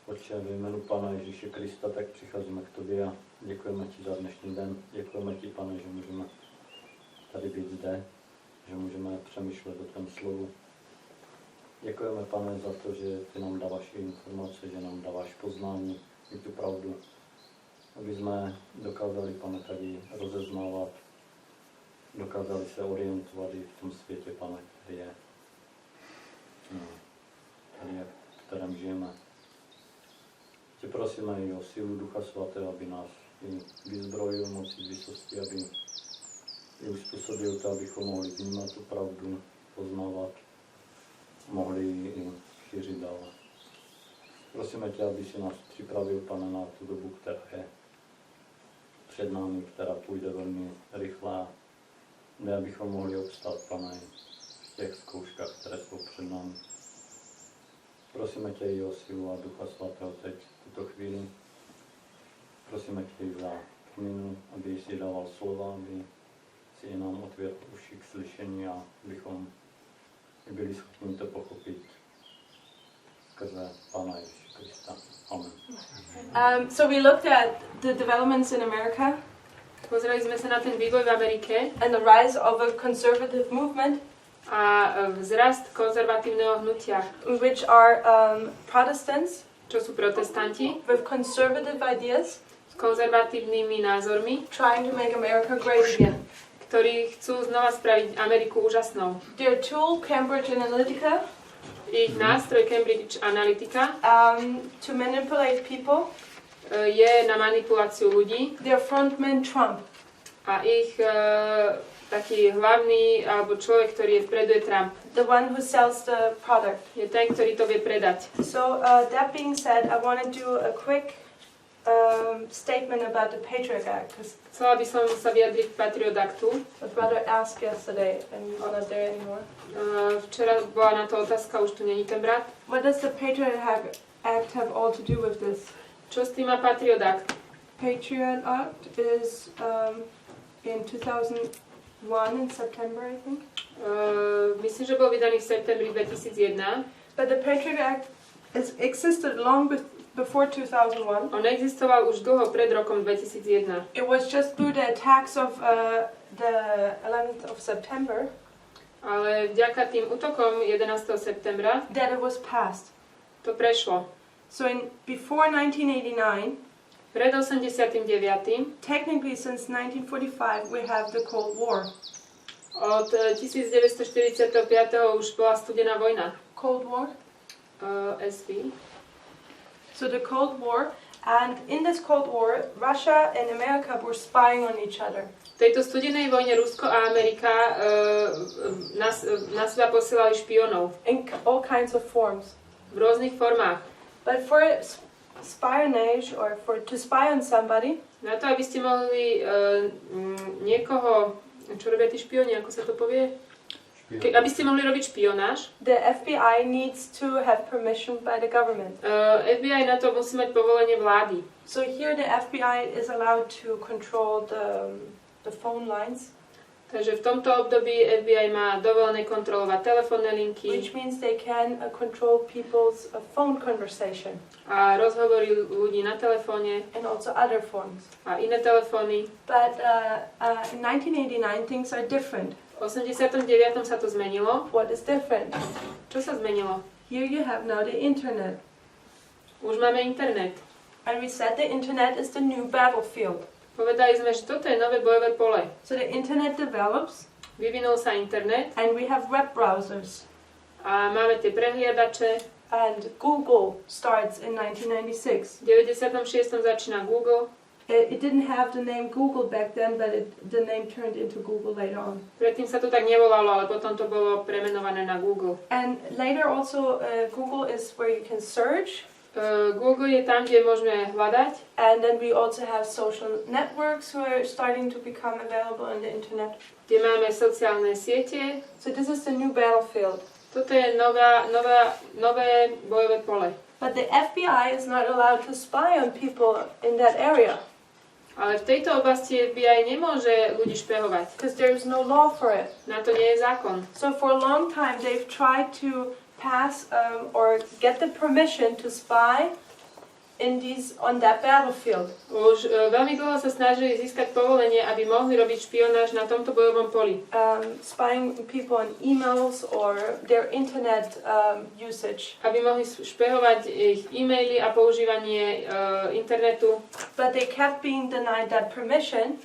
Otče, v jménu Pána Ježíše Krista, tak přicházíme k Tobě a děkujeme Ti za dnešní den. Děkujeme Ti, Pane, že můžeme tady být zde, že můžeme přemýšlet o tom slovu. Děkujeme, Pane, za to, že Ty nám dáváš informace, že nám dáváš poznání i tu pravdu, aby jsme dokázali, Pane, tady rozeznávat, dokázali se orientovat i v tom světě, Pane, který je, v kterém žijeme. Tě prosíme i o sílu Ducha Svatého, aby nás i vyzbrojil mocí výsosti, aby i uspůsobil to, abychom mohli vnímat tu pravdu, poznávat, mohli i šířit dál. Prosíme tě, aby si nás připravil, Pane, na tu dobu, která je před námi, která půjde velmi rychle, ne abychom mohli obstát, Pane, v těch zkouškách, které jsou před námi. Prosíme tě i o sílu a Ducha Svatého teď, v tuto chvíli. Prosíme tě i za Taminu, aby si dával slova, aby si nám otvěřil uši k slyšení a abychom byli schopni to pochopit skrze Pána Ježíše Krista. Amen. So we looked at the developments in America. Pozreli sme sa na ten vývoj v Amerike and the rise of a conservative movement a vzrast konzervatívneho hnutia, which are Protestants, čo sú protestanti, with conservative ideas, s konzervatívnymi názormi, trying to make America great again. Ktorí chcú znova spraviť Ameriku úžasnou. Their tool, Cambridge Analytica, ich nástroj Cambridge Analytica, to manipulate people, je na manipuláciu ľudí. Their frontman Trump. A ich taký hlavný, alebo človek, ktorý je vpredu, je Trump. The one who sells the product. Je ten, ktorý to vie predať. So that being said, I want to do a quick statement about the Patriot Act. Chcela by som sa vyjadriť k Patriot Actu. My brother asked yesterday, and he's not there anymore. Včera bola na to otázka, už tu není ten brat. What does the Patriot Act have all to do with this? Čo s tým má Patriot Act? Patriot Act is in 2001 in September, I think. Myslím, že bol vydaný v septembri 2001. But the Patriot Act existed long before 2001. On existoval už dlho pred rokom 2001. It was just through the attacks of the 11th of September. Ale vďaka tým útokom 11. septembra that it was passed. To prešlo. So before 1989, pred 89. Technically since 1945 we have the Cold War. Od 1945 už bola studená vojna. Cold War? SV. So the Cold War, and in this Cold War, Russia and America were spying on each other. V tejto studenej vojne Rusko a Amerika na seba posielali špionov. In all kinds of forms. V rôznych formách. But for espionage or to spy on somebody, na to, aby ste mohli niekoho, čo robia tí špioni, ako sa to povie? Aby ste mohli robiť špionáž, the FBI needs to have permission by the government. FBI na to musí mať povolenie vlády. So here the FBI is allowed to control the phone lines. Takže v tomto období FBI má dovolené kontrolovať telefónne linky. Which means they can control people's phone conversation. A rozhovory ľudí na telefóne. And also other forms. A iné telefóny. But in 1989 things are different. V 89. sa to zmenilo. What is different? Čo sa zmenilo? Here you have now the internet. Už máme internet. And we said the internet is the new battlefield. Povedali sme, že toto je nové bojové pole. So the internet develops. Vyvinul sa internet. And we have web browsers. A máme tie prehliadače. And Google starts in 1996. V 96. začína Google. It didn't have the name Google back then, but the name turned into Google later on. Predtým sa to tak nevolalo, ale potom to bolo premenované na Google. And later also Google is where you can search. Google je tam, kde môžeme hľadať. And then we also have social networks who are starting to become available on the internet. Kde máme sociálne siete. So this is the new battlefield. Toto je nové bojové pole. But the FBI is not allowed to spy on people in that area. Ale v tejto oblasti FBI nemôže ľudí špehovať. Because there is no law for it. Na to nie je zákon. So for a long time they've tried to pass or get the permission to spy on that battlefield. Už veľmi dlho sa snažili získať povolenie, aby mohli robiť špionáž na tomto bojovom poli. Spying people on emails or their internet usage. Aby mohli špehovať ich e-maily a používanie internetu. But they kept being denied that permission.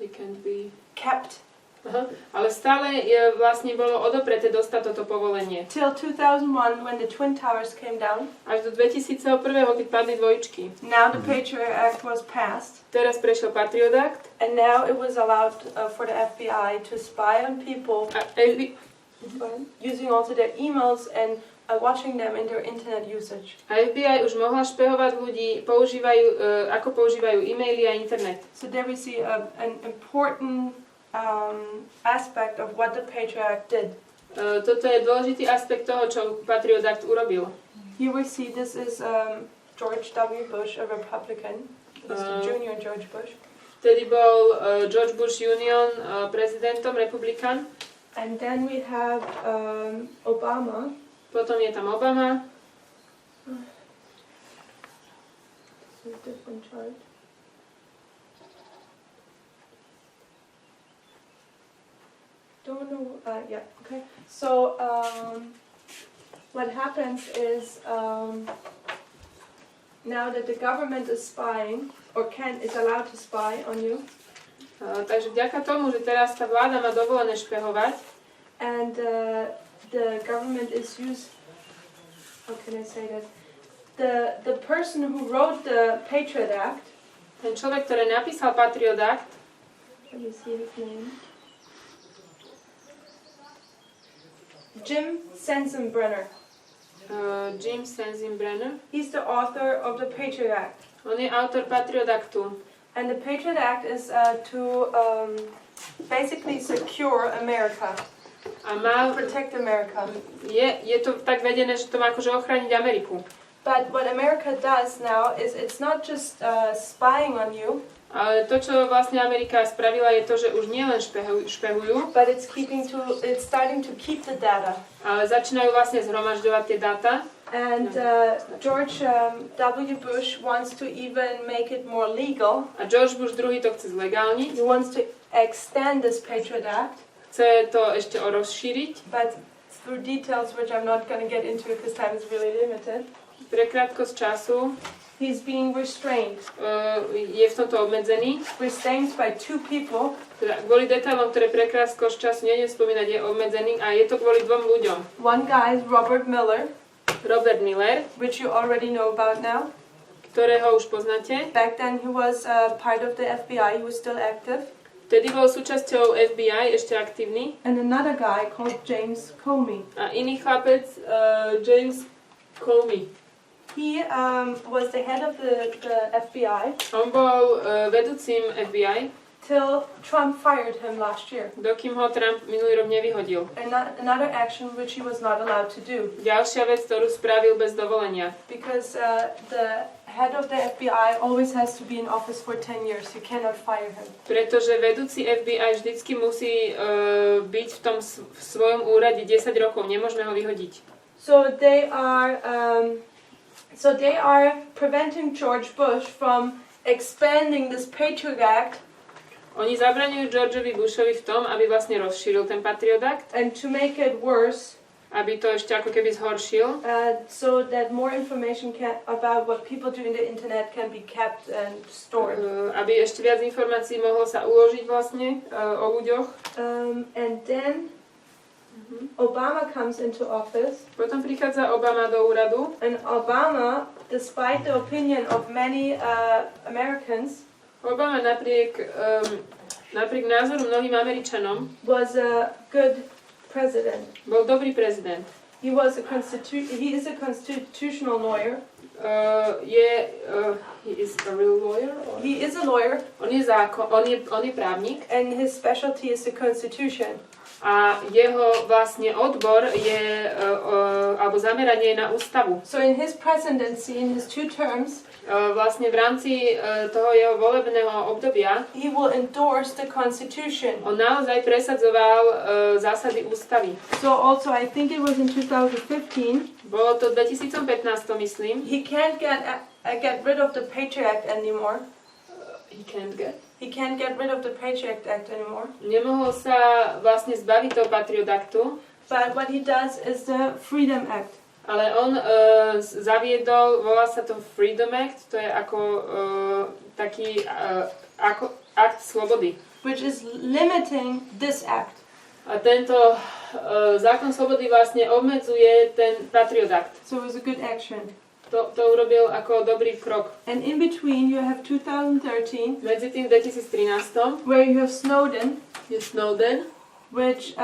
They can't be kept. Aha. Ale stále vlastne bolo odopreté dostať toto povolenie. Till 2001 when the Twin Towers came down. Až do 2001, keď padli dvojičky. Now the Patriot Act was passed. Teraz prešiel Patriot Act. And now it was allowed for the FBI to spy on people using also their emails and watching them in their internet usage. A FBI už mohla špehovať ľudí, ako používajú e-maily a internet. So there we see an important aspect of what the Patriot Act did. Toto je dôležitý aspekt toho, čo Patriot Act urobil. Here we see this is George W. Bush, a Republican. Junior George Bush. Vtedy bol George Bush Junior prezidentom, republikán. And then we have Obama. Potom je tam Obama. This is a different chart. Don't know. Yeah. Okay. So what happens is now that the government is spying or is allowed to spy on you. Takže vďaka tomu, že teraz tá vláda má dovolené špehovať. And the government is used. How can I say that? The person who wrote the Patriot Act. Ten človek, ktorý napísal Patriot Act. Let me see his name. Jim Sensenbrenner. Jim Sensenbrenner. He's the author of the Patriot Act. On je autor Patriot Actu. And the Patriot Act is to basically secure America. A má protect America. Je to tak vedené, že to má akože ochrániť Ameriku. But what America does now is it's not just spying on you. Ale to, čo vlastne Amerika spravila, je to, že už nielen špehujú, but it's starting to keep the data. Ale začínajú vlastne zhromažďovať tie dáta. And George W. Bush wants to even make it more legal. A George Bush II to chce zlegálniť. He wants to extend this Patriot Act. Chce to ešte rozšíriť. But through details which I'm not going to get into because time is really limited. Pre krátkosť času. He's being restrained. Je v tomto obmedzený. Restrained by two people. Teda kvôli detailom, ktoré pre krátkosť času nejdem spomínať, je obmedzený a je to kvôli dvom ľuďom. One guy is Robert Miller. Robert Miller. Which you already know about now. Ktorého už poznáte. Back then he was part of the FBI. He was still active. Vtedy bol súčasťou FBI, ešte aktívny. And another guy called James Comey. A iný chlapec, James Comey. He was the head of the FBI. On bol vedúcim FBI. Till Trump fired him last year. Dokým ho Trump minulý rok nevyhodil. Another action which he was not allowed to do. Ďalšia vec, ktorú spravil bez dovolenia. Because the head of the FBI always has to be in office for 10 years. You cannot fire him. Pretože vedúci FBI vždycky musí byť v tom svojom úrade 10 rokov. Nemôžeme ho vyhodiť. So they are preventing George Bush from expanding this Patriot Act. Oni zabraňujú Georgeovi Bushovi v tom, aby vlastne rozšíril ten Patriot Act. And to make it worse. Aby to ešte ako keby zhoršil. So that more information about what people do in the internet can be kept and stored. Aby ešte viac informácií mohlo sa uložiť vlastne o ľuďoch. And then Obama comes into office. Potom prichádza Obama do úradu. And Obama, despite the opinion of many Americans, Obama napriek názoru mnohým Američanom was a good president. Bol dobrý prezident. He is a constitutional lawyer. He is a real lawyer? Or? He is a lawyer. On je právnik. And his specialty is the Constitution. A jeho vlastne odbor je, alebo zameranie na ústavu. So in his presidency, in his 2 terms, Vlastne v rámci toho jeho volebného obdobia he will endorse the constitution. on naozaj presadzoval zásady ústavy. So also I think it was in 2015. Bolo to 2015, myslím. He can't get rid of the Patriot Act anymore. He can't get. He can't get rid of the Patriot Act anymore. Nemohol sa vlastne zbaviť toho Patriot Actu. But what he does is the Freedom Act. Ale on zaviedol, volá sa to Freedom Act, to je ako taký ako akt slobody. Which is limiting this act. A tento zákon slobody vlastne obmedzuje ten Patriot Act. So it was a good action. To urobil ako dobrý krok. And in between you have 2013. Medzi tým 2013, where you have Snowden, which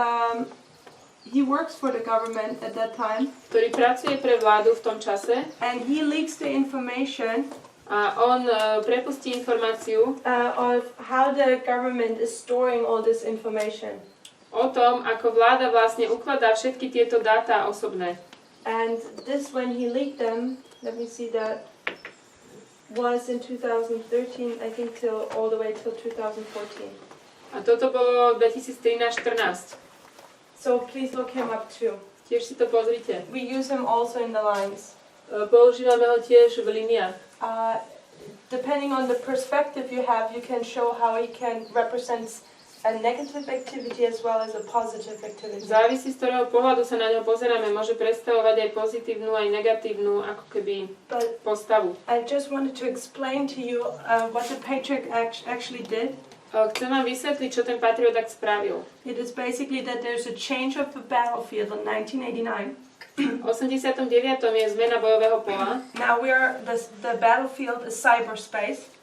he works for the government at that time. Ktorý pracuje pre vládu v tom čase. And he leaks the information. A on prepustí informáciu of how the government is storing all this information. O tom, ako vláda vlastne ukladá všetky tieto dáta osobné. And this, when he leaked them, let me see, that was in 2013, I think, till all the way till 2014. A toto bolo 2013-14. So please look him up too. Tiež si to pozrite. We use him also in the lines. Používame ho tiež v liniách. Depending on the perspective you have, you can show how he can represent a negative activity as well as a positive activity. Závisí, z ktorého pohľadu sa na ňo pozeráme. Môže predstavovať aj pozitívnu, aj negatívnu, ako keby postavu. I just wanted to explain to you what the Patriot Act actually did. Chcem vám vysvetliť, čo ten Patriot Act spravil. It is basically that there's a change of the battlefield in 1989. V 89. je zmena bojového pola. Now the battlefield is cyberspace.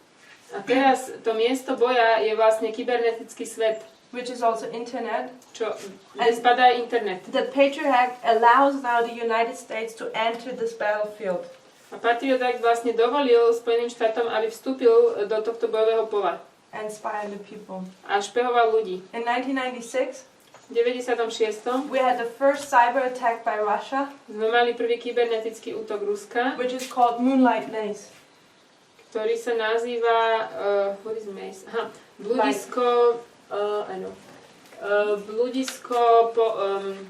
A teraz to miesto boja je vlastne kybernetický svet. Which is also internet. Čo spadá internet. The Patriot Act allows now the United States to enter this battlefield. A Patriot Act vlastne dovolil Spojeným štátom, aby vstúpil do tohto bojového pola. And spy on the people. A špehoval ľudí. In 1996, v 96. we had the first cyber attack by Russia. Sme mali prvý kybernetický útok Ruska. Which is called Moonlight Maze. Ktorý sa nazýva what is maze? Aha, bludisko, bludisko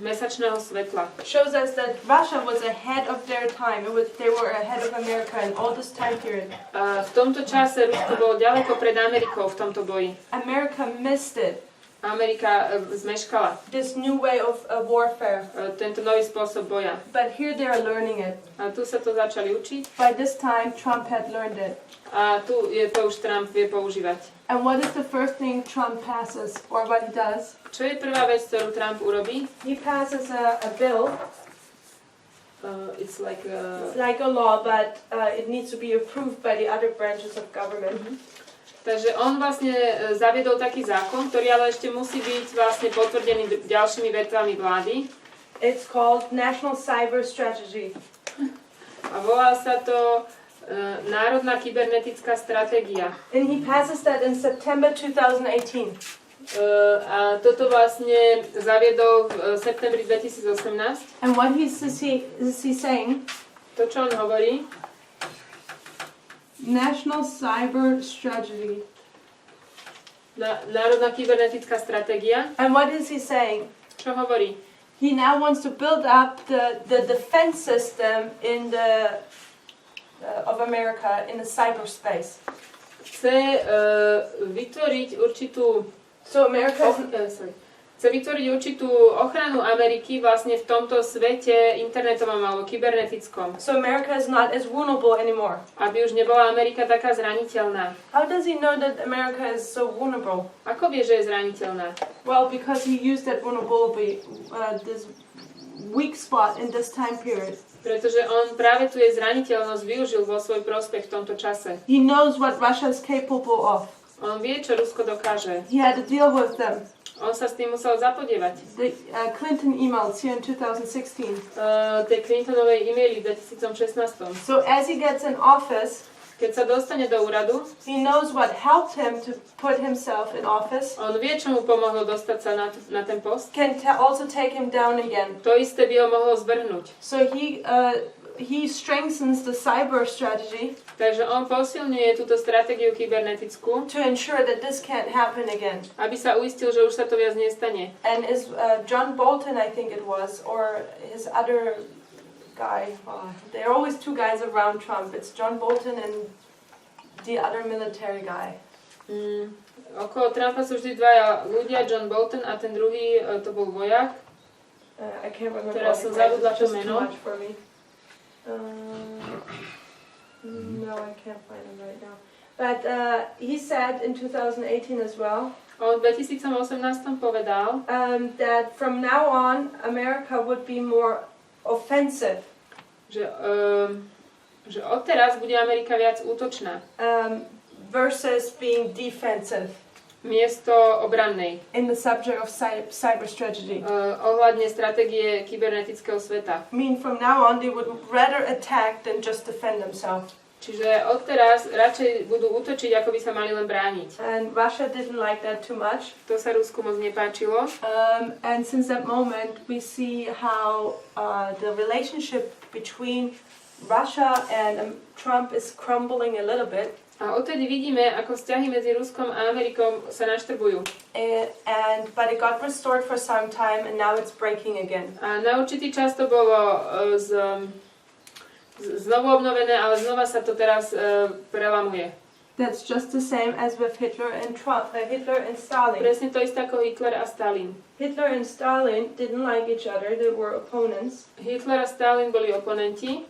mesačného svetla. Shows us that Russia was ahead of their time. They were ahead of America in all this time period. V tomto čase Rusko bolo ďaleko pred Amerikou v tomto boji. America missed it. Amerika zmeškala. This new way of warfare. Tento nový spôsob boja. But here they are learning it. A tu sa to začali učiť. By this time Trump had learned it. A tu je to už Trump vie používať. And what is the first thing Trump passes, or what he does? Čo je prvá vec, ktorú Trump urobí? He passes a bill. It's like a law, but it needs to be approved by the other branches of government. Takže on vlastne zaviedol taký zákon, ktorý ale ešte musí byť vlastne potvrdený ďalšími vetvami vlády. It's called National Cyber Strategy. A volá sa to Národná kybernetická stratégia. And he passes that in September 2018. A toto vlastne zaviedol v septembri 2018. And what is he saying? To, čo on hovorí? National Cyber Strategy. Národná kybernetická stratégia. And what is he saying? Čo hovorí? He now wants to build up the defense system in of America in the cyberspace. Chce vytvoriť určitú chce vytvoriť určitú ochranu Ameriky vlastne v tomto svete internetovom alebo kybernetickom. So America is not as vulnerable anymore. Aby už nebola Amerika taká zraniteľná. How does he know that America is so vulnerable? Ako vie, že je zraniteľná? Well, because he used that vulnerability, this weak spot in this time period. Pretože on práve tu je zraniteľnosť využil vo svoj prospech v tomto čase. He knows what Russia is capable of. On vie, čo Rusko dokáže. He had to deal with them. On sa s tým musel zapodievať. The Clinton emails here in 2016. Tej Clintonovej e-maily v 2016. So as he gets in office, Keď sa dostane do úradu, he knows what helped him to put himself in office, on vie, čo mu pomohlo dostať sa na ten post. can also take him down again. To isté by ho mohlo zvrhnúť. So he strengthens the cyber strategy. Takže on posilňuje túto stratégiu kybernetickú, to ensure that this can't happen again. aby sa uistil, že už sa to viac nestane. And is John Bolton, I think it was, or his other guy. There are always two guys around Trump. It's John Bolton and the other military guy. Okolo Trumpa sú vždy dvaja ľudia, John Bolton a ten druhý, to bol vojak. I can't remember. Teraz som zabudla to just meno. too much for me. No, I can't find him right now. But he said in 2018 as well. On v 2018 povedal, that from now on America would be more offensive. Že odteraz bude Amerika viac útočná. Versus being defensive. Miesto obrannej. In the subject of cyber strategy. Ohľadne stratégie kybernetického sveta. I mean, from now on they would rather attack than just defend themselves. Čiže odteraz radšej budú útočiť, ako by sa mali len brániť. And Russia didn't like that too much. To sa Rusku moc nepáčilo. And since that moment we see how the relationship between Russia and Trump is crumbling a little bit. A odtedy vidíme, ako vzťahy medzi Ruskom a Amerikou sa naštrbujú. But it got restored for some time and now it's breaking again. A na určitý čas to bolo znovu obnovené, ale znova sa to teraz prelamuje. That's just the same as with Hitler and Stalin. Presne to isté ako Hitler a Stalin. Hitler and Stalin didn't like each other, they were opponents. Hitler a Stalin boli oponenti.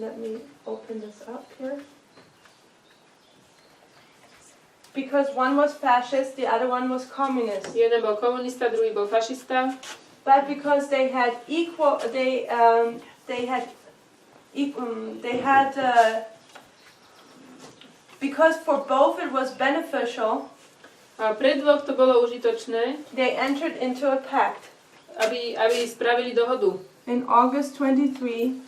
Let me open this up here. Because one was fascist, the other one was communist. Jeden bol komunista, druhý bol fašista. But because they had because for both it was beneficial. A pre dvoch to bolo užitočné. They entered into a pact. Aby spravili dohodu. In August 23,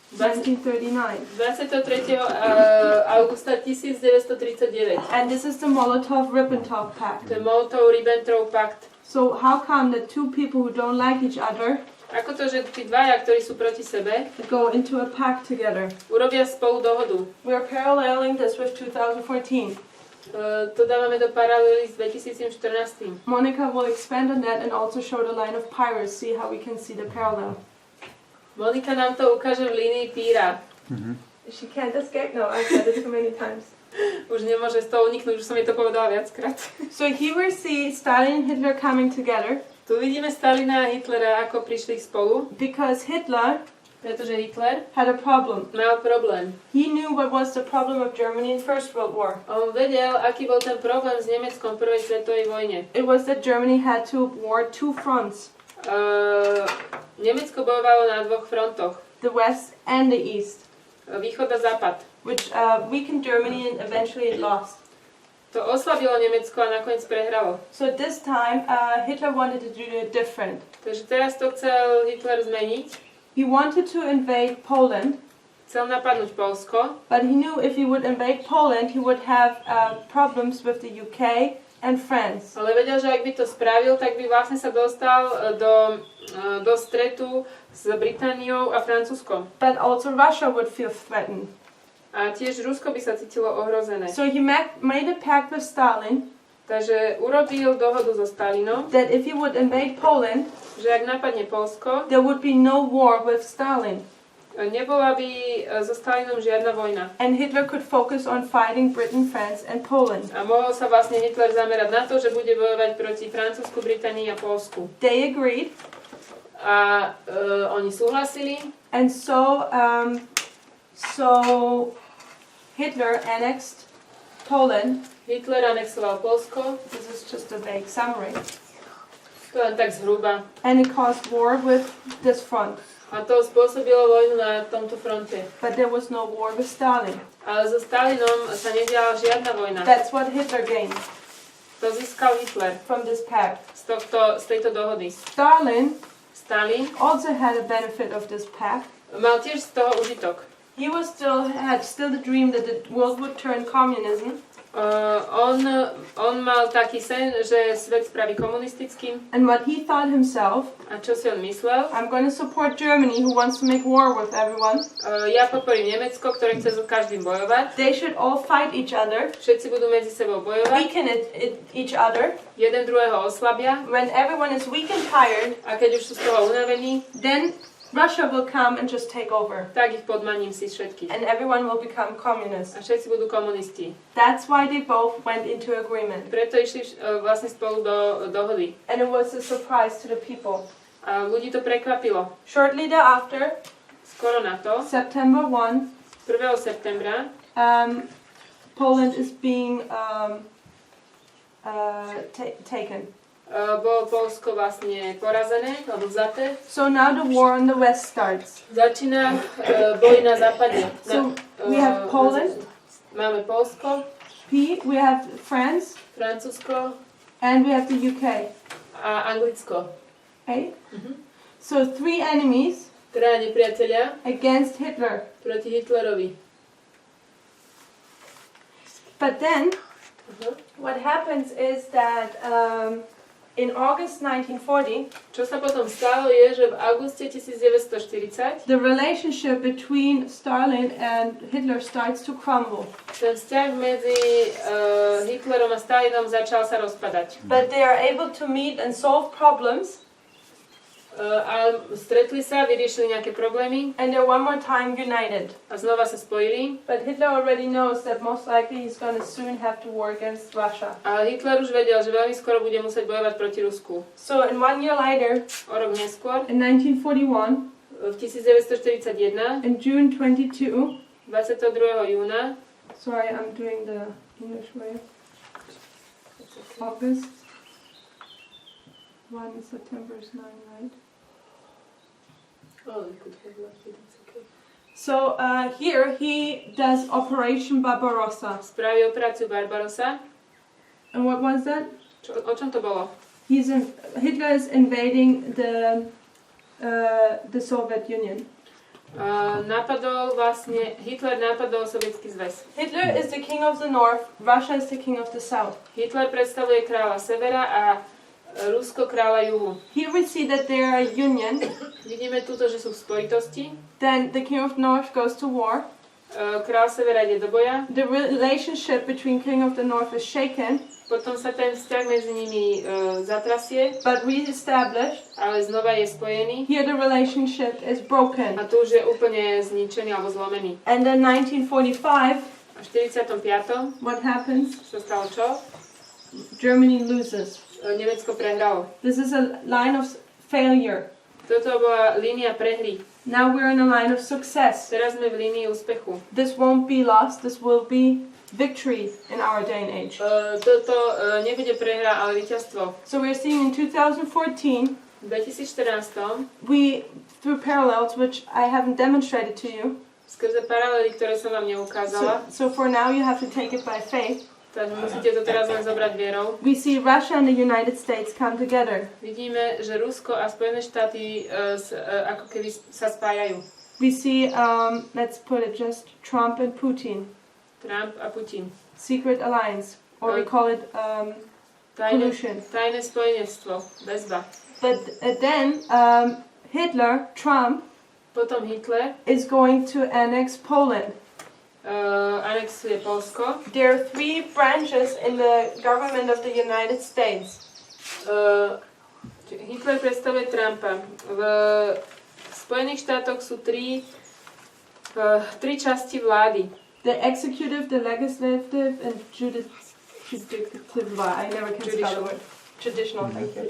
1939. 23. augusta 1939. And this is the Molotov-Ribbentrop Pact. The Molotov-Ribbentrop Pact. So how come the two people who don't like each other Ako to, že tí dvaja, ktorí sú proti sebe, go into a pact together? Urobia spolu dohodu. We're paralleling this with 2014. To dávame do paralely s 2014. Monica will expand on that and also show the line of pirates, see how we can see the parallel. Monika nám to ukáže v línii píra. She can't escape now, I've said it too many times. Už nemôže z toho uniknúť, už som jej to povedala viackrát. So here we see Stalin and Hitler coming together. Tu vidíme Stalina a Hitlera, ako prišli spolu. Because Hitler Pretože Hitler had a problem. mal problém. He knew what was the problem of Germany in First World War. On vedel, aký bol ten problém s Nemeckom v prvej svetovej vojne. It was that Germany had to war two fronts. Nemecko bojovalo na dvoch frontoch. The West and the East. Východ a západ. Which weakened Germany and eventually it lost. To oslabilo Nemecko a nakoniec prehralo. So this time Hitler wanted to do it different. Takže teraz to chcel Hitler zmeniť. He wanted to invade Poland. Chcel napadnúť Poľsko. But he knew if he would invade Poland, he would have problems with the UK and France. Ale vedel, že ak by to spravil, tak by vlastne sa dostal do stretu s Britániou a Francúzskom. But also Russia would feel threatened. A tiež Rusko by sa cítilo ohrozené. So he made a pact with Stalin. Takže urobil dohodu so Stalinom, that if he would invade Poland, že ak napadne Poľsko, there would be no war with Stalin. Nebola by so Stalinom žiadna vojna. And Hitler could focus on fighting Britain, France and Poland. A mohol sa vlastne Hitler zamerať na to, že bude bojovať proti Francúzsku, Británii a Poľsku. They agreed. A oni súhlasili. And so Hitler annexed Poland. Hitler anexoval Poľsko. This is just a vague summary. To len tak zhruba. And it caused war with this front. A to spôsobilo vojnu na tomto fronte. But there was no war with Stalin. Ale so Stalinom sa nediala žiadna vojna. That's what Hitler gained. To získal Hitler from this pact. Z tejto dohody. Stalin also had a benefit of this pact. Mal tiež z toho užitok. He was had still the dream that the world would turn communism. On mal taký sen, že svet spraví komunistickým. And what he thought himself, A čo si on myslel? I'm going to support Germany, who wants to make war with everyone. Ja podporím Nemecko, ktoré chce s každým bojovať. They should all fight each other, Všetci budú medzi sebou bojovať. weaken each other. Jeden druhého oslabia. When everyone is weak and tired, A keď už sú z toho unavení, then Russia will come and just take over. tak ich podmaním si všetkých. And everyone will become communist. A všetci budú komunisti. That's why they both went into agreement. Preto išli vlastne spolu do dohody. And it was a surprise to the people. A ľudí to prekvapilo. Shortly thereafter, Skoro na to, September 1, 1. septembra, Poland is being taken. bolo Poľsko vlastne porazené, alebo vzaté. So now the war on the west starts. Začína boj na západe. So we have Poland, Máme Poľsko, we have France, Francúzsko and we have the UK. a Anglicko. Okay? Mhm. So 3 enemies Traja nepriatelia against Hitler. proti Hitlerovi. But then Uh-huh. what happens is that in August 1940, Čo sa potom stalo je, že v auguste 1940 the relationship between Stalin and Hitler starts to crumble. ten vzťah medzi Hitlerom a Stalinom začal sa rozpadať. But they are able to meet and solve problems, A stretli sa, vyriešili nejaké problémy and they're one more time united. a znova sa spojili. But Hitler already knows that most likely he's going to soon have to war against Russia. A Hitler už vedel, že veľmi skoro bude musieť bojovať proti Rusku. So in 1 year later, O rok neskôr, in 1941, v 1941, in June 22, 22. júna, sorry, I'm doing the English way, August 1, September is 9, right? So here he does Operation Barbarossa. spraví operáciu Barbarossa. And what was that? O čom to bolo? Hitler is invading the Soviet Union. Hitler napadol Sovietsky zväz. Hitler is the king of the north, Russia is the king of the south. Hitler predstavuje kráľa severa a Rusko kráľa juhu. Here we see that they are a union. Vidíme tuto, že sú v spojitosti. Then the king of the north goes to war. Kráľ severa ide do boja. The relationship between king of the north is shaken, Potom sa ten vzťah medzi nimi zatrasie, but re-established. ale znova je spojený. Here the relationship is broken. A tu už je úplne zničený alebo zlomený. And in 1945, A v 45. what happens? sa stalo čo? Germany loses. Nemecko prehralo. This is a line of failure. Toto bola línia prehry. Now we're in a line of success. Teraz sme v línii úspechu. This won't be lost, this will be victory in our day and age. Toto nebude prehra, ale víťazstvo. So we're seeing in 2014, V 2014, we, through parallels, which I haven't demonstrated to you, skrze paralely, ktoré som vám neukázala, so for now you have to take it by faith, tak musíte to teraz len zobrať vierou. we see Russia and the United States come together. Vidíme, že Rusko a Spojené štáty ako keby sa spájajú. We see, let's put it just, Trump and Putin, Trump a Putin. secret alliance, or we call it collusion. Tajné spojenectvo, väzba. But then Hitler, Trump, Potom Hitler is going to annex Poland. Anexuje Poľsko. There are 3 branches in the government of the United States. Hitler predstavuje Trumpa. V Spojených štátoch sú tri časti vlády. The executive, the legislative, and judicial. I never can spell the word. Traditional, thank you.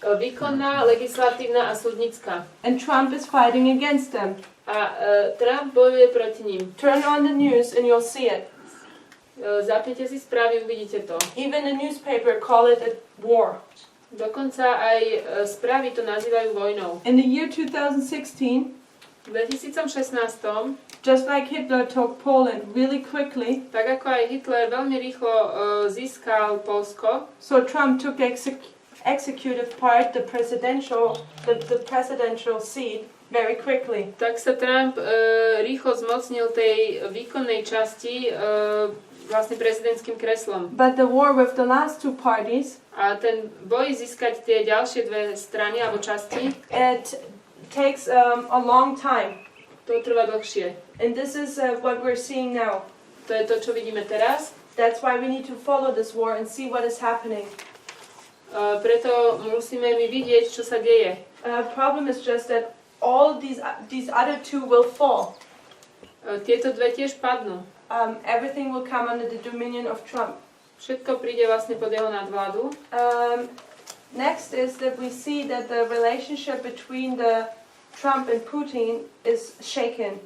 Výkonná, legislatívna a súdnická. And Trump is fighting against them. A Trump bojuje proti ním. Turn on the news and you'll see it. Zapnite si správy, uvidíte to. Even the newspaper call it a war. Dokonca aj správy to nazývajú vojnou. In the year 2016, V 2016, just like Hitler took Poland really quickly, tak ako aj Hitler veľmi rýchlo získal Poľsko, so Trump took executive part, the presidential seat, very quickly. Tak sa Trump rýchlo zmocnil tej výkonnej časti vlastne prezidentským kreslom. But the war with the last two parties, A ten boj získať tie ďalšie dve strany alebo časti, it takes a long time. to trvá dlhšie. And this is what we're seeing now. To je to, čo vidíme teraz. That's why we need to follow this war and see what is happening. Preto musíme my vidieť, čo sa deje. Problem is just that all these other two will fall. Tieto dve tiež padnú. Everything will come under the dominion of Trump. Všetko príde vlastne pod jeho nadvládu. Next is that we see that the relationship between the Trump and Putin is shaken.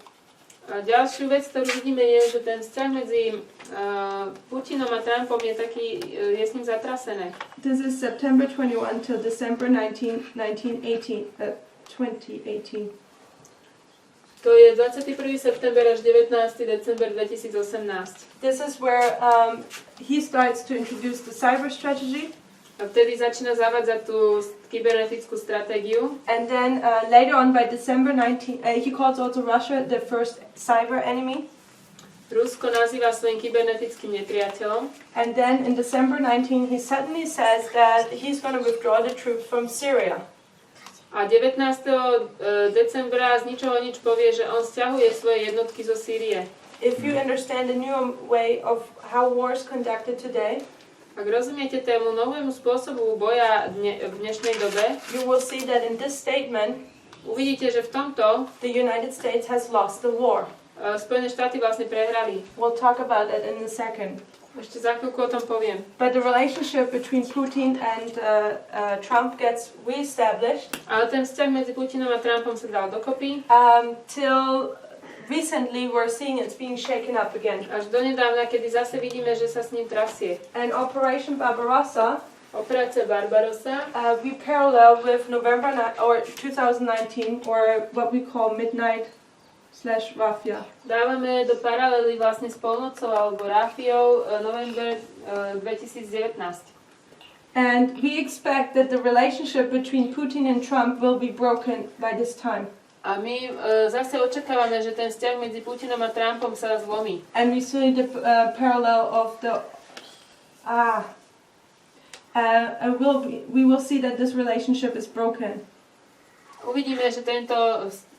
A ďalšiu vec, ktorú vidíme, je, že ten vzťah medzi Putinom a Trumpom je taký, je s ním zatrasené. This is September 21 till December 2018. To je 21. september až 19. december 2018. This is where he starts to introduce the cyber strategy. A vtedy začína zavádzať tú kybernetickú stratégiu. And then later on by December 19, he calls also Russia the first cyber enemy. Rusko nazýva svojím kybernetickým nepriateľom. And then in December 19, he suddenly says that he's going to withdraw the troops from Syria. A 19. decembra z ničoho nič povie, že on sťahuje svoje jednotky zo Sýrie. If you understand the new way of how war is conducted today, Ak rozumiete tému novému spôsobu boja v dnešnej dobe, you will see that in this statement, uvidíte, že v tomto the United States has lost the war. Spojené štáty vlastne prehrali. We'll talk about that in a second. Ešte za chvíľku o tom poviem. But the relationship between Putin and Trump gets reestablished. Ale ten vzťah medzi Putinom a Trumpom sa dal dokopy. Till recently we're seeing it's being shaken up again. Až donedávna, kedy zase vidíme, že sa s ním trasie. And Operation Barbarossa, Operácia Barbarossa, we parallel with November or 2019, or what we call midnight/Rafia. Dávame do paralely vlastne s polnocou alebo Rafiou november 2019. And we expect that the relationship between Putin and Trump will be broken by this time. A my zase očakávame, že ten vzťah medzi Putinom a Trumpom sa zlomí. And we see the parallel of the we will see that this relationship is broken. Uvidíme, že tento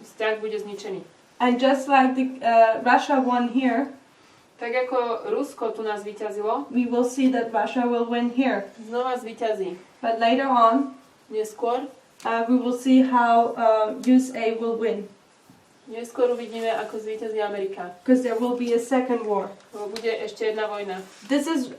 vzťah bude zničený. And just like the Russia won here, Tak ako Rusko tu nás zvíťazilo, we will see that Russia will win here. znova zvíťazí. But later on, Neskôr we will see how USA will win. Neskôr uvidíme, ako zvíťazí Amerika. Because there will be a second war. Lebo bude ešte jedna vojna. This is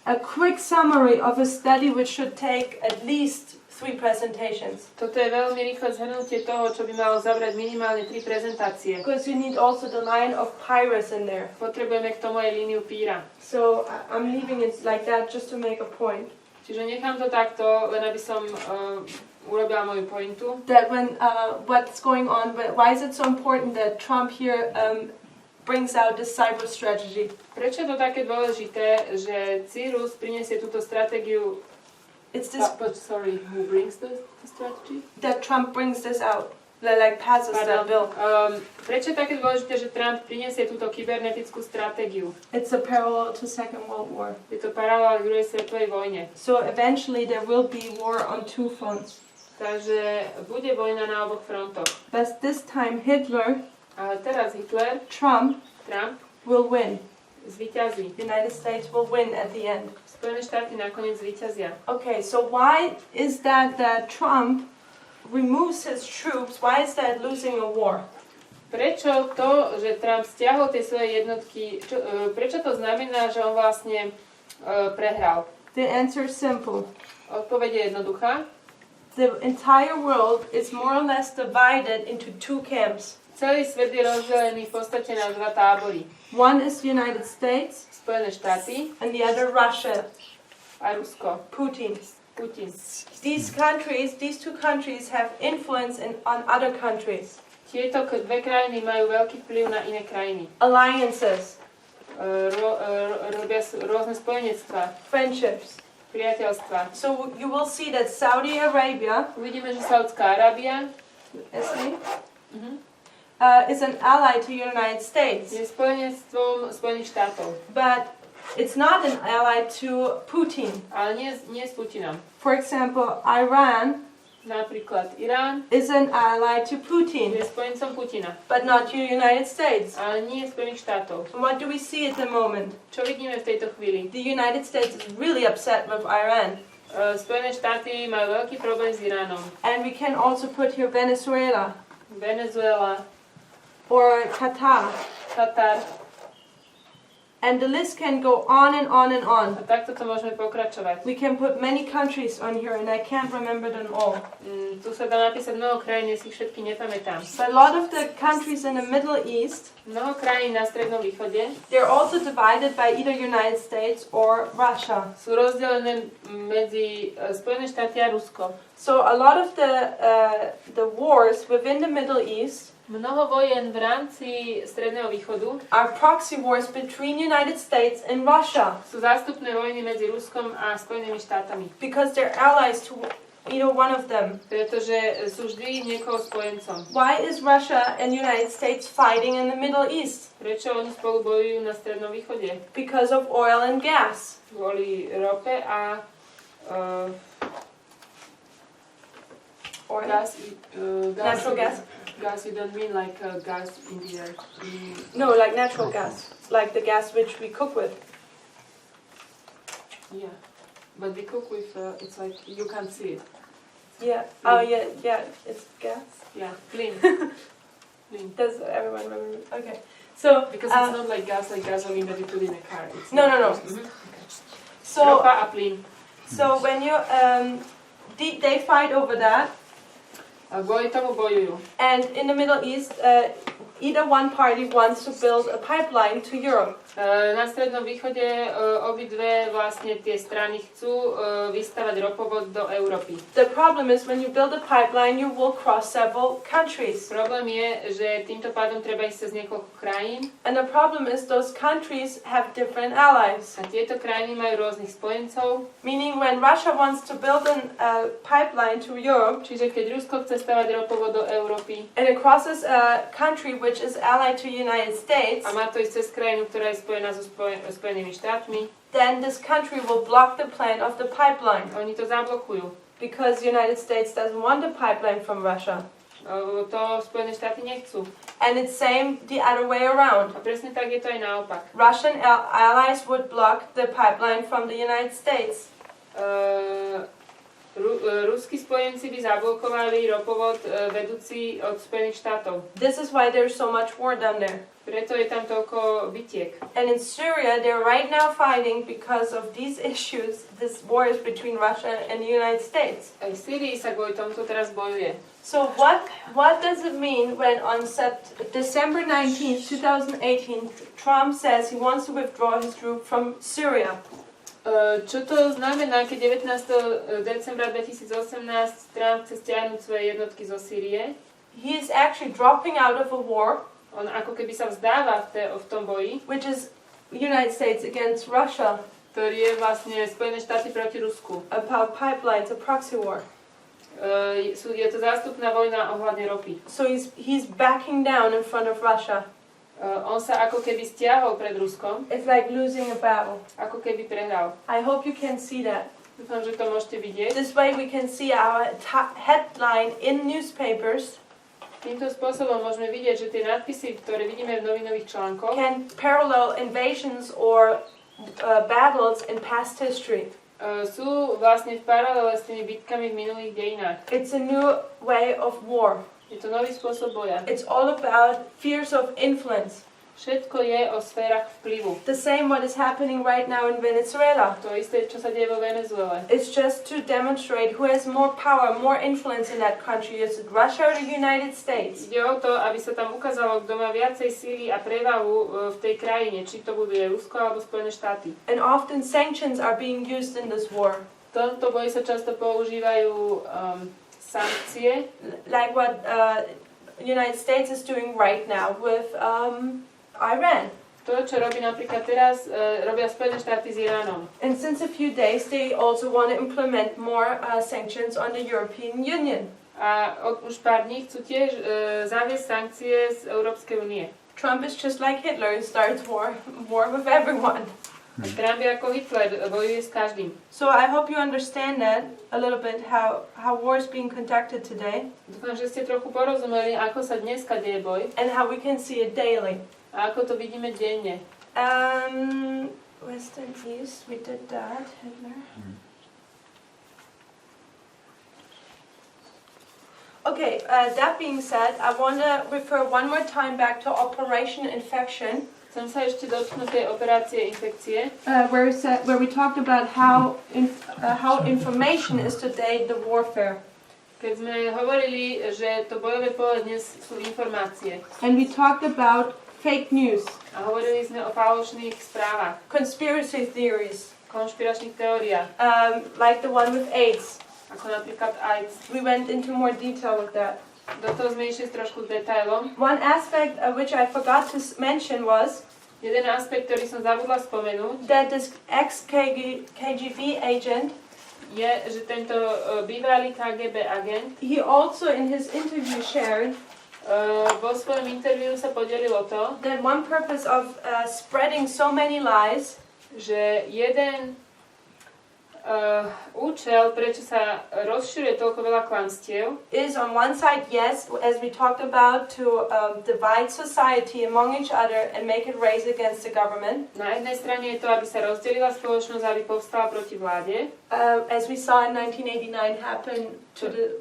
a quick summary of a study which should take at least 3 presentations. Toto je veľmi rýchle zhrnutie toho, čo by malo zabrať minimálne 3 prezentácie. Because you need also the line of Pyrrhus in there. Potrebujeme k tomu aj líniu Píra. So I'm leaving it like that just to make a point. Čiže nechám to takto, len aby som urobila moju pointu. That when what's going on, why is it so important that Trump here brings out this cyber strategy? Prečo je to také dôležité, že Cyrus prinesie túto stratégiu? It's this Who brings the strategy? that Trump brings this out, like passes that bill. Prečo je také dôležité, že Trump prinesie túto kybernetickú stratégiu? It's a parallel to Second World War. Je to paralel k druhej svetovej vojne. So eventually there will be war on 2 fronts. Takže bude vojna na oboch frontoch. But this time Hitler, Ale teraz Hitler, Trump will win. zvíťazí. United States will win at the end. Spojené štáty nakoniec zvíťazia. Okay, so why is that Trump removes his troops? Why is that losing a war? Prečo to, že Trump stiahol tie svoje jednotky, prečo to znamená, že on vlastne prehral? The answer is simple. Odpoveď je jednoduchá. The entire world is more or less divided into 2 camps. Celý svet je rozdelený v podstate na 2 tábory. One is the United States, Spojené štáty and the other Russia, a Rusko. Putin. Putin. These 2 countries have influence on other countries. Tieto dve krajiny majú veľký vplyv na iné krajiny. Alliances, Robia rôzne spojenectvá, friendships. priateľstva. So you will see that Saudi Arabia Uvidíme, že Saudská Arábia is an ally to the United States. je spojenectvom Spojených štátov. But it's not an ally to Putin. Ale nie s Putinom. For example, Iran Napríklad Irán is an ally to Putin, je spojencom Putina, but not to the United States. ale nie Spojených štátov. And what do we see at the moment? Čo vidíme v tejto chvíli? The United States is really upset with Iran. Spojené štáty majú veľký problém s Iránom. And we can also put here Venezuela Venezuela, or Qatar. Katar. And the list can go on and on and on. A takto to môžeme pokračovať. We can put many countries on here and I can't remember them all. Tu sa dá napísať mnoho krajín, ja si všetky nepamätám. But a lot of the countries in the Middle East, Mnoho krajín na Strednom východe they're also divided by either United States or Russia. sú rozdelené medzi Spojené štáty a Rusko. So a lot of the wars within the Middle East Mnoho vojen v rámci Stredného východu are proxy wars between United States and Russia sú zástupné vojny medzi Ruskom a Spojenými štátami. because they're allies to either one of them. Pretože sú vždy niekoho spojencom. Why is Russia and United States fighting in the Middle East? Prečo oni spolu bojujú na Strednom východe? Because of oil and gas. Kvôli rope a Oil. gas. Natural gas? Gas, you don't mean like gas in the air. No, like natural gas. Like the gas which we cook with. Yeah, but we cook with, it's like, you can't see it. Yeah. Oh, yeah. It's gas. Yeah, clean. Clean. Does everyone remember? Okay. So, Because it's not like gasoline that you put in a car. It's No. So, ropa a plyn. so when you they fight over that, A kvôli tomu bojujú. and in the Middle East, either one party wants to build a pipeline to Europe. Na Strednom východe obidve vlastne tie strany chcú vystavať ropovod do Európy. The problem is when you build a pipeline, you will cross several countries. Problém je, že týmto pádom treba ísť cez niekoľko krajín And the problem is those countries have different allies. a tieto krajiny majú rôznych spojencov. Meaning when Russia wants to build a pipeline to Europe, Čiže keď Rusko chce stavať ropovod do Európy and it crosses a country which is allied to the United States, a má to ísť cez krajinu, ktorá je spojená so Spojenými štátmi, then this country will block the plan of the pipeline oni to zablokujú. because the United States doesn't want a pipeline from Russia. To Spojené štáty nechcú. And it's same the other way around. A presne tak je to aj naopak. Russian allies would block the pipeline from the United States. Ruskí spojenci by zablokovali ropovod vedúci od Spojených štátov. This is why there's so much war down there. Preto je tam toľko bitiek. And in Syria, they're right now fighting because of these issues. This war is between Russia and the United States. Aj v Sýrii sa kvôli tomuto teraz bojuje. So what does it mean when on December 19th, 2018, Trump says he wants to withdraw his troops from Syria? Čo to znamená, keď 19. decembra 2018 Trump chce stiahnuť svoje jednotky zo Sýrie? He is actually dropping out of a war, On ako keby sa vzdáva v tom boji, which is United States against Russia, ktorý je vlastne Spojené štáty proti Rusku. about pipelines, a proxy war. Je to zástupná vojna ohľadne ropy. So he's backing down in front of Russia. On sa ako keby stiahol pred Ruskom, It's like losing a battle. ako keby prehral. I hope you can see that. Dúfam, že to môžete vidieť. This way we can see our headline in newspapers Týmto spôsobom môžeme vidieť, že tie nadpisy, ktoré vidíme v novinových článkoch, can parallel invasions or battles in past history. sú vlastne v paralele s tými bitkami v minulých dejinách. It's a new way of war. Je to nový spôsob boja. It's all about spheres of influence. Všetko je o sférach vplyvu. The same what is happening right now in Venezuela. To isté, čo sa deje vo Venezuele. It's just to demonstrate who has more power, more influence in that country. Is it Russia or the United States? Ide o to, aby sa tam ukázalo, kto má viacej síly a prevahu v tej krajine, či to bude Rusko alebo Spojené štáty. And often sanctions are being used in this war. V tomto boji sa často používajú sankcie, Like what United States is doing right now with Iran. To, čo robí napríklad teraz, robia Spojené štáty s Iránom. And since a few days, they also want to implement more sanctions on the European Union. A už pár dní chcú tiež zaviesť sankcie z Európskej únie. Trump is just like Hitler, he starts war with everyone. Trump je ako Hitler, bojuje s každým. So I hope you understand that a little bit, how war is being conducted today. Dúfam, že ste trochu porozumeli, ako sa dneska deje boj. And how we can see it daily. A ako to vidíme denne. West and East, we did that, Hitler. Okay, that being said, I want to refer one more time back to Operation Infection. Chcem sa ešte dotknúť tej operácie infekcie. Where we talked about how information is today the warfare. Keď sme hovorili, že to bojové pole dnes sú informácie. And we talked about fake news. A hovorili sme o falošných správach. Conspiracy theories. Konšpiračných teóriách. Like the one with AIDS. Ako napríklad AIDS. We went into more detail with that. Do toho sme išli trošku detailom. One aspect which I forgot to mention was jeden aspekt, ktorý som zabudla spomenúť, that this ex-KGB agent, je, že tento bývalý KGB agent, he also in his interview shared vo svojom interviu sa podelil o to, that one purpose of spreading so many lies, že jeden účel, prečo sa rozširuje toľko veľa klamstiev, is on one side, yes, as we talked about, to divide society among each other and make it race against the government. Na jednej strane je to, aby sa rozdelila spoločnosť, aby povstala proti vláde. As we saw in 1989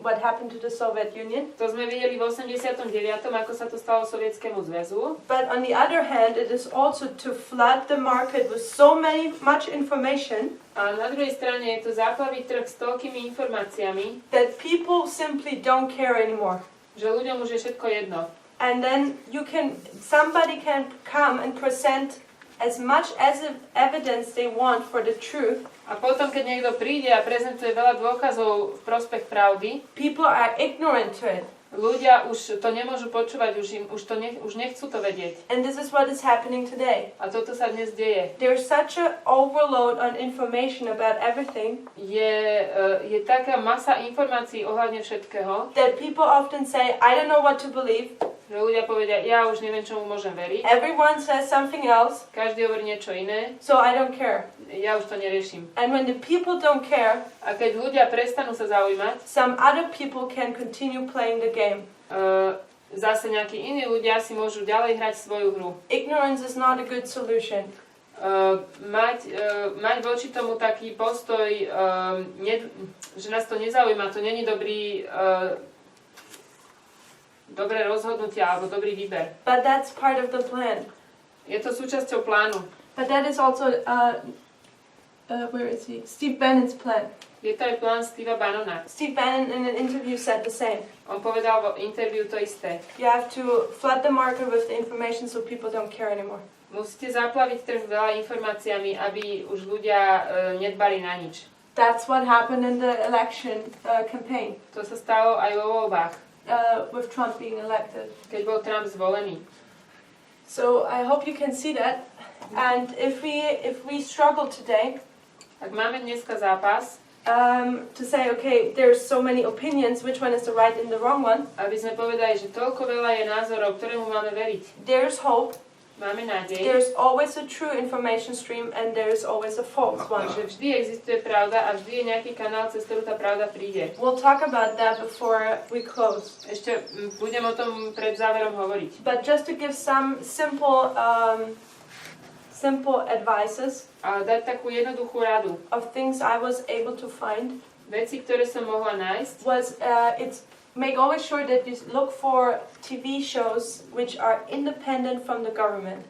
what happened to the Soviet Union. To sme videli v 89., ako sa to stalo Sovietskému zväzu. But on the other hand, it is also to flood the market with so much information. A na druhej strane je to záplaviť trh s toľkými informáciami, that people simply don't care anymore. Že ľuďom už je všetko jedno. And then somebody can come and present as much evidence they want for the truth. A potom, keď niekto príde a prezentuje veľa dôkazov v prospech pravdy, people are ignorant to it. Ľudia už to nemôžu počúvať, už nechcú to vedieť. And this is what is happening today. A toto sa dnes deje. There's such an overload on information about everything. Je taká masa informácií ohľadne všetkého. That people often say, I don't know what to believe. Že ľudia povedia, ja už neviem, čomu môžem veriť. Everyone says something else. Každý hovorí niečo iné. So I don't care. Ja už to neriešim. And when the people don't care, a keď ľudia prestanú sa zaujímať, some other people can continue playing the game. Zase nejakí iní ľudia si môžu ďalej hrať svoju hru. Ignorance is not a good solution. Mať voči tomu taký postoj, že nás to nezaujíma, to není dobré rozhodnutie alebo dobrý výber. But that's part of the plan. Je to súčasťou plánu. But that is also where is he? Steve Bannon's plan. Je to aj plán Steva Bannona. Steve Bannon in an interview said the same. On povedal vo interviu to isté. You have to flood the market with the information so people don't care anymore. Musíte zaplaviť trh veľa informáciami, aby už ľudia nedbali na nič. That's what happened in the election campaign. To sa stalo aj vo voľbách. With Trump being elected. Keď bol Trump zvolený. So I hope you can see that. And if we struggle today, ak máme dneska zápas, to say, okay, there's so many opinions, which one is the right and the wrong one? Aby sme povedali, že toľko veľa je názorov, ktorému máme veriť. There's hope. Máme nádej. There's always a true information stream and there's always a false one. Že vždy existuje pravda a vždy je nejaký kanál, cez ktorú tá pravda príde. We'll talk about that before we close. Ešte budem o tom pred záverom hovoriť. But just to give some simple advices. A dať takú jednoduchú radu. Of things I was able to find. Veci, ktoré som mohla nájsť. Make always sure that you look for TV shows which are independent from the government.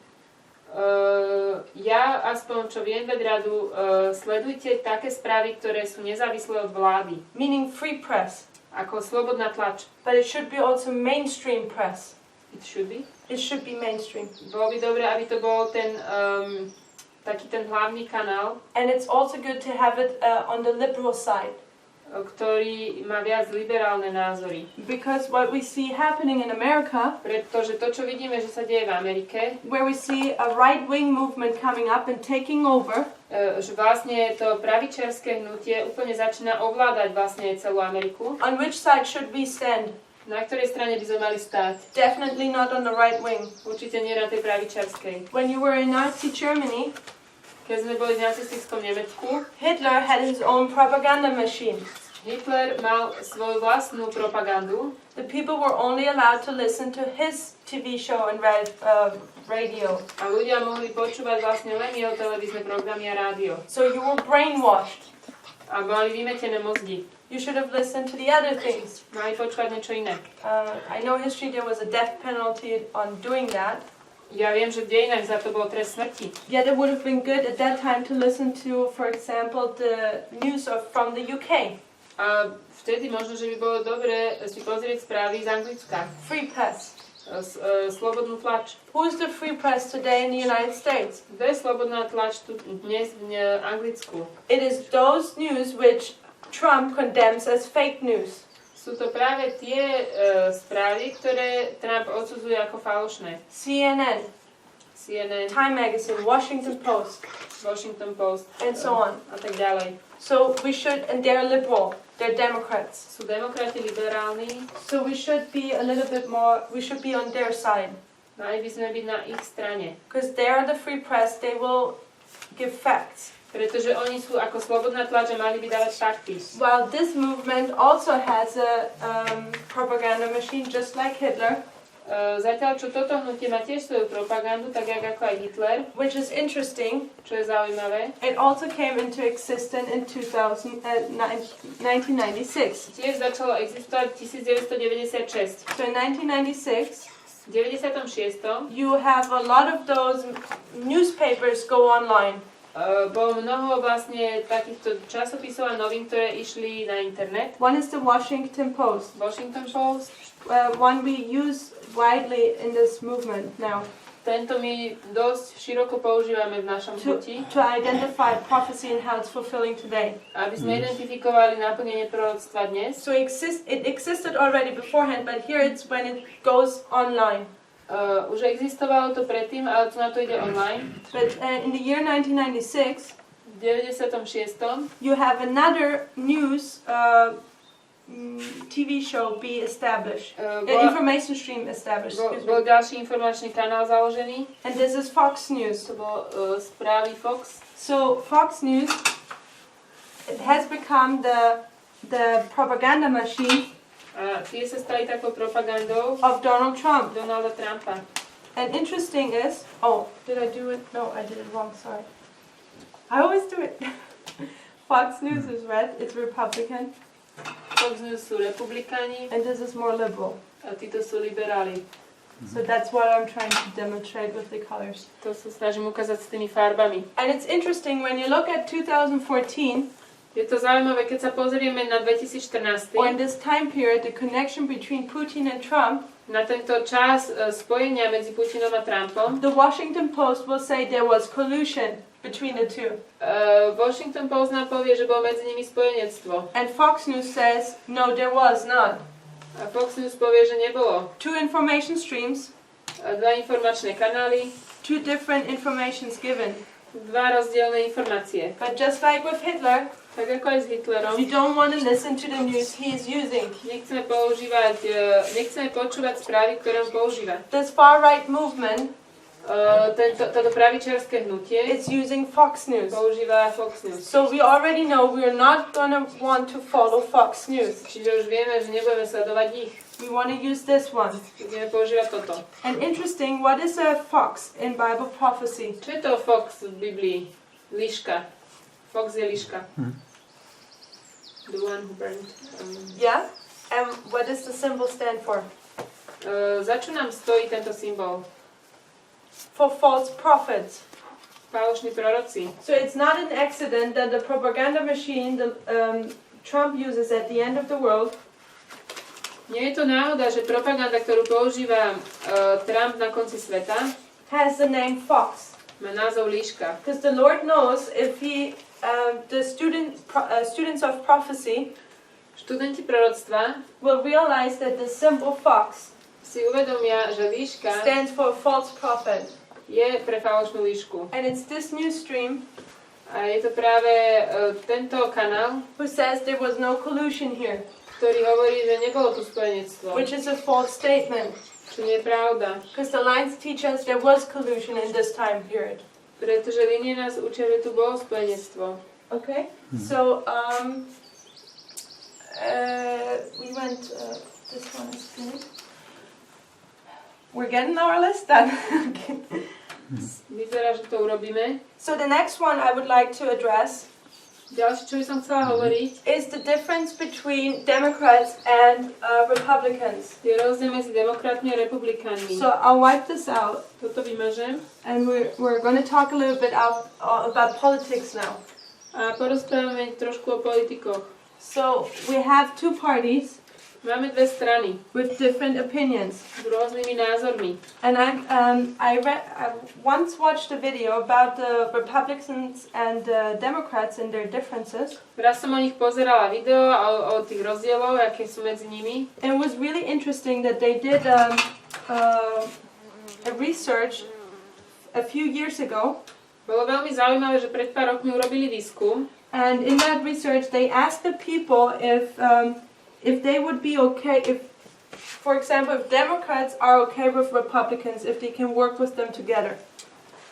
Ja aspoň čo viem dať radu, sledujte také správy, ktoré sú nezávislé od vlády. Meaning free press. Ako slobodná tlač. But it should be also mainstream press. It should be? It should be mainstream. Bolo by dobré, aby to bol taký ten hlavný kanál. And it's also good to have it on the liberal side. ktorý má viac liberálne názory. Because what we see happening in America, Pretože to, čo vidíme, že sa deje v Amerike, where we see a right-wing movement coming up and taking over, že vlastne to pravičiarske hnutie úplne začína ovládať vlastne celú Ameriku. on which side should we stand? Na ktorej strane by sme mali stáť? Definitely not on the right wing. Určite nie na tej pravičiarskej. When you were in Nazi Germany, Keď sme boli v nacistickom Nemecku, Hitler had his own propaganda machine. Hitler mal svoju vlastnú propagandu. The people were only allowed to listen to his TV show and radio. A ľudia mohli počúvať vlastne len jeho televízne programy a rádio. So you were brainwashed. A mali vymetené mozgy. You should have listened to the other things. Mali počúvať niečo iné. I know history there was a death penalty on doing that. Ja viem, že v dejinách za to bol trest smrti. Yet it would have been good at that time to listen to, for example, the news from the UK. A vtedy možno, že by bolo dobré si pozrieť správy z Anglicka. Free press. Slobodnú tlač. Who's the free press today in the United States? Kto je slobodná tlač tu dnes v Anglicku? It is those news which Trump condemns as fake news. Sú to práve tie správy, ktoré Trump odsudzuje ako falošné. CNN, Time Magazine, Washington Post, and so on. A tak ďalej. So we should, and they're liberal, they're Democrats. Sú demokrati liberálni. So we should be a little bit more, we should be on their side. Mali by sme byť na ich strane. Because they are the free press, they will give facts. Pretože oni sú ako slobodná tlač a mali by dávať fakty. While this movement also has a propaganda machine, just like Hitler. Zatiaľ, čo toto hnutie má tiež svoju propagandu, tak ako aj Hitler, which is interesting, čo je zaujímavé, it also came into existence in 1996. Tiež začalo existovať v 1996. So in 1996, v 96. You have a lot of those newspapers go online. Bolo mnoho vlastne takýchto časopisov a novín, ktoré išli na internet. One is the Washington Post. Washington Post. One we use widely in this movement now. Tento my dosť široko používame v našom hnutí. To identify prophecy and how it's fulfilling today. Aby sme identifikovali naplnenie proroctva dnes. So it existed already beforehand, but here it's when it goes online. Už existovalo to predtým, ale tu na to ide online. But in the year 1996, v 96. You have another news TV show be established, information stream established. Bol ďalší informačný kanál založený. And this is Fox News. To bol správy Fox. So Fox News, it has become the propaganda machine. A tie sa stali takou propagandou of Donalda Trumpa. And interesting is, did I do it? No, I did it wrong. Sorry. I always do it. Fox News is red. It's Republican. Fox News sú republikáni. And this is more liberal. A títo sú liberáli. So that's what I'm trying to demonstrate with the colors. To sa snažím ukázať s tými farbami. And it's interesting when you look at 2014. Je to zaujímavé, keď sa pozrieme na 2014. Or in this time period, the connection between Putin and Trump. Na tento čas spojenia medzi Putinom a Trumpom. The Washington Post will say there was collusion between the two. Washington Post nám povie, že bolo medzi nimi spojenectvo. And Fox News says no, there was none. A Fox News povie, že nebolo. Two information streams. Dva informačné kanály. Two different informations given. Dva rozdielne informácie. But just like with Hitler, tak ako aj s Hitlerom, you don't want to listen to the news he is using. Nechceme počúvať správy, ktoré on používa. This far-right movement, toto pravičiarske hnutie, it's using Fox News. Používa Fox News. So we already know we are not going to want to follow Fox News. Čiže už vieme, že nebudeme sledovať ich. We want to use this one. Budeme používať toto. And interesting, what is a fox in Bible prophecy? Čo je to fox v Biblii? Liška. Fox je liška. The one who burned. Yeah? And what does the symbol stand for? Za čo nám stojí tento symbol? For false prophets. Falošní proroci. So it's not an accident that the propaganda machine Trump uses at the end of the world. Nie je to náhoda, že propaganda, ktorú používa Trump na konci sveta, has the name Fox. Má názov líška. Because the Lord knows if he, the students of prophecy, Študenti proroctva will realize that the symbol fox si uvedomia, že líška stands for a false prophet. je pre falošnú líšku. And it's this new stream A je to práve tento kanál, who says there was no collusion here, ktorý hovorí, že nebolo tu spojenectvo. which is a false statement. Čo nie je pravda. Because the lines teach us there was collusion in this time period. Pretože línie nás učia, že tu bolo spojenectvo. Okay? So, we went, this one is good. We're getting our list done. Okay. Vyzerá, že to urobíme. So the next one I would like to address Ďalšie, čo by som chcela hovoriť, is the difference between Democrats and Republicans. je rozdiel medzi demokratmi a republikánmi. So I'll wipe this out, Toto vymažem. and we're going to talk a little bit about politics now. A porozprávame trošku o politikoch. So we have two parties Máme dve strany with different opinions. s rôznymi názormi. And I once watched a video about the Republicans and Democrats and their differences. Raz som o nich pozerala video o tých rozdieloch, aké sú medzi nimi. And it was really interesting that they did a research a few years ago. Bolo veľmi zaujímavé, že pred pár rokmi urobili výskum. And in that research, they asked the people if they would be okay if, for example, if Democrats are okay with Republicans, if they can work with them together.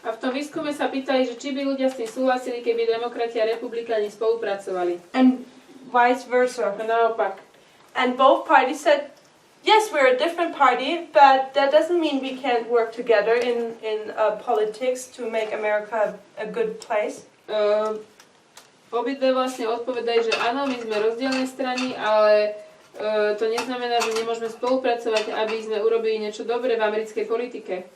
A v tom výskume sa pýtali, že či by ľudia s tým súhlasili, keby demokrati a republikáni spolupracovali. And vice versa. A naopak. And both parties said, yes, we're a different party, but that doesn't mean we can't work together in politics to make America a good place. Obidve vlastne odpovedajú, že áno, my sme rozdielne strany, ale to neznamená, že nemôžeme spolupracovať, aby sme urobili niečo dobré v americkej politike.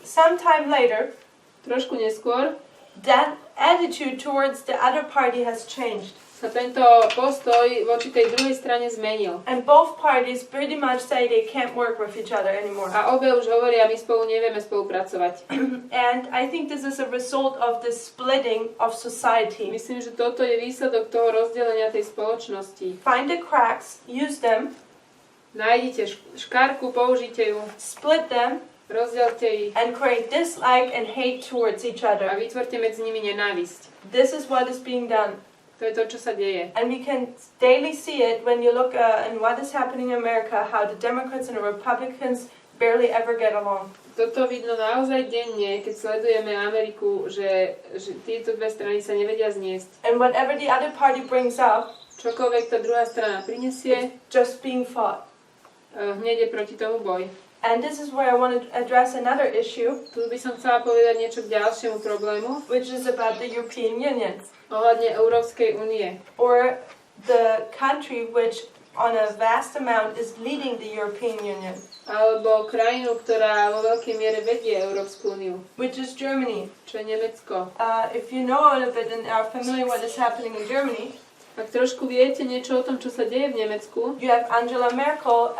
Sometime later, Trošku neskôr that attitude towards the other party has changed. sa tento postoj voči tej druhej strane zmenil. And both parties pretty much say they can't work with each other anymore. A obe už hovoria, my spolu nevieme spolupracovať. And I think this is a result of the splitting of society. Myslím, že toto je výsledok toho rozdelenia tej spoločnosti. Find the cracks, use them, Nájdite škárku, použite ju, split them, rozdielte ich and create dislike and hate towards each a other. vytvorte medzi nimi nenávisť. This is what is being done. To je to, čo sa deje. And we can daily see it when you look in what is happening in America, how the Democrats and the Republicans barely ever get along. Toto vidno naozaj denne, keď sledujeme Ameriku, že tieto dve strany sa nevedia zniesť. And whatever the other party brings up, Čokoľvek tá druhá strana prinesie, just being fought. hneď je proti tomu boj. And this is where I want to address another issue, Tu by som chcela povedať niečo k ďalšiemu problému, which is about the European Union, ohľadne Európskej únie. or the country which on a vast amount is leading the European Union, Alebo krajinu, ktorá vo veľkej miere vedie Európsku úniu, which is Germany. čo je Nemecko. If you know a little bit and are familiar what is happening in Germany, Ak trošku viete niečo o tom, čo sa deje v Nemecku, you have Angela Merkel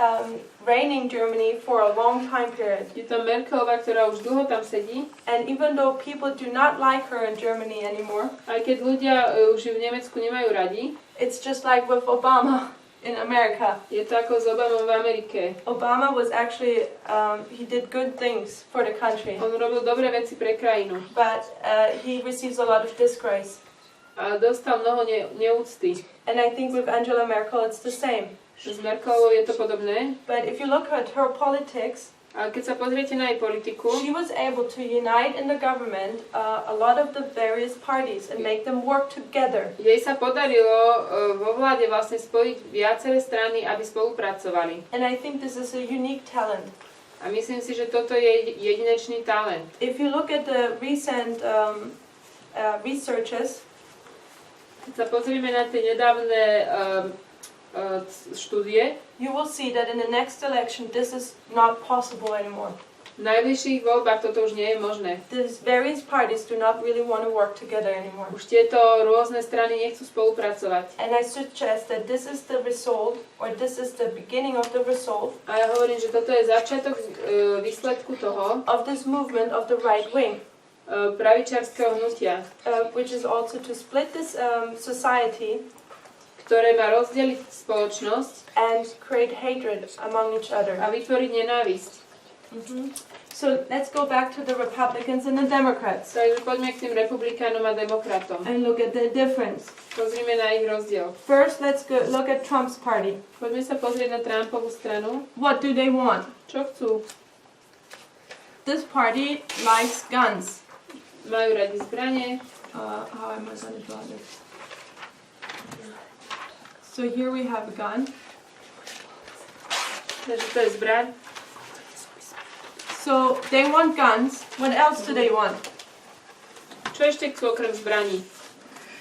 reigning Germany for a long time period. je tam Merkelová, ktorá už dlho tam sedí. And even though people do not like her in Germany anymore, Aj keď ľudia už ju v Nemecku nemajú radi, it's just like with Obama in America. je to ako s Obamom v Amerike. Obama was actually, he did good things for the country, On robil dobré veci pre krajinu, but he receives a lot of disgrace. ale dostal mnoho neúcty. And I think with Angela Merkel it's the same. S Merkelovou je to podobné, But if you look at her politics, ale keď sa pozriete na jej politiku, she was able to unite in the government a lot of the various parties and make them work together. jej sa podarilo vo vláde vlastne spojiť viaceré strany, aby spolupracovali. And I think this is a unique talent. A myslím si, že toto je jedinečný talent. If you look at the recent researches, Keď sa pozrieme na tie nedávne štúdie, you will see that in the next election this is not possible anymore. v najbližších voľbách toto už nie je možné. These various parties do not really want to work together anymore. Už tieto rôzne strany nechcú spolupracovať. And I suggest that this is the result, or this is the beginning of the result A ja hovorím, že toto je začiatok výsledku toho of this movement of the right wing, pravičiarskeho hnutia, which is also to split this society ktoré má rozdeliť spoločnosť and create hatred among each other. a vytvoriť nenávisť. So let's go back to the Republicans and the Democrats Takže poďme k tým republikánom a demokratom. and look at the difference. Pozrime na ich rozdiel. First, let's look at Trump's party. Poďme sa pozrieť na Trumpovú stranu. What do they want? Čo chcú? This party likes guns. Majú radi zbranie. How am I going to draw this? So here we have a gun. Takže to je zbraň. So they want guns. What else do they want? Čo ešte chcú okrem zbraní?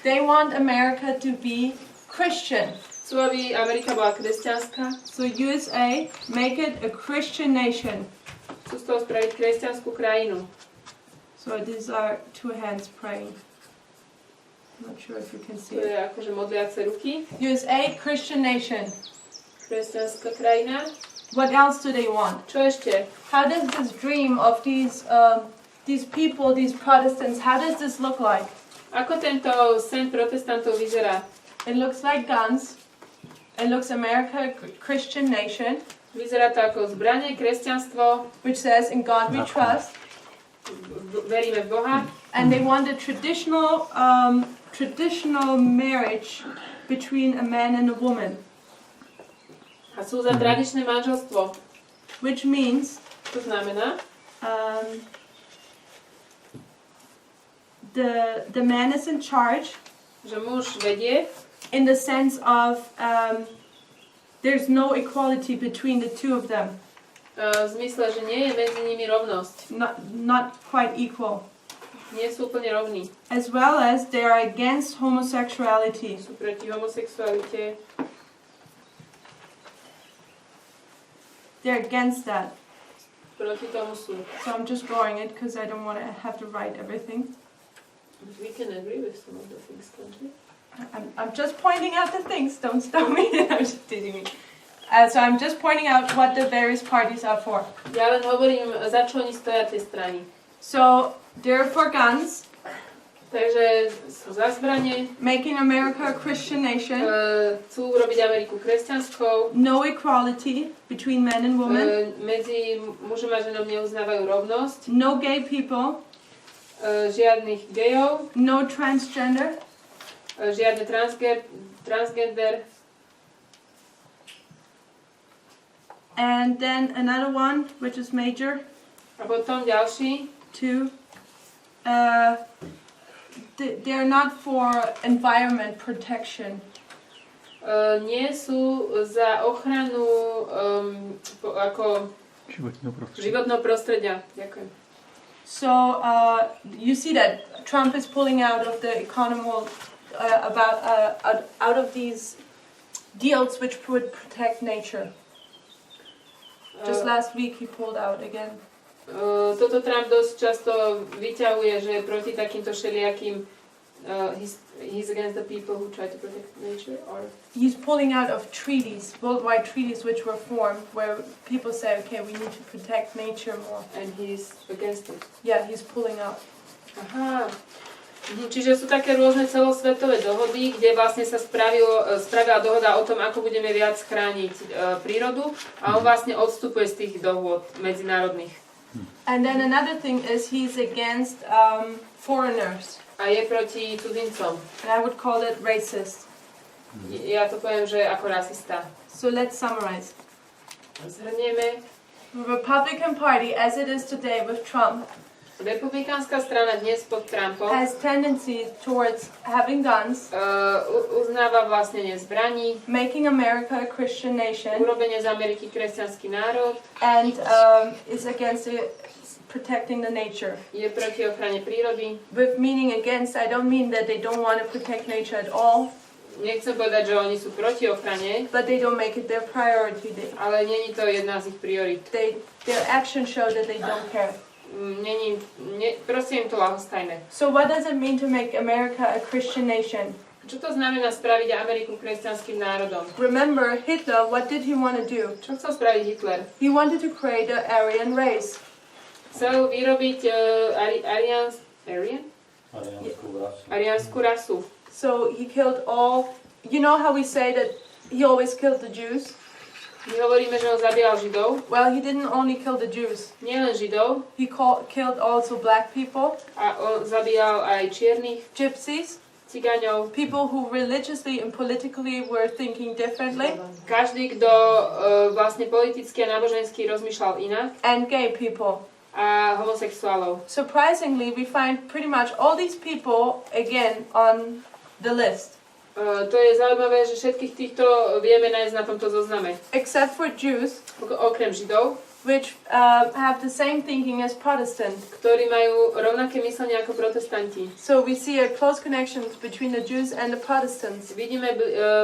They want America to be Christian. Chcú, aby Amerika bola kresťanská. So USA, make it a Christian nation. Chcú z toho spraviť kresťanskú krajinu. So these are two hands praying. I'm not sure if you can see To je it. akože modliace ruky. USA, Christian nation. Kresťanská krajina. What else do they want? Čo ešte? How does this dream of these people, these Protestants, how does this look like? Ako tento sen protestantov vyzerá? It looks like guns. It looks America, Christian nation, Vyzerá to ako zbranie, kresťanstvo, which says in God we trust. veríme v Boha. And they want a traditional marriage between a man and a woman, A sú za tradičné manželstvo. which means To znamená, the man is in charge že muž vedie in the sense of there's no equality between the two of them, v zmysle, že nie je medzi nimi rovnosť. not quite equal, Nie sú úplne rovní. as well as they are against homosexuality. Sú proti homosexualite. They're against that. Proti tomu sú. So I'm just drawing it because I don't want to have to write everything. We can agree with some of the things, can't we? I'm just pointing out the things. Don't stop me. I'm just teasing me. So I'm just pointing out what the various parties are for. Ja len hovorím, za čo oni stoja tie strany. So they're for guns, Takže sú za zbranie, making America a Christian nation, chcú robiť Ameriku kresťanskou, no equality between men and women, medzi mužom a ženom neuznávajú rovnosť, no gay people, žiadnych gejov, no transgender, žiadne transgender. and then another one, which is major, A potom ďalší, too. They're not for environment protection. Nie sú za ochranu ako životného prostredia. Ďakujem. So you see that Trump is pulling out of the economical out of these deals which would protect nature. Just last week he pulled out again. Toto Trump dosť často vyťahuje, že je proti takýmto všelijakým he's against the people who try to protect nature, or he's pulling out of treaties, worldwide treaties which were formed where people say, okay, we need to protect nature more. and he's against it. Yeah, he's pulling out. Aha. Čiže sú také rôzne celosvetové dohody, kde vlastne sa spravila dohoda o tom, ako budeme viac chrániť prírodu, a on vlastne odstupuje z tých dohôd medzinárodných. And then another thing is he's against foreigners. A je proti cudzincom. And I would call it racist. Ja to poviem, že ako rasista. So let's summarize. Zhrnieme. The Republican Party, as it is today with Trump, Republikánska strana dnes pod Trumpom has tendencies towards having guns, uznáva vlastne zbraní, making America a Christian nation, urobenie z Ameriky kresťanský národ, and is against protecting the nature. je proti ochrane prírody. With meaning against, I don't mean that they don't want to protect nature at all, Nechcem povedať, že oni sú proti ochrane, but they don't make it their priority. ale není to jedna z ich priorit. Their actions show that they don't care. Proste im to ľahostajné. So what does it mean to make America a Christian nation? Čo to znamená spraviť Ameriku kresťanským národom? Remember, Hitler, what did he want to do? Čo chcel spraviť Hitler? He wanted to create an Aryan race. Chcel vyrobiť ariánsku rasu. So he killed all You know how we say that he always killed the Jews? My hovoríme, že on zabíjal Židov. Well, he didn't only kill the Jews. Nie len Židov. He killed also black people. A on zabíjal aj čiernych. Gypsies. Cigáňov. People who religiously and politically were thinking differently. Každý, kto vlastne politicky a nábožensky rozmýšľal inak. And gay people. A homosexuálov. Surprisingly, we find pretty much all these people again on the list. To je zaujímavé, že všetkých týchto vieme nájsť na tomto zozname. Except for Jews, okrem Židov, which have the same thinking as Protestants. Ktorí majú rovnaké myslenie ako protestanti. So we see a close connection between the Jews and the Protestants. Vidíme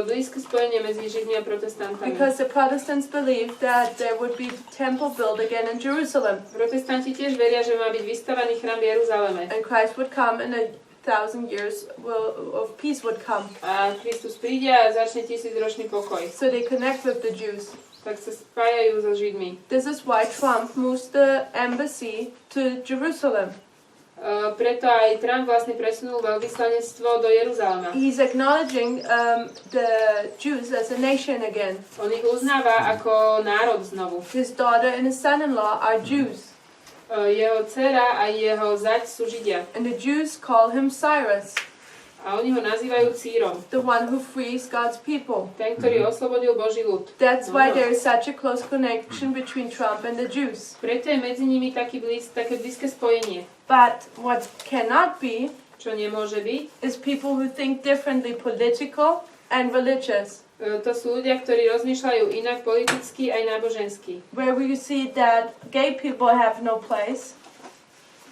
blízke spojenie medzi Židmi a protestantami. Because the Protestants believe that there would be temple built again in Jerusalem. Protestanti tiež veria, že má byť vystavaný chrám v Jeruzaleme. And Christ would come in 1,000 years of peace would come. A Kristus príde a začne 1000-ročný pokoj. So they connect with the Jews. Tak sa spájajú so Židmi. This is why Trump moves the embassy to Jerusalem. Preto aj Trump vlastne presunul veľvyslanectvo do Jeruzalema. He's acknowledging the Jews as a nation again. On ich uznáva ako národ znovu. His daughter and his son-in-law are Jews. Jeho dcera a jeho zať sú Židia. And the Jews call him Cyrus. A oni ho nazývajú Círom. The one who frees God's people. Ten, ktorý oslobodil Boží ľud. That's why there is such a close connection between Trump and the Jews. Preto je medzi nimi také blízke spojenie. But what cannot be, čo nemôže byť, is people who think differently political and religious. To sú ľudia, ktorí rozmýšľajú inak politicky aj nábožensky. Where we see that gay people have no place.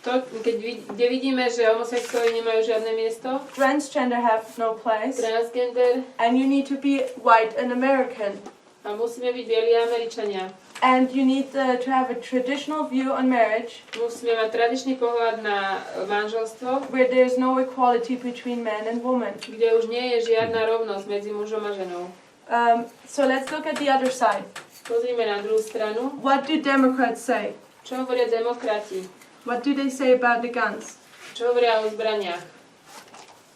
Kde vidíme, že homosexuáli nemajú žiadne miesto. Transgender have no place. Transgender. And you need to be white and American. A musíme byť bieli Američania. And you need to have a traditional view on marriage. Musíme mať tradičný pohľad na manželstvo. Where there is no equality between man and woman. Kde už nie je žiadna rovnosť medzi mužom a ženou. So let's look at the other side. Pozrime na druhú stranu. What do Democrats say? Čo hovoria demokrati? What do they say about the guns? Čo hovoria o zbraniach?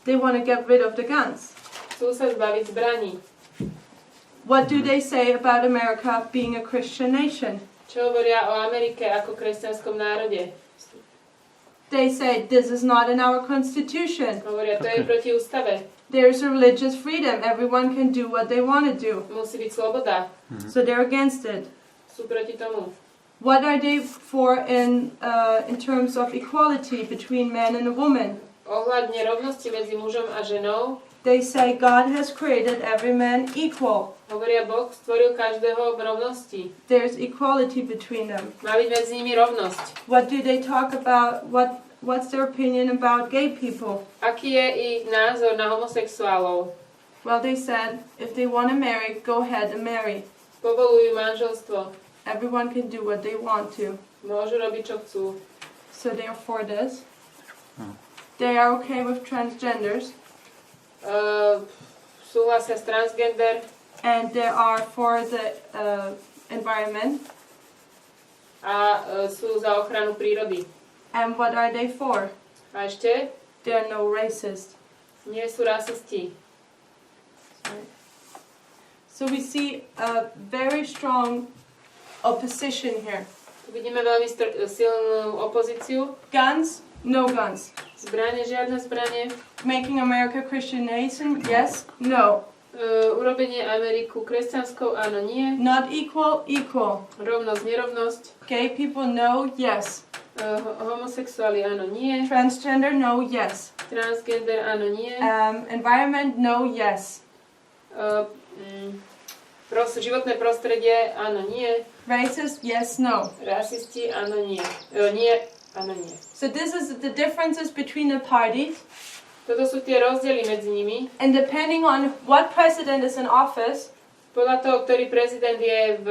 They want to get rid of the guns. Chcú sa zbaviť zbraní. What do they say about America being a Christian nation? Čo hovoria o Amerike ako kresťanskom národe? They say this is not in our constitution. Hovoria, to je proti ústave. There is a religious freedom. Everyone can do what they want to do. Musí byť sloboda. So they're against it. Sú proti tomu. What are they for in terms of equality between man and a woman? Ohľadne rovnosti medzi mužom a ženou. They say God has created every man equal. Hovoria, Boh stvoril každého v rovnosti. There's equality between them. Má byť medzi nimi rovnosť. What do they talk about? What's their opinion about gay people? Aký je ich názor na homosexuálov? Well, they said if they want to marry, go ahead and marry. Povolujú manželstvo. Everyone can do what they want to. Môžu robiť, čo chcú. So they are for this. They are okay with transgenders. Súhlasia s transgender. And they are for the environment. A sú za ochranu prírody. And what are they for? A ešte? They are no racist. Nie sú rasisti. So we see a very strong opposition here. Tu vidíme veľmi silnú opozíciu. Guns, no guns. Zbranie, žiadne zbranie. Making America a Christian nation, yes, no. Urobenie Ameriku kresťanskou, áno, nie. Not equal, equal. Rovnosť, nerovnosť. Gay people, no, yes. Homosexuáli, áno, nie. Transgender, no, yes. Transgender, áno, nie. Environment, no, yes. Životné prostredie, áno, nie. Racist, yes, no. Rasisti, áno, nie. Nie, áno, nie. So this is the differences between the parties. Toto sú tie rozdiely medzi nimi. And depending on what president is in office, podľa toho, ktorý prezident je v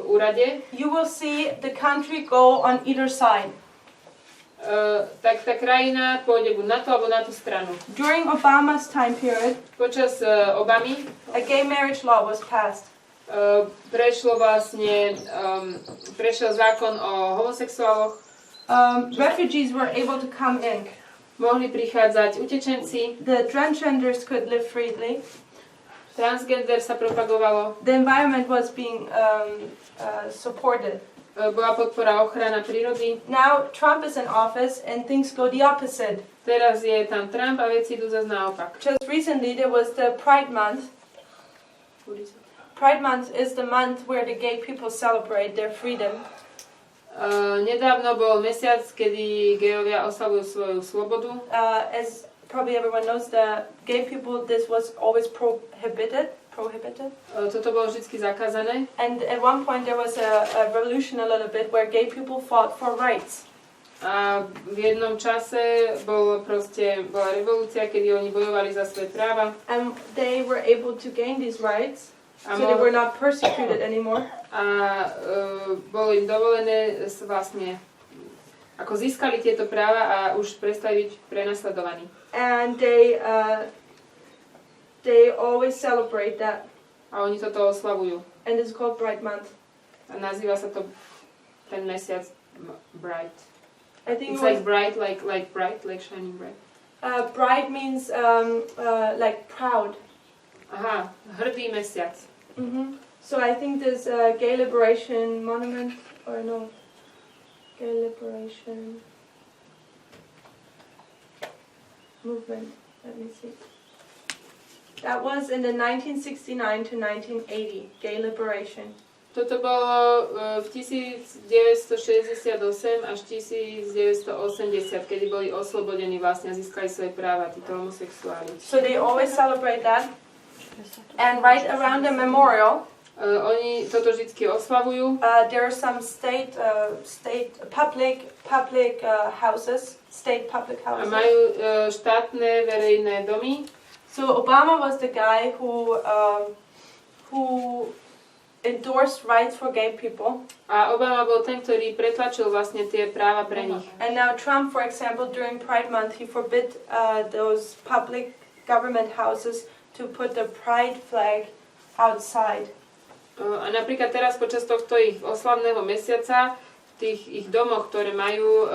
úrade, you will see the country go on either side. Tak tá krajina pôjde buď na to, alebo na tú stranu. During Obama's time period, počas Obamy, a gay marriage law was passed. Prešiel zákon o homosexuáloch. Refugees were able to come in. Mohli prichádzať utečenci. The transgenders could live freely. Transgender sa propagovalo. The environment was being supported. Bola podpora ochrana prírody. Now Trump is in office and things go the opposite. Teraz je tam Trump a veci idú zase naopak. Just recently there was the Pride Month. Pride Month is the month where the gay people celebrate their freedom. Nedávno bol mesiac, kedy gejovia oslavujú svoju slobodu. As probably everyone knows, the gay people, this was always prohibited. Toto bolo vždy zakázané. And at one point there was a revolution a little bit where gay people fought for rights. A v jednom čase bola revolúcia, kedy oni bojovali za svoje práva. And they were able to gain these rights, so they were not persecuted anymore. A bolo im dovolené vlastne, ako získali tieto práva a už prestali byť prenasledovaní. And they always celebrate that. A oni toto oslavujú. And it's called Pride Month. A nazýva sa to ten mesiac bright. I think it's like bright, like bright, like shining bright. Bright means like proud. Aha, hrdý mesiac. So I think this Gay Liberation Monument, or no, Gay Liberation Movement. Let me see. That was in the 1969 to 1980, Gay Liberation. Toto bolo v 1968 až 1980, kedy boli oslobodení vlastne a získali svoje práva, títo homosexuáli. So they always celebrate that. And right around the memorial, oni toto vždycky oslavujú. There are some public houses, state public houses. A majú štátne verejné domy. So Obama was the guy who endorsed rights for gay people. A Obama bol ten, ktorý pretlačil vlastne tie práva pre nich. And now Trump, for example, during Pride Month, he forbid those public government houses to put the pride flag outside. A napríklad teraz počas tohto ich oslavného mesiaca v tých ich domoch, ktoré majú,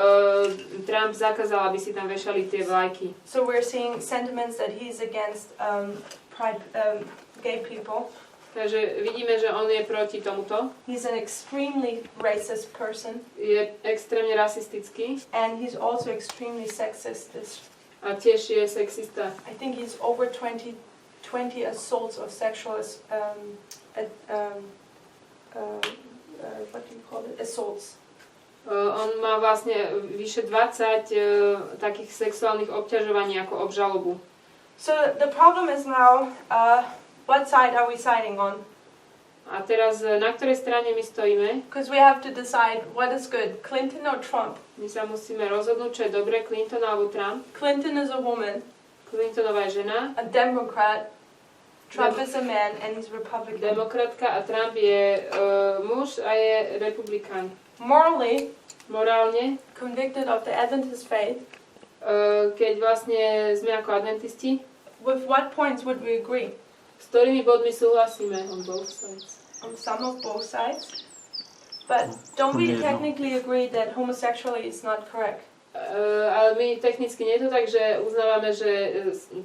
Trump zakázal, aby si tam vešali tie vlajky. So we're seeing sentiments that he's against pride, gay people. Takže vidíme, že on je proti tomuto. He's an extremely racist person. Je extrémne rasistický. And he's also extremely sexist. A tiež je sexista. I think he's over 20 assaults of sexual what do you call it? Assaults. On má vlastne vyše 20 takých sexuálnych obťažovaní ako obžalobu. So the problem is now, what side are we siding on? A teraz na ktorej strane my stojíme? Because we have to decide what is good, Clinton or Trump. My sa musíme rozhodnúť, čo je dobre, Clinton alebo Trump. Clinton is a woman. Clintonová je žena. A Democrat. Trump is a man and he's Republican. Demokratka a Trump je muž a je republikán. Morálne, convicted of the Adventist faith, keď vlastne sme ako adventisti, with what points would we agree? S ktorými bodmi súhlasíme on both sides? On some of both sides. But don't we technically agree that homosexuality is not correct? Ale my technicky nie je to tak, že uznávame, že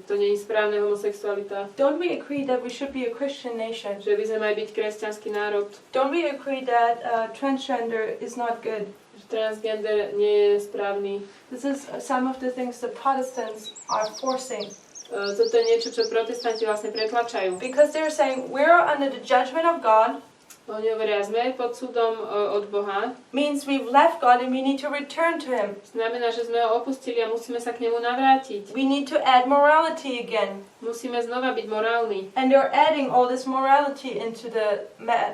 to nie je správne homosexualita. Don't we agree that we should be a Christian nation? Že by sme mali byť kresťanský národ. Don't we agree that transgender is not good? Že transgender nie je správny. This is some of the things the Protestants are forcing. Toto je niečo, čo protestanti vlastne pretlačajú. Because they're saying we're under the judgment of God. Oni hovoria, sme pod súdom od Boha. Means we've left God and we need to return to Him. Znamená, že sme ho opustili a musíme sa k nemu navrátiť. We need to add morality again. Musíme znova byť morálni. And they're adding all this morality into the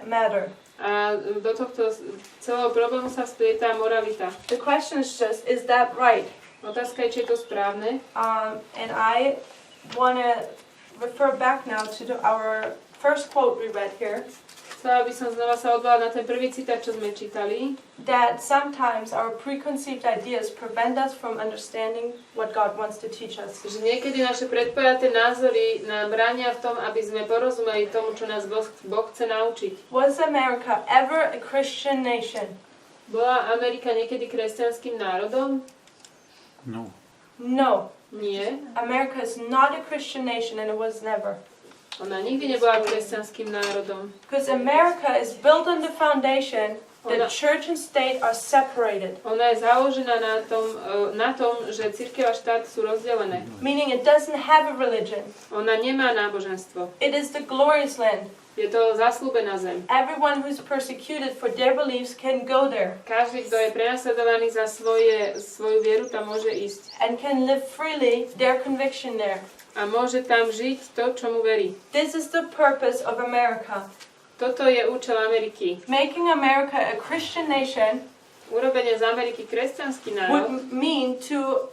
matter. A do tohto celého problému sa splietá moralita. The question is just, is that right? Otázka je, či je to správne. And I want to refer back now to our first quote we read here. Chcela by som znova sa odvolať na ten prvý citát, čo sme čítali. That sometimes our preconceived ideas prevent us from understanding what God wants to teach us. Že niekedy naše predpojaté názory nám bránia v tom, aby sme porozumeli tomu, čo nás Boh chce naučiť. Was America ever a Christian nation? Bola Amerika niekedy kresťanským národom? No. Nie. America is not a Christian nation and it was never. Ona nikdy nebola kresťanským národom. Because America is built on the foundation that Ona- church and state are separated. Ona je založená na tom, že cirkev a štát sú rozdelené. Meaning it doesn't have a religion. Ona nemá náboženstvo. It is the glorious land. Je to zasľúbená zem. Everyone who's persecuted for their beliefs can go there Každý, kto je prenasledovaný za svoju vieru, tam môže ísť. and can live freely their conviction there. A môže tam žiť to, čo mu verí. This is the purpose of America. Toto je účel Ameriky. Making America a Christian nation Urobenie z Ameriky kresťanský národ would mean to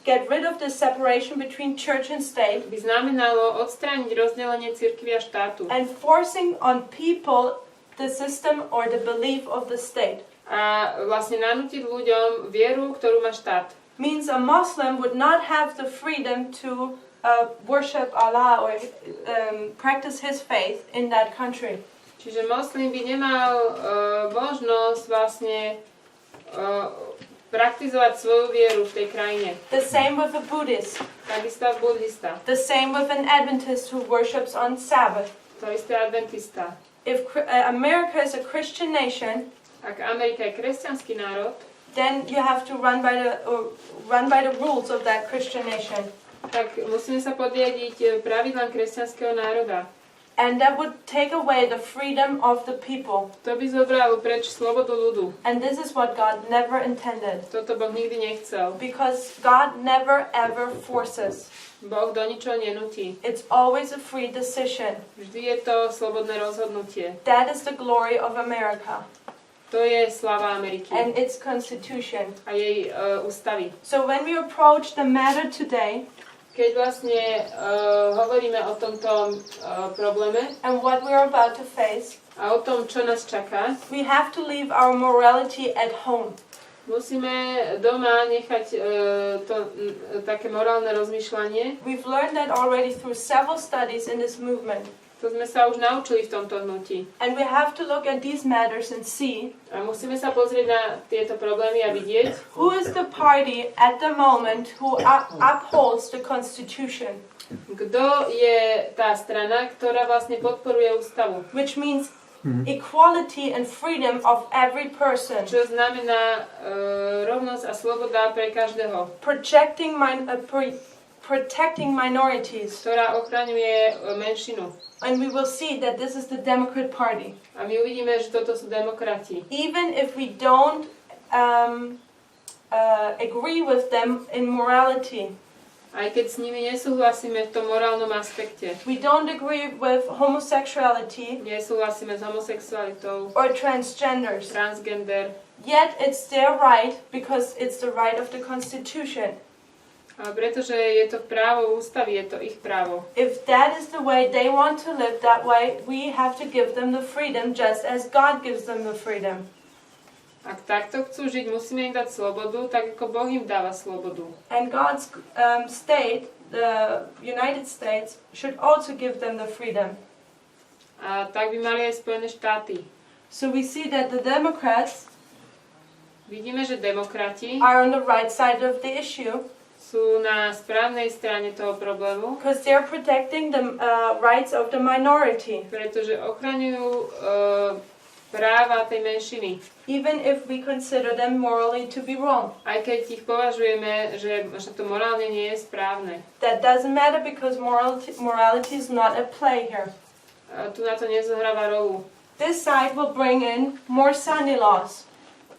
get rid of the separation between church and state by znamenalo odstrániť rozdelenie cirkvi a štátu. and forcing on people the system or the belief of the state. A vlastne nanútiť ľuďom vieru, ktorú má štát. Means a Muslim would not have the freedom to worship Allah or practice his faith in that country. Čiže moslim by nemal možnosť vlastne praktizovať svoju vieru v tej krajine. The same with a Buddhist. Takisto buddhista. The same with an Adventist who worships on Sabbath. To isté adventista. If America is a Christian nation, Ak Amerika je kresťanský národ, then you have to run by the rules of that Christian nation. tak musíme sa podriadiť pravidlám kresťanského národa. And that would take away the freedom of the people. To by zobralo preč slobodu ľudu. And this is what God never intended. Toto Boh nikdy nechcel. Because God never ever forces. Boh do ničoho nenutí. It's always a free decision. Vždy je to slobodné rozhodnutie. That is the glory of America To je sláva Ameriky and its constitution. a jej ústavy. So when we approach the matter today, Keď vlastne hovoríme o tomto probléme and what we're about to face, a o tom, čo nás čaká, we have to leave our morality at home. musíme doma nechať také morálne rozmýšľanie. We've learned that already through several studies in this movement. To sme sa už naučili v tomto hnutí. And we have to look at these matters and see A musíme sa pozrieť na tieto problémy a vidieť, who is the party at the moment who upholds the Constitution, kto je tá strana, ktorá vlastne podporuje ústavu. which means equality and freedom of every person, Čo znamená rovnosť a sloboda pre každého, protecting minorities. ktorá ochraňuje menšinu. And we will see that this is the Democrat Party. A my uvidíme, že toto sú demokrati. Even if we don't agree with them in morality, Aj keď s nimi nesúhlasíme v tom morálnom aspekte. we don't agree with homosexuality Nesúhlasíme s homosexualitou, or transgenders, transgender. yet it's their right because it's the right of the Constitution. A pretože je to právo ústavy, je to ich právo. If that is the way they want to live that way, we have to give them the freedom just as God gives them the freedom. Ak takto chcú žiť, musíme im dať slobodu, tak ako Boh im dáva slobodu. And God's state, the United States, should also give them the freedom. A tak by mali aj Spojené štáty. So we see that the Democrats Vidíme, že demokrati are on the right side of the issue sú na správnej strane toho problému, because they're protecting the rights of the minority. pretože ochraňujú práva tej menšiny. Even if we consider them morally to be wrong. Aj keď ich považujeme, že to morálne nie je správne. That doesn't matter because morality is not at play here. Tu na to nezohráva rolu. This side will bring in more sunny laws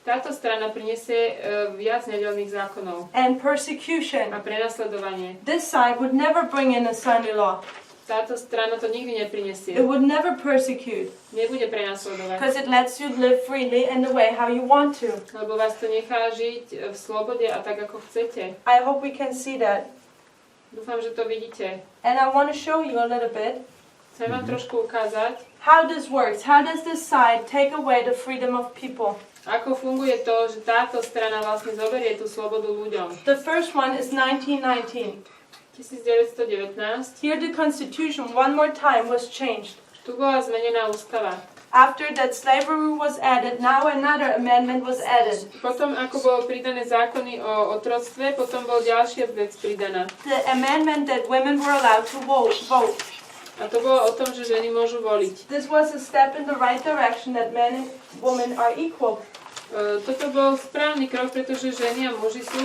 Táto strana prinesie viac nedeľných zákonov and persecution. a prenasledovanie. This side would never bring in a sunny law. Táto strana to nikdy neprinesie. It would never persecute Nebude prenasledovať, because it lets you live freely in the way how you want to. lebo vás to nechá žiť v slobode a tak, ako chcete. I hope we can see that. Dúfam, že to vidíte. And I want to show you a little bit Chcem vám trošku ukázať, how this works. How does this side take away the freedom of people? ako funguje to, že táto strana vlastne zoberie tú slobodu ľuďom. The first one is 1919. 1919. Here the Constitution one more time was changed. Tu bola zmenená ústava. After that slavery was added, now another amendment was added. Potom, ako bolo pridané zákony o otroctve, potom bol ďalšia vec pridaná. The amendment that women were allowed to vote. A to bolo o tom, že ženy môžu voliť. This was a step in the right direction that men and women are equal. Toto bol správny krok, pretože ženy a muži sú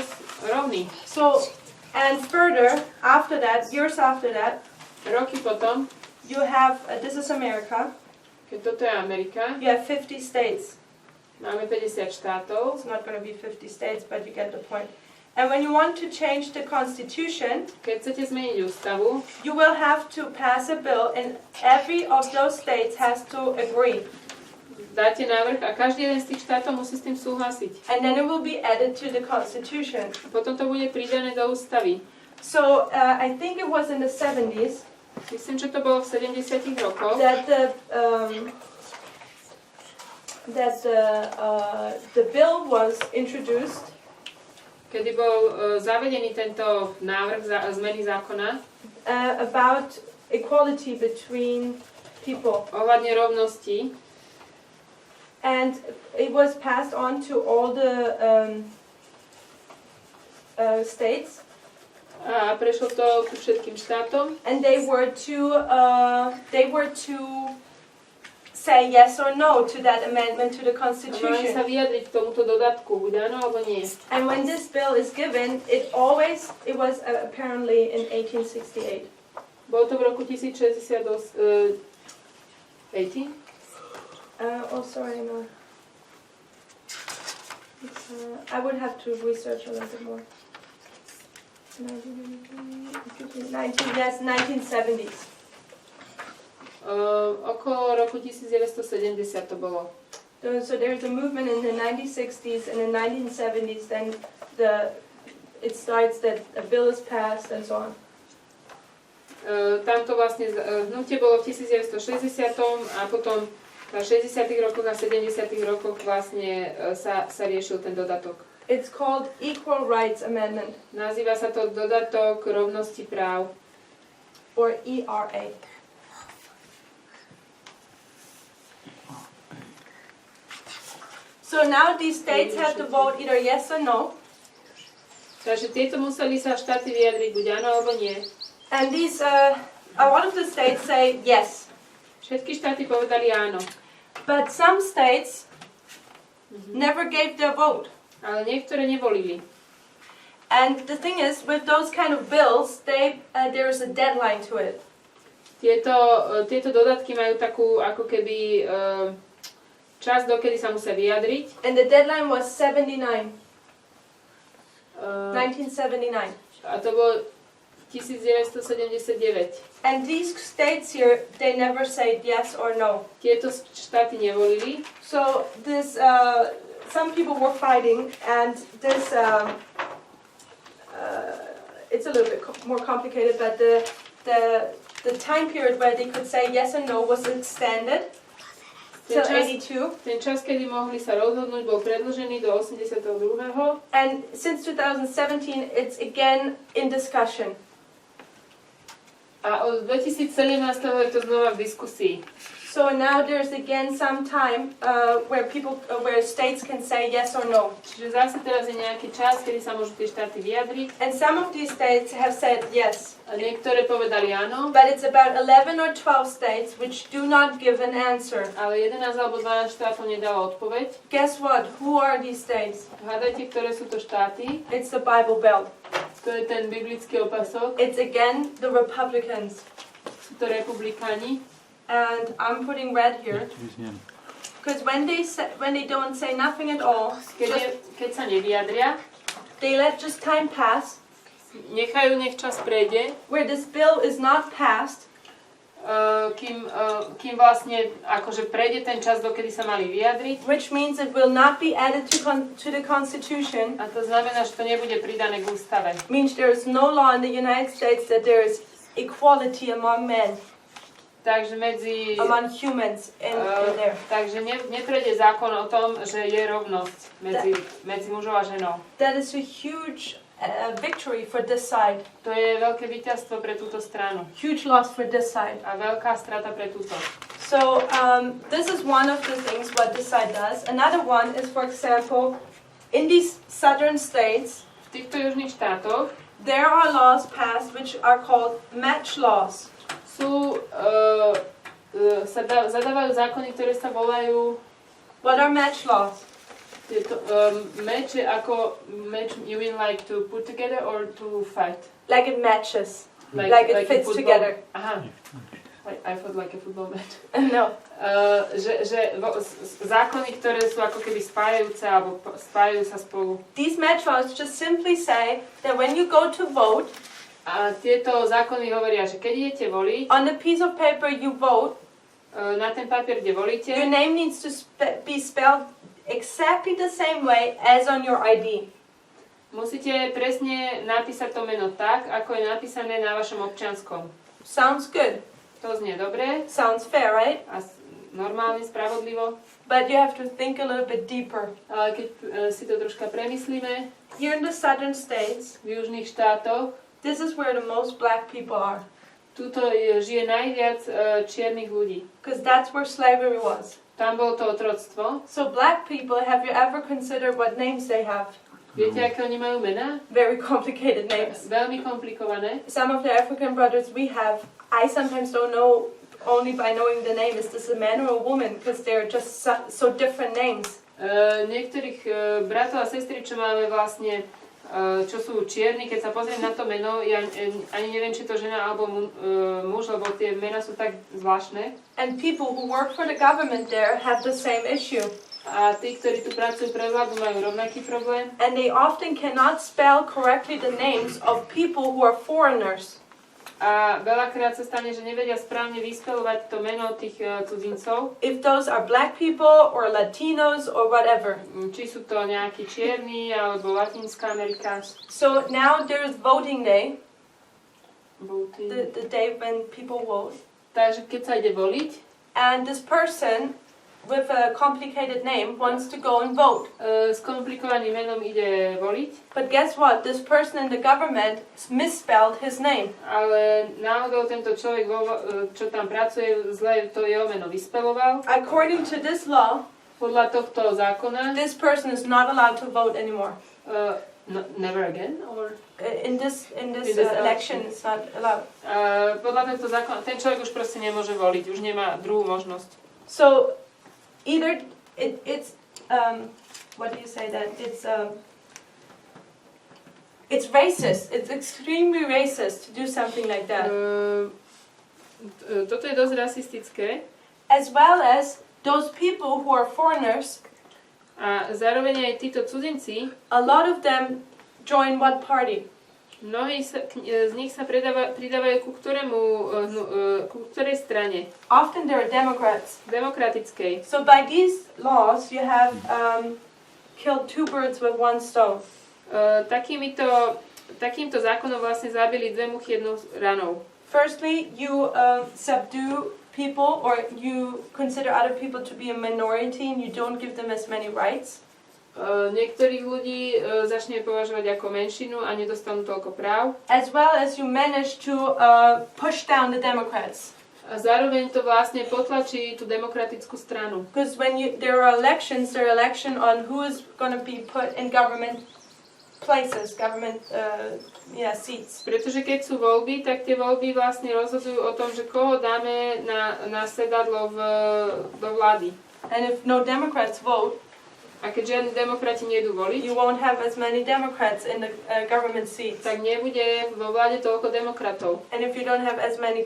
rovní. So, and further, after that, years after that, Roky potom, you have, this is America, keď toto je Amerika, you have 50 states. máme 50 štátov. It's not going to be 50 states, but you get the point. And when you want to change the constitution, Keď chcete zmeniť ústavu, you will have to pass a bill and every of those states has to agree. dáte návrh a každý jeden z tých štátov musí s tým súhlasiť. And then it will be added to the constitution. Potom to bude pridané do ústavy. So I think it was in the 70s Myslím, že to bolo v 70 rokoch, that the bill was introduced kedy bol zavedený tento návrh zmeny zákona about equality between people. ohľadne rovnosti. And it was passed on to all the states, A prešlo to ku všetkým štátom. and they were to say yes or no to that amendment to the A mali sa Constitution. vyjadriť k tomuto dodatku, buď áno alebo nie. And when this bill is given, it was apparently in 1868. Bolo to v roku 1668. 18? Oh, sorry, no. I would have to research a little bit more. 1970s. Okolo roku 1970 to bolo. So there's a movement in the 1960s and the 1970s. Then it starts that a bill is passed and so on. Tamto vlastne hnutie bolo v 1960 a potom v 60. rokoch a 70. rokoch vlastne sa riešil ten dodatok. It's called Equal Rights Amendment, Nazýva sa to dodatok rovnosti práv, or ERA. So now these states have to vote either yes or no. Takže tieto museli sa štáty vyjadriť buď áno alebo nie. And these, a lot of the states say yes. Všetky štáty povedali áno, But some states never gave their vote. ale niektoré nevolili. And the thing is, with those kind of bills, there is a deadline to it. Tieto dodatky majú takú ako keby čas, dokedy sa musia vyjadriť. And the deadline was 1979. A to bolo 1979. And these states here, they never said yes or no. Tieto štáty nevolili. So this, some people were fighting, and this, it's a little bit more complicated, but the time period where they could say yes and no was extended till 82. Ten čas, kedy mohli sa rozhodnúť, bol predĺžený do 82. And since 2017, it's again in discussion. A od 2017. je to znova v diskusii. So now there's again some time where states can say yes or no. Čiže zase teraz je nejaký čas, kedy sa môžu tie štáty vyjadriť. And some of these states have said yes. A niektoré povedali áno, But it's about 11 or 12 states which do not give an answer. ale 11 alebo 12 štátov nedalo odpoveď. Guess what? Who are these states? Hádajte, ktoré sú to štáty. It's the Bible Belt. To je ten biblický opasok. It's again the Republicans. Sú to republikáni. And I'm putting red here. Because when they don't say nothing at all, Keď sa nevyjadria, they let just time pass. nechajú, nech čas prejde, Where this bill is not passed, kým vlastne akože prejde ten čas, dokedy sa mali vyjadriť. which means it will not be added to the Constitution. A to znamená, že to nebude pridané k ústave. Means there is no law in the United States that there is equality among men, Takže among humans in there. takže neprejde zákon o tom, že je rovnosť medzi mužou a ženou. That is a huge victory for this side. To je veľké víťazstvo pre túto stranu. Huge loss for this side. A veľká strata pre túto. So this is one of the things what this side does. Another one is, for example, in these southern states, V týchto južných štátoch there are laws passed which are called match laws. zadávajú zákony, ktoré sa volajú What are match laws? match je ako match, you mean like to put together or to fight? Like it matches. Like it fits together. Aha. I thought like a football match. No. Zákony, ktoré sú ako keby spájajúce alebo spájajú sa spolu. These match laws just simply say that when you go to vote, A tieto zákony hovoria, že keď idete voliť, on the piece of paper you vote, na ten papier, kde volíte, your name needs to be spelled exactly the same way as on your ID. musíte presne napísať to meno tak, ako je napísané na vašom občianskom. Sounds good. To znie dobre Sounds fair, right? a normálne, spravodlivo, But you have to think a little bit deeper. ale keď si to troška premyslíme, Here in the southern states, v južných štátoch, this is where the most black people are. tuto žije najviac čiernych ľudí. Because that's where slavery was. Tam bolo to otroctvo. So black people, have you ever considered what names they have? Viete, aké oni majú mená? Very complicated names. Veľmi komplikované. Some of the African brothers we have, I sometimes don't know only by knowing the name, is this a man or a woman? Because they're just so different names. Niektorých bratov a sestry, čo máme vlastne, čo sú čierni, keď sa pozriem na to meno, ja ani neviem, či to žena alebo muž, lebo tie mená sú tak zvláštne. And people who work for the government there have the same issue. A tí, ktorí tu pracujú pre vládu, majú rovnaký problém. And they often cannot spell correctly the names of people who are foreigners. A veľakrát sa stane, že nevedia správne vyspelovať to meno tých cudzincov. If those are black people or Latinos or whatever. Či sú to nejakí čierni alebo Latinská Amerika. So now there's voting day, Voting. the day when people vote. Takže keď sa ide voliť, And this person with a complicated name wants to go and vote. s komplikovaným menom ide voliť, But guess what? This person in the government misspelled his name. ale náhodou tento človek, čo tam pracuje, zle to jeho meno vyspeloval. According to this law, Podľa tohto zákona this person is not allowed to vote anymore. never again? Or? In this this election, it's not allowed. Podľa tohto zákona ten človek už proste nemôže voliť, už nemá druhú možnosť. So either it's what do you say that it's racist. It's extremely racist to do something like that. Toto je dosť rasistické. As well as those people who are foreigners, A zároveň aj títo cudzinci, a lot of them join what party? mnohí z nich sa pridávajú ku ktorej strane? Often they're Democrats. Demokratickej. So by these laws, you have killed two birds with one stone. Takýmto zákonom vlastne zabili dve muchy jednou ranou. Firstly, you subdue people, or you consider other people to be a minority, and you don't give them as many rights. Niektorých ľudí začne považovať ako menšinu a nedostanú toľko práv. As well as you manage to push down the Democrats. A zároveň to vlastne potlačí tú demokratickú stranu. Because when there are elections, there are election on who is going to be put in government places, government seats. Pretože keď sú voľby, tak tie voľby vlastne rozhodujú o tom, že koho dáme na sedadlo do vlády. And if no Democrats vote, a keď žiadni demokrati nejdú voliť, you won't have as many Democrats in the government seats. tak nebude vo vláde toľko demokratov. And if you don't have as many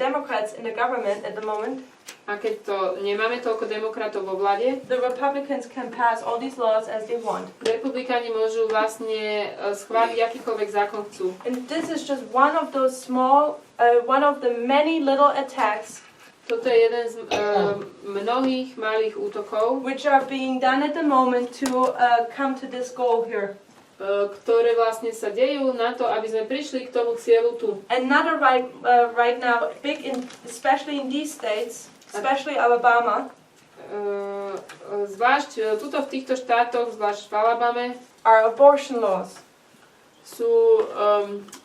Democrats in the government at the moment, a keď to nemáme toľko demokratov vo vláde, the Republicans can pass all these laws as they want. republikáni môžu vlastne schváliť akýkoľvek zákon chcú. And this is just one of those one of the many little attacks Toto je jeden z mnohých malých útokov, which are being done at the moment to come to this goal here. Ktoré vlastne sa dejú na to, aby sme prišli k tomu cieľu tu. Another right now, especially in these states, especially Alabama, Zvlášť tuto v týchto štátoch, zvlášť v Alabame, are abortion laws. Sú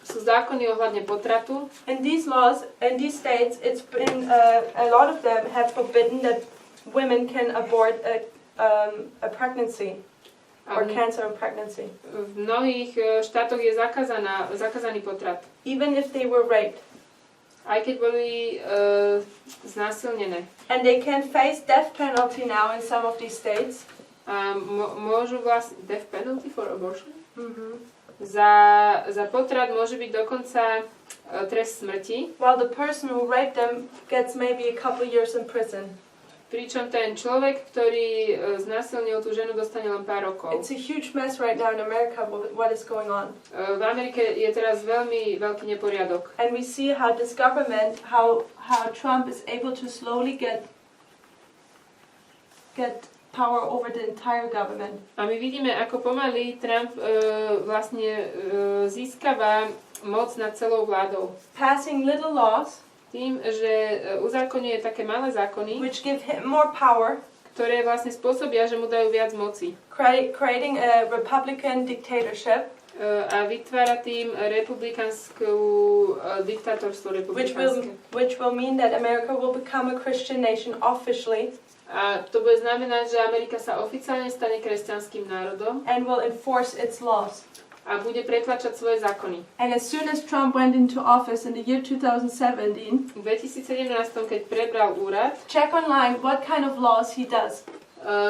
zákony ohľadne potratu. In these laws, in these states, it's been a lot of them have forbidden that women can abort a pregnancy or cancer of pregnancy. V mnohých štátoch je zakázaný potrat. Even if they were raped. aj keď boli znásilnené. And they can face death penalty now in some of these states. A môžu vlastne death penalty for abortion? Mm-hmm. Za potrat môže byť dokonca trest smrti. While the person who raped them gets maybe a couple years in prison. Pričom ten človek, ktorý znásilnil tú ženu, dostane len pár rokov. It's a huge mess right now in America what is going on. V Amerike je teraz veľmi veľký neporiadok. And we see how this government, how Trump is able to slowly get power over the entire government. A my vidíme, ako pomaly Trump vlastne získava moc nad celou vládou. Passing little laws, Tým, že uzákonňuje také malé zákony, which give him more power, ktoré vlastne spôsobia, že mu dajú viac moci. creating a Republican dictatorship, A vytvára tým republikánsku diktátorstvo republikánske. which will mean that America will become a Christian nation officially. A to bude znamenať, že Amerika sa oficiálne stane kresťanským národom And will enforce its laws. a bude pretlačať svoje zákony. And as soon as Trump went into office in the year 2017, V 2017, keď prebral úrad, check online what kind of laws he does.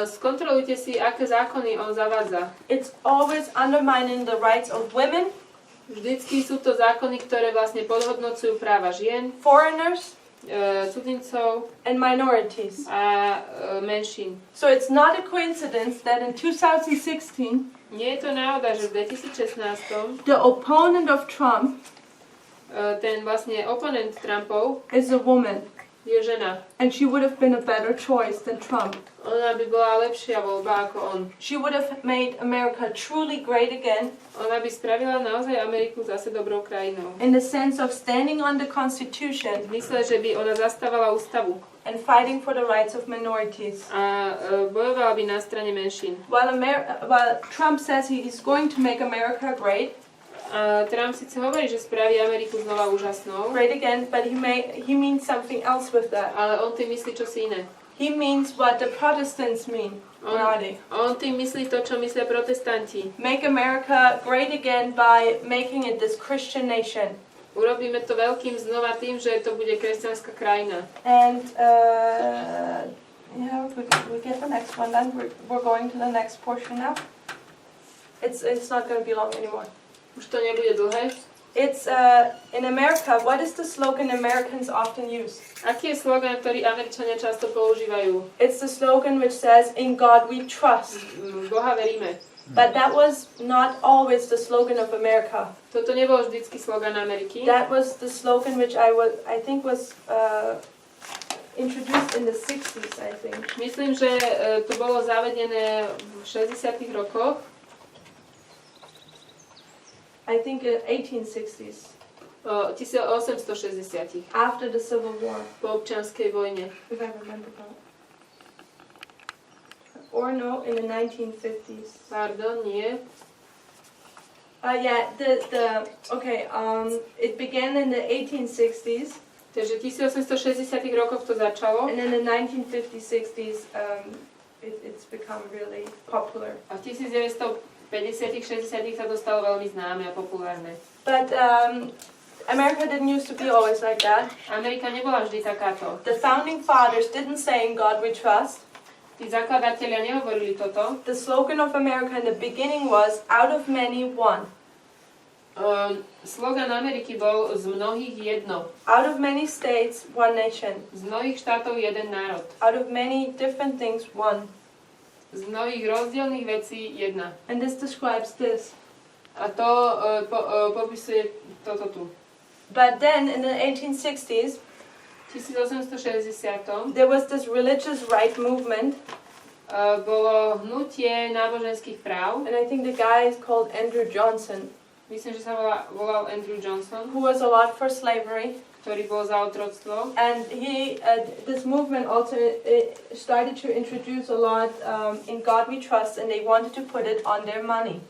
skontrolujte si, aké zákony on zavádza. It's always undermining the rights of women, Vždycky sú to zákony, ktoré vlastne podhodnocujú práva žien, foreigners, cudzincov and minorities. a menšín. So it's not a coincidence that in 2016, Nie je to náhoda, že v 2016 the opponent of Trump ten vlastne oponent Trumpov is a woman. je žena. And she would have been a better choice than Trump. Ona by bola lepšia voľba ako on. She would have made America truly great again Ona by spravila naozaj Ameriku zase dobrou krajinou. in the sense of standing on the Constitution V zmysle, že by ona zastávala ústavu and fighting for the rights of minorities. a bojovala by na strane menšín. While Trump says he is going to make America great Trump síce hovorí, že spraví Ameriku znova úžasnou, again, but he means something else with that. ale on tým myslí čosi iné. He means what the Protestants mean. On tým myslí to, čo myslia protestanti. Make America great again by making it this Christian nation. Urobíme to veľkým znova tým, že to bude kresťanská krajina. And we get the next one then. We're going to the next portion now. It's not going to be long anymore. Už to nebude dlhé. It's in America. What is the slogan Americans often use? Aký je slogan, ktorý Američania často používajú? It's the slogan which says, "In God we trust." V Boha veríme. But that was not always the slogan of America. Toto nebol vždycky slogan Ameriky. That was the slogan which I think was introduced in the 60s, I think. Myslím, že to bolo zavedené v 60. rokoch. I think in 1860s. 1860. After the Civil War, Po občianskej vojne. if I remember that. Or no, in the 1950s. Pardon, nie. Yeah, it began in the 1860s, Takže v 1860 rokoch to začalo and in the 1950s, it's become really popular. a v 1950-60 sa to stalo veľmi známe a populárne. But America didn't used to be always like that. Amerika nebola vždy takáto. The founding fathers didn't say in God we trust. Tí zakladatelia nehovorili toto. The slogan of America in the beginning was out of many one. Slogan Ameriky bol z mnohých jedno. Out of many states, one nation. Z mnohých štátov jeden národ. Out of many different things, one. Z mnohých rozdielnych vecí jedna. And this describes this. A to popisuje toto tu. But then in the 1860s, 1860 there was this religious right movement. Bolo hnutie náboženských práv. And I think the guy is called Andrew Johnson. Myslím, že sa volal Andrew Johnson, who was a lot for slavery. Ktorý bol za otroctvo. And this movement also started to introduce a lot in God we trust, and they wanted to put it on their money.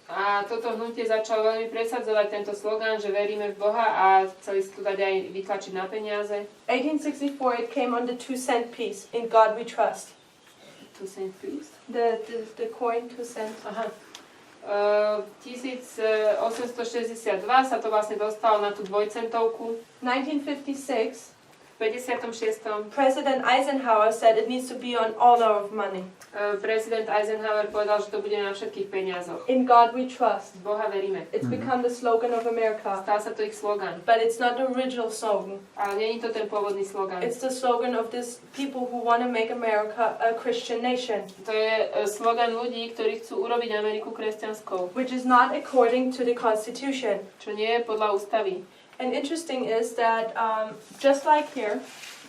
A toto hnutie začalo veľmi presadzovať tento slogán, že veríme v Boha a chceli si to dať aj vytlačiť na peniaze. 1864 it came on the 2-cent piece, in God we trust. 2 cent piece? The coin 2 cents. Aha. 1862 sa to vlastne dostalo na tú dvojcentovku. 1956, V 56. President Eisenhower said it needs to be on all our money. Prezident Eisenhower povedal, že to bude na všetkých peniazoch. In God we trust. V Boha veríme. It's become the slogan of America. Stal sa to ich slogan. But it's not the original slogan. Ale nie je to ten pôvodný slogan. It's the slogan of these people who want to make America a Christian nation. To je slogan ľudí, ktorí chcú urobiť Ameriku kresťanskou. Which is not according to the Constitution. Čo nie je podľa ústavy. And interesting is that just like here,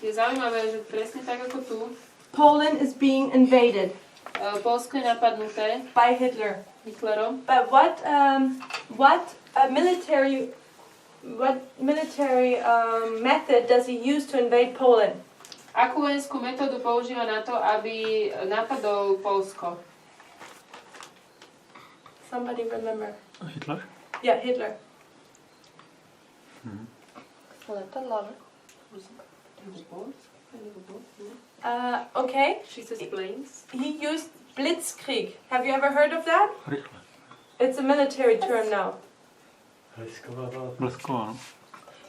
je zaujímavé, že presne tak ako tu, Poland is being invaded. Poľsko je napadnuté by Hitlerom. But what military method does he use to invade Poland? Akú vojenskú metódu používa na to, aby napadol Poľsko? Somebody remember? Hitler? Yeah, Hitler. Okay. She says planes. He used Blitzkrieg. Have you ever heard of that? It's a military term now.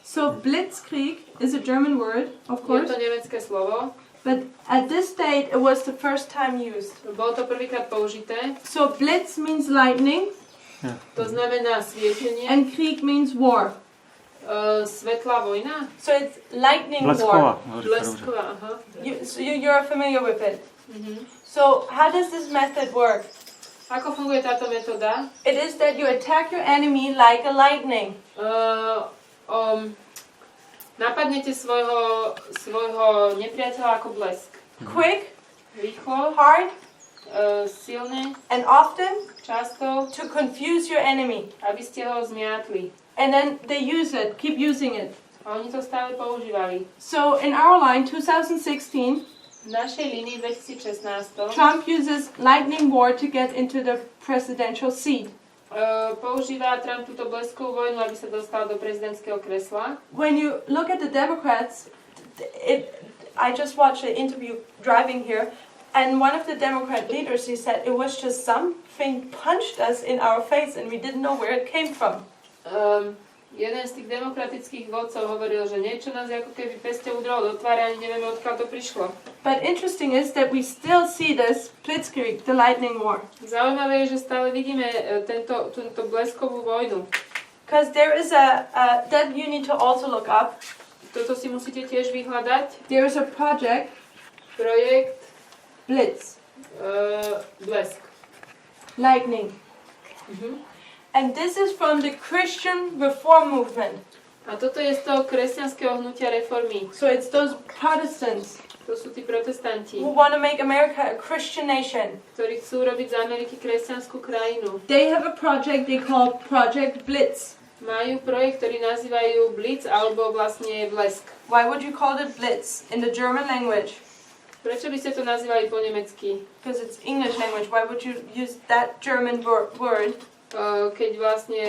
So Blitzkrieg is a German word, of course. Je to nemecké slovo. But at this date, it was the first time used. Bolo to prvýkrát použité. So Blitz means lightning. To znamená svietenie. And Krieg means war. Svetlá vojna? So it's lightning war. Blesková, aha. You're familiar with it. Mm-hmm. So how does this method work? Ako funguje táto metóda? It is that you attack your enemy like a lightning. Napadnete svojho nepriateľa ako blesk. Quick, rýchlo, hard, silne, and often, často, to confuse your enemy. Aby ste ho zmiatli. And then they use it, keep using it. A oni to stále používali. So in our line 2016, v našej línii 2016 Trump uses lightning war to get into the presidential seat. Používa Trump túto bleskovú vojnu, aby sa dostal do prezidentského kresla. When you look at the Democrats, I just watched an interview driving here, and one of the Democrat leaders, he said it was just something punched us in our face and we didn't know where it came from. Jeden z tých demokratických vodcov hovoril, že niečo nás ako keby peste udrelo do tváre, ani nevieme, odkiaľ to prišlo. But interesting is that we still see this Blitzkrieg, the lightning war. Zaujímavé je, že stále vidíme túto bleskovú vojnu. Because there is that you need to also look up. Toto si musíte tiež vyhľadať. There is a project Blitz. Blesk. Lightning. Mm-hmm. And this is from the Christian Reform movement. A toto je z toho kresťanského hnutia reformy. So it's those Protestants. To sú tí protestanti. Who want to make America a Christian nation. Ktorí chcú robiť z Ameriky kresťanskú krajinu. They have a project they call Project Blitz. Majú projekt, ktorý nazývajú Blitz alebo vlastne Blesk. Why would you call it Blitz in the German language? Prečo by ste to nazývali po nemecky? Because it's English language. Why would you use that German word? Keď vlastne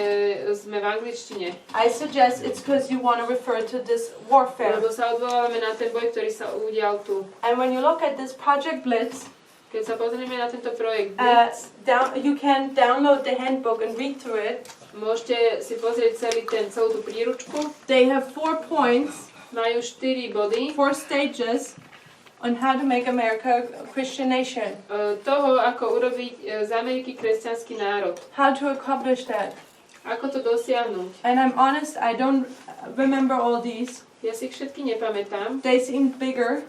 sme v angličtine. I suggest it's because you want to refer to this warfare. Lebo sa odvolávame na ten boj, ktorý sa udial tu. And when you look at this Project Blitz, keď sa pozrieme na tento projekt Blitz, you can download the handbook and read through it. Môžete si pozrieť celú tú príručku. They have 4 points. Majú 4 body. 4 stages. On how to make America a Christian nation. Toho, ako urobiť z Ameriky kresťanský národ. How to accomplish that. Ako to dosiahnuť. And I'm honest, I don't remember all these. Ja si ich všetky nepamätám. They seemed bigger.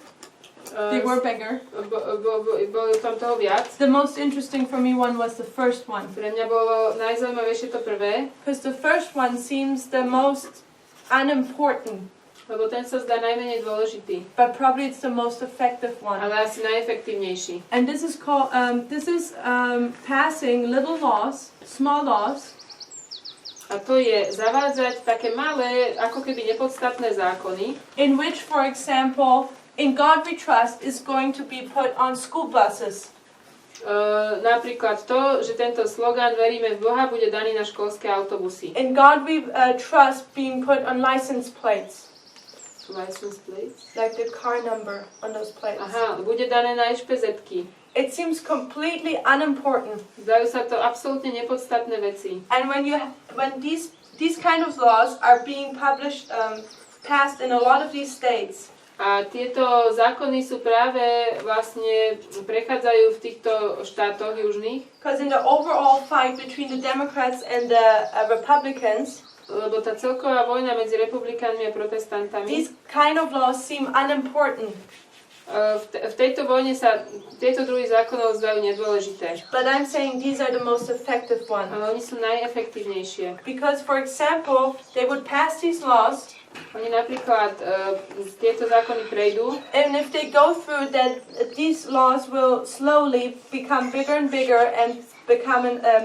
They were bigger. Bolo tam toho viac. The most interesting for me one was the first one. Pre mňa bolo najzaujímavejšie to prvé. Because the first one seems the most unimportant. Lebo ten sa zdá najmenej dôležitý. But probably it's the most effective one. Ale asi najefektívnejší. And this is called passing little laws, small laws. A to je zavádzať také malé, ako keby nepodstatné zákony. In which, for example, in God we trust is going to be put on school buses. Napríklad to, že tento slogan veríme v Boha bude daný na školské autobusy. In God we trust being put on license plates. License plates? Like the car number on those plates. Aha, bude dané na ešpezetky. It seems completely unimportant. Zdajú sa to absolútne nepodstatné veci. And when these kind of laws are being published, passed in a lot of these states, A tieto zákony sú práve vlastne prechádzajú v týchto štátoch južných. because in the overall fight between the Democrats and the Republicans, Lebo tá celková vojna medzi republikánmi a protestantami, these kind of laws seem unimportant. v tejto vojne sa tieto druhy zákonov zdajú nedôležité. But I'm saying these are the most effective ones. Ale oni sú najefektívnejšie. Because, for example, they would pass these laws, Oni napríklad tieto zákony prejdú and if they go through that, these laws will slowly become bigger and bigger and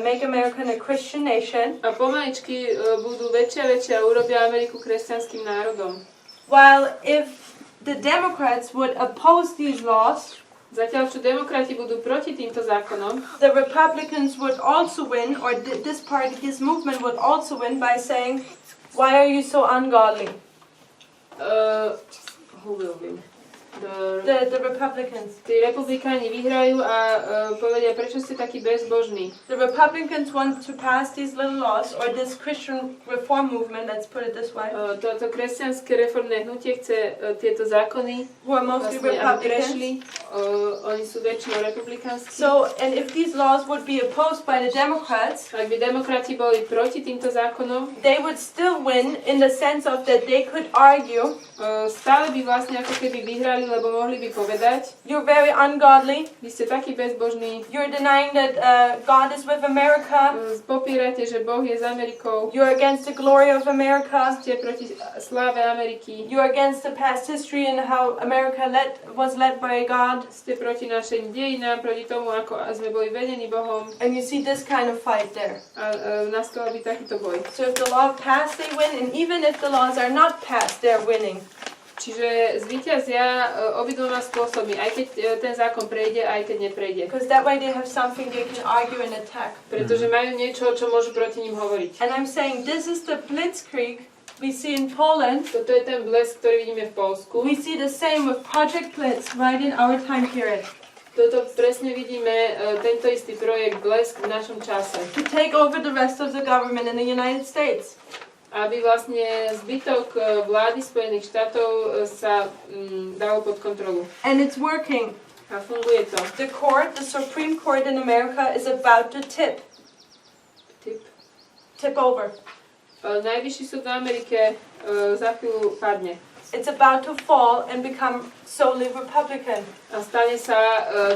make America a Christian nation. a pomaličky budú väčšie a väčšie a urobia Ameriku kresťanským národom. While if the Democrats would oppose these laws, Zatiaľ, čo demokrati budú proti týmto zákonom, the Republicans would also win, or this movement would also win by saying, why are you so ungodly? Who will win? The Republicans. Tí republikáni vyhrajú a povedia, prečo ste takí bezbožní. The Republicans want to pass these little laws, or this Christian reform movement, let's put it this way, Toto kresťanské reformné hnutie chce tieto zákony, who are mostly vlastne, aby Republicans. prešli. Oni sú väčšinou republikánsky. So, and if these laws would be opposed by the Democrats, Ak by demokrati boli proti týmto zákonom, they would still win in the sense of that they could argue, stále by vlastne ako keby vyhrali, lebo mohli by povedať, you're very ungodly, vy ste takí bezbožní, you're denying that God is with America, popierate, že Boh je s Amerikou, you're against the glory of America, ste proti sláve Ameriky, you're against the past history and how America was led by God. ste proti našim dejinám, proti tomu, ako sme boli vedení Bohom. And you see this kind of fight there. A nastal by takýto boj. So if the law passed, they win, and even if the laws are not passed, they're winning. Čiže zvíťazia obidvoma spôsobmi, aj keď ten zákon prejde, aj keď neprejde. Because that way they have something they can argue and attack. Pretože majú niečo, čo môžu proti ním hovoriť. And I'm saying this is the blitzkrieg we see in Poland. Toto je ten blesk, ktorý vidíme v Poľsku. We see the same with Project Blitz right in our time period. Toto presne vidíme, tento istý projekt Blesk v našom čase. To take over the rest of the government in the United States. Aby vlastne zbytok vlády Spojených štátov sa dal pod kontrolu. And it's working. A funguje to. The Supreme Court in America is about to tip over. Najvyšší súd v Amerike za chvíľu padne. It's about to fall and become solely Republican. A stane sa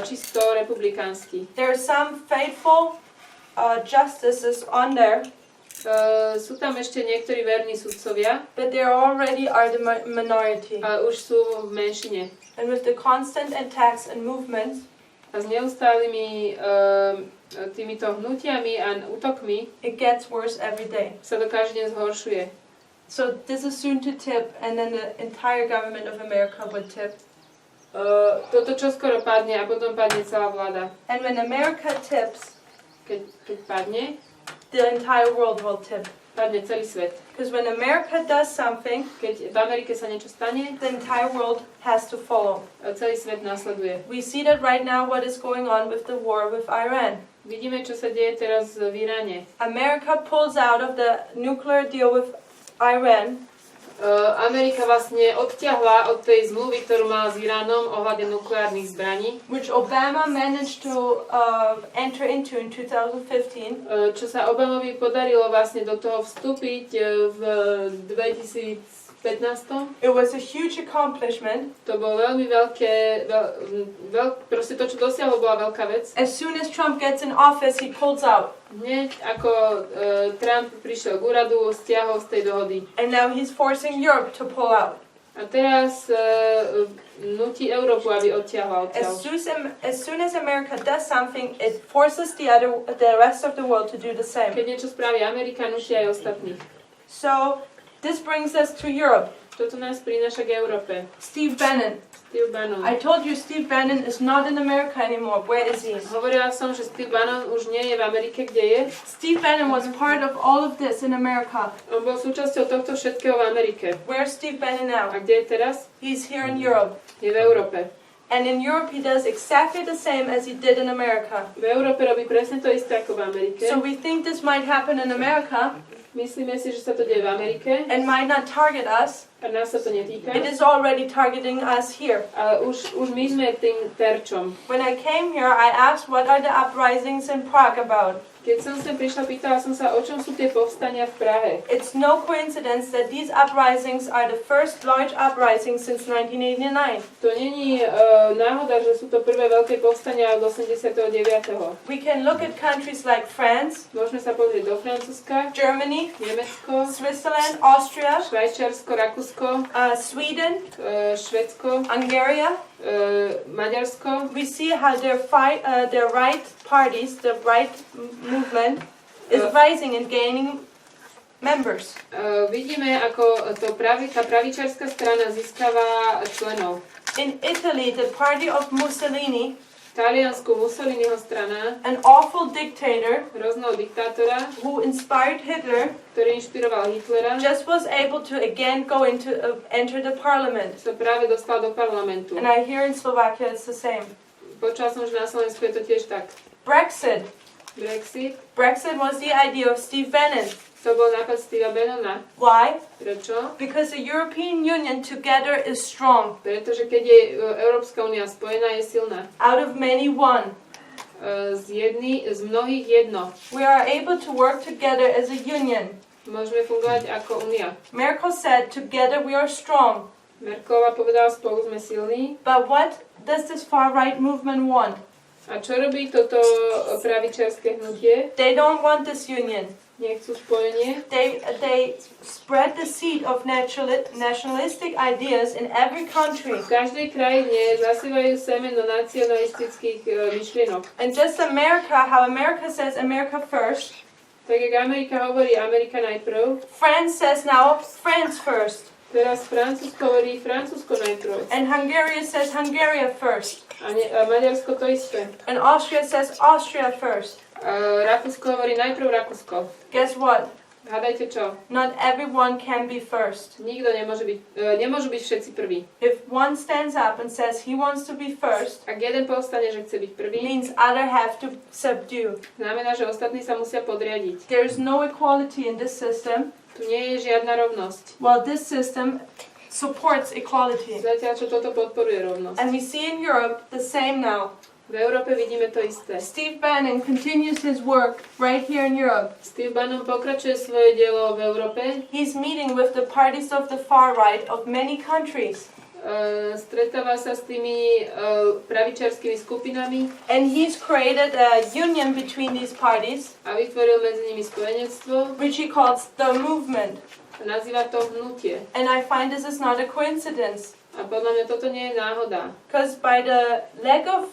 čisto republikánsky. There are some faithful justices on there. Sú tam ešte niektorí verní sudcovia, but they already are the minority. Ale už sú v menšine. And with the constant attacks and movements, a s neustálými týmito hnutiami a útokmi it gets worse every day. Sa to každý deň zhoršuje. So this is soon to tip, and then the entire government of America would tip. Toto čoskoro padne a potom padne celá vláda. And when America tips, keď padne, the entire world will tip. Padne celý svet. Because when America does something, keď v Amerike sa niečo stane, the entire world has to follow. Celý svet nasleduje. We see that right now what is going on with the war with Iran. Vidíme, čo sa deje teraz v Iráne. America pulls out of the nuclear deal with Iran. Amerika vlastne odtiahla od tej zmluvy, ktorú mala s Iránom ohľadne nukleárnych zbraní. Which Obama managed to enter into in 2015. Čo sa Obamovi podarilo vlastne do toho vstúpiť v 2015. It was a huge accomplishment. To bolo veľmi veľké, proste to, čo dosiahol, bola veľká vec. As soon as Trump gets in office, he pulls out. Hneď ako Trump prišiel k úradu, stiahol z tej dohody. And now he's forcing Europe to pull out. A teraz nutí Európu, aby odtiahla odtiaľ. As soon as America does something, it forces the rest of the world to do the same. Keď niečo spraví Amerika, nutí aj ostatných. So, this brings us to Europe. Toto nás prináša k Európe. Steve Bannon. I told you Steve Bannon is not in America anymore. Where is he? Hovorila som, že Steve Bannon už nie je v Amerike, kde je. Steve Bannon was part of all of this in America. On bol súčasťou tohto všetkého v Amerike. Where's Steve Bannon now? A kde je teraz? He's here in Europe. Je v Európe. And in Europe he does exactly the same as he did in America. V Európe robí presne to isté ako v Amerike. So we think this might happen in America. Myslíme si, že sa to deje v Amerike. And might not target us. A nás sa to netýka. It is already targeting us here. Ale už my sme tým terčom. When I came here, I asked what are the uprisings in Prague about. Keď som sem prišla, pýtala som sa, o čom sú tie povstania v Prahe. It's no coincidence that these uprisings are the first large uprisings since 1989. To není náhoda, že sú to prvé veľké povstania od 89. We can look at countries like France, Môžeme sa pozrieť do Francúzska, Germany, Nemecko, Switzerland, Austria, Švajčiarsko, Rakúsko, Sweden, Švédsko, Hungary. Maďarsko. We see how their right parties, the right movement, is rising and gaining members. Vidíme, ako tá pravičarská strana získava členov. In Italy, the party of Mussolini, V Taliansku Mussoliniho strana, an awful dictator hrozného diktátora, who inspired Hitler, ktorý inšpiroval Hitlera, just was able to again go into enter the parliament. sa práve dostal do parlamentu. And I hear in Slovakia it's the same. Počula som, že na Slovensku je to tiež tak. Brexit. Brexit Was the idea of Steve Bannon. to bol nápad Steva Bannona. Why? Prečo? Because the European Union together is strong. Pretože keď je Európska únia spojená, je silná. Out of many, one. Z mnohých jedno. We are able to work together as a union. Môžeme fungovať ako únia. Merkel said, together we are strong. Merkelová povedala, spolu sme silní. But what does this far-right movement want? A čo robí toto pravičiarske hnutie? They don't want this union. Nechcú spojenie. They spread the seed of nationalistic ideas in every country. V každej krajine zasievajú semeno nacionalistických myšlienok. And just America, how America says America first. Tak jak Amerika hovorí Amerika najprv, France says now France first. teraz Francúzsko hovorí Francúzsko najprv. And Hungary says Hungary first. A Maďarsko to isté. And Austria says Austria first. Rakúsko hovorí najprv Rakúsko. Guess what? Hádajte čo? Not everyone can be first. Nikto nemôžu byť všetci prví. If one stands up and says he wants to be first, Ak jeden povstane, že chce byť prvý, means other have to subdue. znamená, že ostatní sa musia podriadiť. There is no equality in this system. Tu nie je žiadna rovnosť. Well, this system supports equality. Zatiaľ, čo toto podporuje rovnosť. And we see in Europe the same now. V Európe vidíme to isté. Steve Bannon continues his work right here in Europe. Steve Bannon pokračuje svoje dielo v Európe. He's meeting with the parties of the far right of many countries. Stretáva sa s tými pravičiarskými skupinami. And he's created a union between these parties, A vytvoril medzi nimi spojenectvo. which he calls the movement. A nazýva to hnutie. And I find this is not a coincidence. A podľa mňa toto nie je náhoda. Because by the lack of,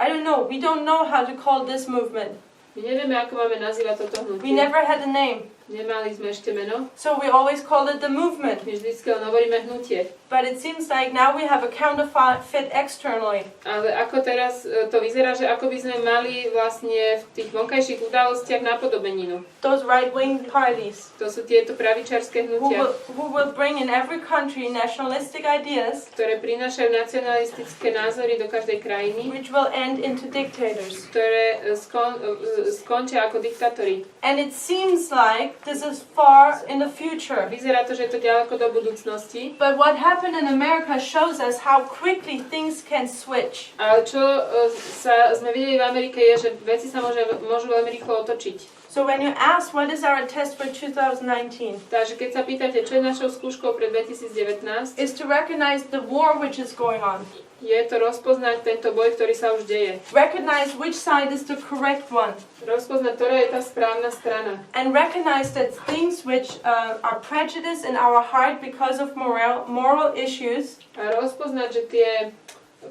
I don't know, we don't know how to call this movement. My nevieme, ako máme nazývať toto hnutie. We never had a name. Nemali sme ešte meno. So we always call it the movement. My vždycky len hovoríme hnutie. But it seems like now we have a counterfeit externally. Ale ako teraz to vyzerá, že ako by sme mali vlastne v tých vonkajších udalostiach napodobeninu. Those right-wing parties To sú tieto pravičarské hnutia, who will bring in every country nationalistic ideas, ktoré prinášajú nacionalistické názory do každej krajiny, which will end into dictators. ktoré skončia ako diktátori. And it seems like this is far in the future. Vyzerá to, že je to ďaleko do budúcnosti. But what happened in America shows us how quickly things can switch. Ale čo sme videli v Amerike je, že veci sa môžu veľmi rýchlo otočiť. So when you ask what is our test for 2019, Takže keď sa pýtate, čo je našou skúškou pre 2019, is to recognize the war which is going on. je to rozpoznať tento boj, ktorý sa už deje. Recognize which side is the correct one. Rozpoznať, ktorá je tá správna strana. And recognize that things which are prejudice in our heart because of moral issues A rozpoznať, že tie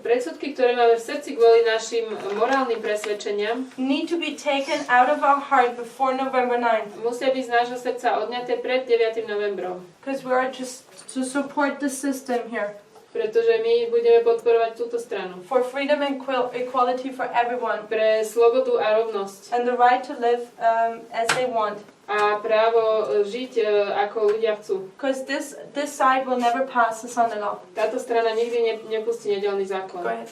predsudky, ktoré máme v srdci kvôli našim morálnym presvedčeniam, need to be taken out of our heart before November 9th. musia byť z nášho srdca odňaté pred 9. novembrom. Because we are just to support the system here. Pretože my budeme podporovať túto stranu. For freedom and equality for everyone. Pre slobodu a rovnosť. And the right to live as they want. A právo žiť ako ľudia chcú. Because this side will never pass the Sunday law. Táto strana nikdy nepustí nedeľný zákon. Go ahead.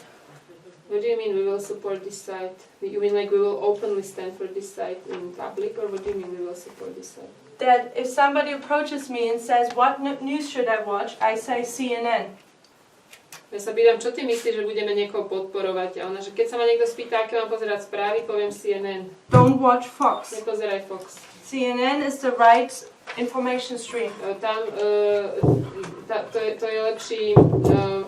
What do you mean we will support this side? You mean like we will openly stand for this side in public, or what do you mean we will support this side? That if somebody approaches me and says, what news should I watch? I say CNN. Ja sa pýtam, čo ty myslíš, že budeme niekoho podporovať? A ona, že keď sa ma niekto spýta, aké mám pozerať správy, poviem CNN. Don't watch Fox. Nepozeraj Fox. CNN is the right information stream. Tam to je lepší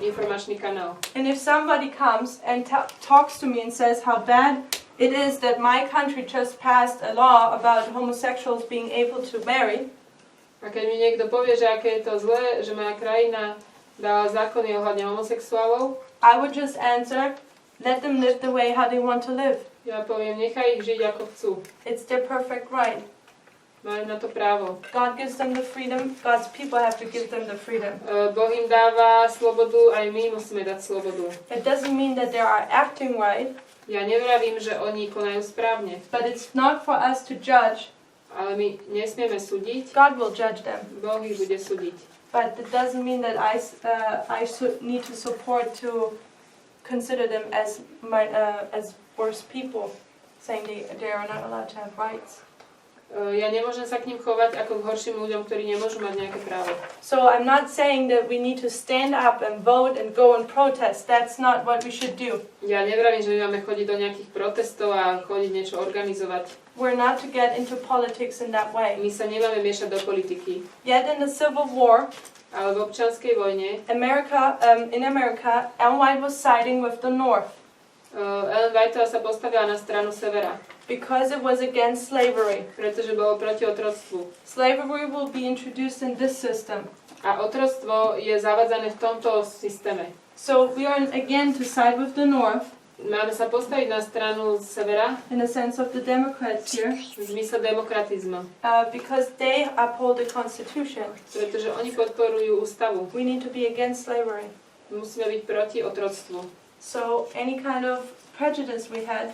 informačný kanál. And if somebody comes and talks to me and says how bad it is that my country just passed a law about homosexuals being able to marry, a keď mi niekto povie, že aké je to zlé, že moja krajina dala zákony ohľadne homosexuálov, I would just answer, let them live the way how they want to live. Ja poviem, nechaj ich žiť ako chcú. It's their perfect right. Majú na to právo. God gives them the freedom, God's people have to give them the freedom. Boh im dáva slobodu, aj my musíme dať slobodu. It doesn't mean that they are acting right. Ja nevravím, že oni konajú správne. But it's not for us to judge. Ale my nesmieme súdiť. God will judge them. Boh ich bude súdiť. But it doesn't mean that I need to support to consider them as worse people, saying they are not allowed to have rights. Ja nemôžem sa k ním chovať ako k horším ľuďom, ktorí nemôžu mať nejaké právo. So I'm not saying that we need to stand up and vote and go and protest. That's not what we should do. Ja nevravím, že my máme chodiť do nejakých protestov a chodiť niečo organizovať. We're not to get into politics in that way. My sa nemáme miešať do politiky. Yet in the Civil War, ale v občianskej vojne, in America, Ellen White was siding with the North. Ellen Whiteová sa postavila na stranu severa. Because it was against slavery. Pretože bolo proti otroctvu. Slavery will be introduced in this system. A otroctvo je zavádzané v tomto systéme. So we are again to side with the North. Máme sa postaviť na stranu severa. In the sense of the Democrats here. V zmysle demokratizmu. Because they uphold the Constitution. Pretože oni podporujú ústavu. We need to be against slavery. Musíme byť proti otroctvu. So any kind of prejudice we had,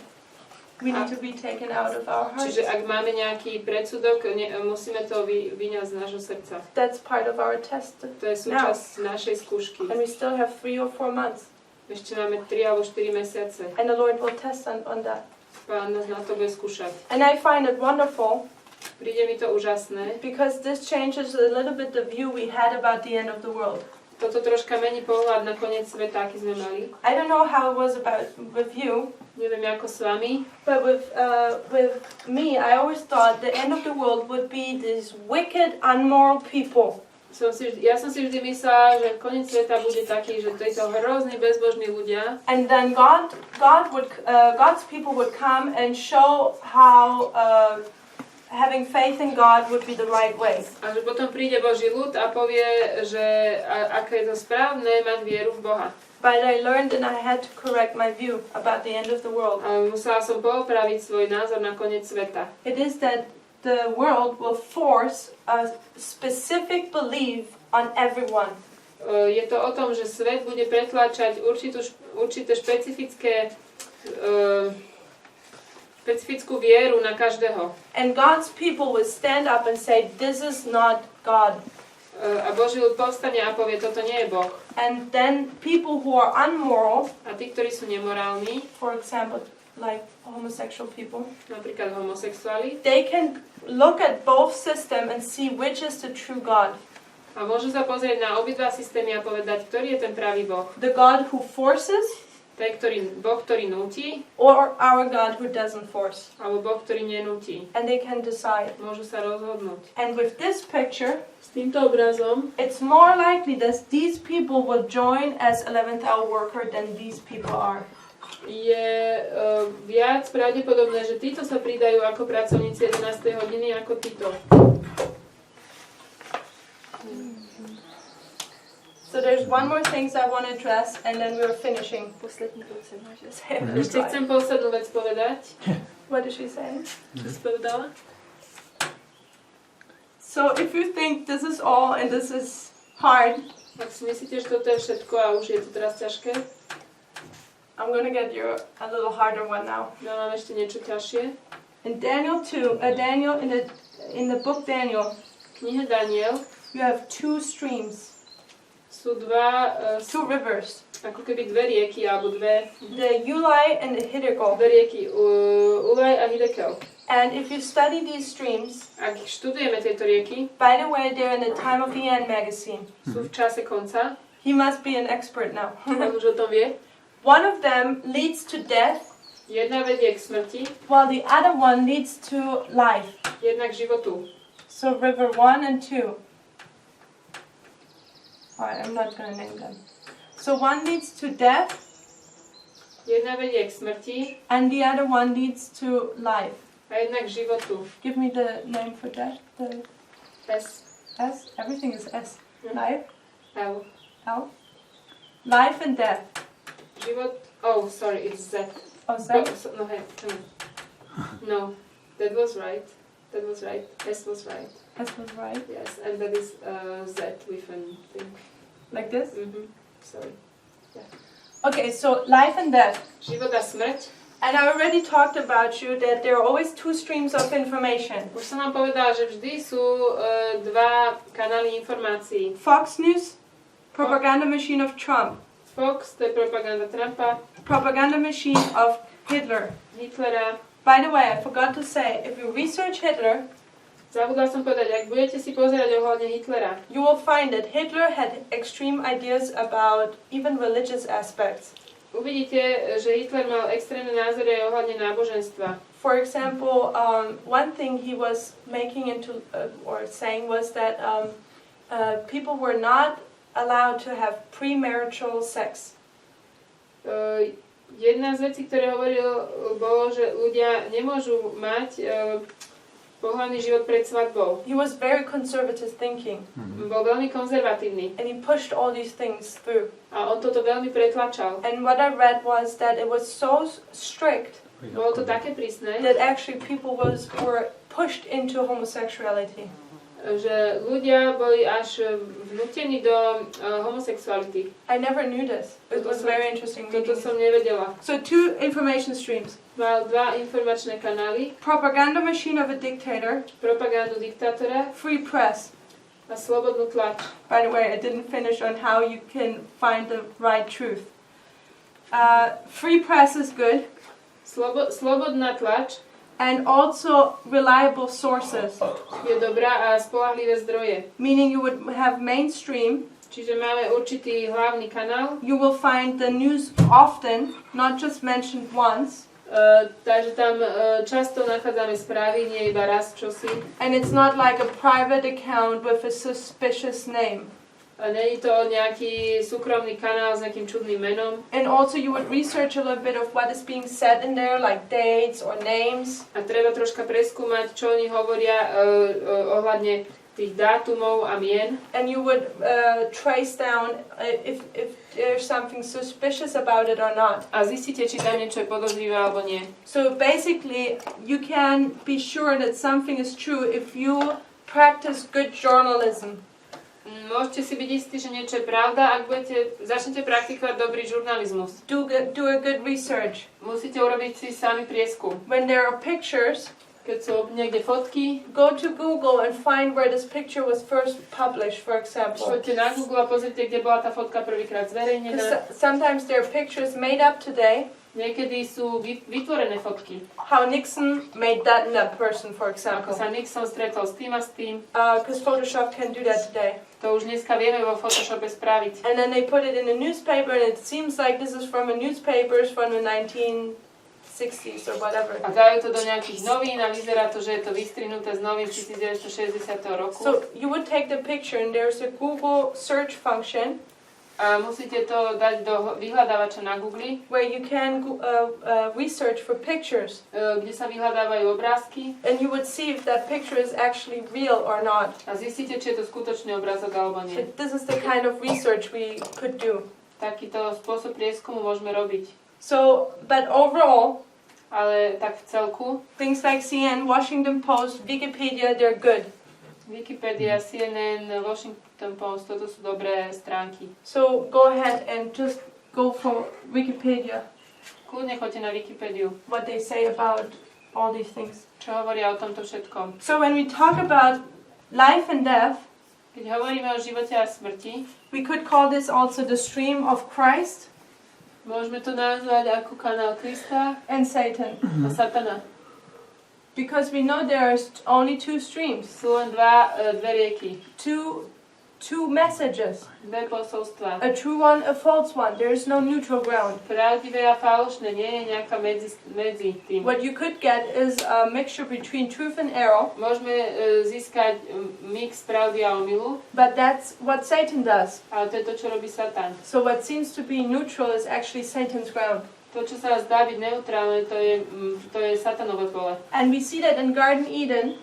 we need to be taken out of our hearts. Čiže ak máme nejaký predsudok, musíme to vyňať z nášho srdca. That's part of our test. To je súčasť našej skúšky. And we still have 3 or 4 months. Ešte máme 3 alebo 4 mesiace. And the Lord will test on that. Pán nás na to bude skúšať. And I find it wonderful. Príde mi to úžasné. Because this changes a little bit the view we had about the end of the world. Toto troška mení pohľad na koniec sveta, aký sme mali. I don't know how it was with you. Neviem ako s vami. But with me, I always thought the end of the world would be these wicked, unmoral people. Ja som si vždy myslela, že koniec sveta bude taký, že títo hrozní, bezbožní ľudia. And then God's people would come and show how having faith in God would be the right way. A že potom príde Boží ľud a povie, že aké je to správne mať vieru v Boha. But I learned and I had to correct my view about the end of the world. A musela som poopraviť svoj názor na koniec sveta. It is that the world will force a specific belief on everyone. Je to o tom, že svet bude pretláčať určité špecifickú vieru na každého. And God's people will stand up and say, this is not God. A Boží ľud povstane a povie, toto nie je Boh. And then people who are unmoral, a tí, ktorí sú nemorálni, for example, like homosexual people, napríklad homosexuáli, they can look at both systems and see which is the true God. A môžu sa pozrieť na obidva systémy a povedať, ktorý je ten pravý Boh. The God who forces, Boh, ktorý núti, or our God who doesn't force. Alebo Boh, ktorý nenúti. And they can decide. Môžu sa rozhodnúť. And with this picture, s týmto obrazom, it's more likely that these people will join as 11th hour worker than these people are. Je viac pravdepodobné, že títo sa pridajú ako pracovníci 11. hodiny ako títo. So there's one more thing I want to address and then we're finishing. Ešte chcem poslednú vec povedať. What is she saying? Čo si povedala? So if you think this is all and this is hard, Ak si myslíte, že toto je všetko a už je to teraz ťažké, I'm going to get you a little harder one now. dám vám ešte niečo ťažšie. In Daniel 2, Daniel in the book Daniel, V knihe Daniel you have two streams, sú two rivers, ako keby dve rieky, alebo dve the Ulai and the Hiddekel. rieky, Ulaj a Hiddekel. And if you study these streams, Ak študujeme tieto rieky, by the way, they're in the Time of the End magazine. sú v čase konca, He must be an expert now. on už o tom vie. One of them leads to death, Jedna vedie k smrti, while the other one leads to life. jedna k životu. So river 1 and 2. Alright, I'm not going to name them. So one leads to death, Jedna vedie k smrti and the other one leads to life. a jedna k životu. Give me the name for that. The S. S. Everything is S. Mhm. Life. L. L. Life and death. Život. Oh, sorry, it's Z. Oh, sorry. No, hey, no, that was right. That was right. S was right. S was right. Yes, and that is Z with an thing. Like this. Sorry. Okay, so life and death. Život a smrť. And I already talked about you that there are always two streams of information. Už som vám povedala, že vždy sú dva kanály informácií. Fox News, propaganda machine of Trump. Fox, to je propaganda Trumpa, Propaganda machine of Hitler. Hitlera. By the way, I forgot to say, if you research Hitler, Zabudla som povedať, ak budete si pozerať ohľadne Hitlera, you will find that Hitler had extreme ideas about even religious aspects. uvidíte, že Hitler mal extrémne názory aj ohľadne náboženstva. For example, one thing he was making into or saying was that people were not allowed to have premarital sex. Jedna z vecí, ktoré hovoril, bolo, že ľudia nemôžu mať pohlavný život pred svadbou. He was very conservative thinking, Bol veľmi konzervatívny and he pushed all these things through. a on toto veľmi pretlačal. And what I read was that it was so strict Bolo to také prísne, that actually people were pushed into homosexuality. že ľudia boli až vnútení do homosexuality. I never knew this. It was very interesting. Toto reading. som nevedela. So two information streams. Mal dva informačné kanály, Propaganda machine of a dictator, propagandu diktátora free press. a slobodnú tlač. By the way, I didn't finish on how you can find the right truth. Free press is good, Slobodná tlač and also reliable sources, je dobrá a spoľahlivé zdroje. meaning you would have mainstream. Čiže máme určitý hlavný kanál, You will find the news often, not just mentioned once, takže tam často nachádzame správy, nie iba raz čosi. and it's not like a private account with a suspicious name. A není to nejaký súkromný kanál s nejakým čudným menom. And also you would research a little bit of what is being said in there, like dates or names. A treba troška preskúmať, čo oni hovoria ohľadne tých dátumov a mien. And you would trace down if there's something suspicious about it or not. A zistíte, či tam niečo je podozrivé alebo nie. So basically, you can be sure that something is true if you practice good journalism. Môžete si byť istí, že niečo je pravda, ak začnete praktikovať dobrý žurnalizmus. Do a good research. Musíte urobiť si sami prieskum. When there are pictures, Keď sú niekde fotky, go to Google and find where this picture was first published, for example. choďte na Google a pozrite, kde bola tá fotka prvýkrát zverejnená. Because sometimes there are pictures made up today. Niekedy sú vytvorené fotky. How Nixon made that in that person, for Ako example. sa Nixon stretol s tým a s tým. Because Photoshop can do that today. To už dneska vieme vo Photoshope spraviť. And then they put it in a newspaper, and it seems like this is from a newspaper from the 1960s or whatever. A dajú to do nejakých novín a vyzerá to, že je to vystrinuté z novín 1960 roku. So you would take the picture, and there's a Google search function A musíte to dať do vyhľadávača na Google, where you can research for pictures. Kde sa vyhľadávajú obrázky. And you would see if that picture is actually real or not. A zistíte, či je to skutočný obrázok alebo nie. This is the kind of research we could do. Takýto spôsob prieskumu môžeme robiť. So, but overall, Ale tak v celku, things like CNN, Washington Post, Wikipedia, they're good. Wikipedia, CNN, Washington Washington Post, toto sú dobré stránky. So go ahead and just go for Wikipedia, Kľudne choďte na Wikipédiu, what they say about all these things. čo hovoria o tomto všetkom. So when we talk about life and death, Keď hovoríme o živote a smrti, we could call this also the stream of Christ môžeme to nazvať ako kanál Krista and Satan. a Satana. Because we know there are only two streams, Sú len dve rieky, two messages, dve posolstvá. a true one, a false one. There is no neutral ground. Pravdivé a falošné, nie je nejaká medzi tým. What you could get is a mixture between truth and error, Môžeme získať mix pravdy a omylu, but that's what Satan does. ale to je to, čo robí Satan. So what seems to be neutral is actually Satan's ground. To, čo sa zdá byť neutrálne, to je Satanové pole. And we see that in Garden Eden,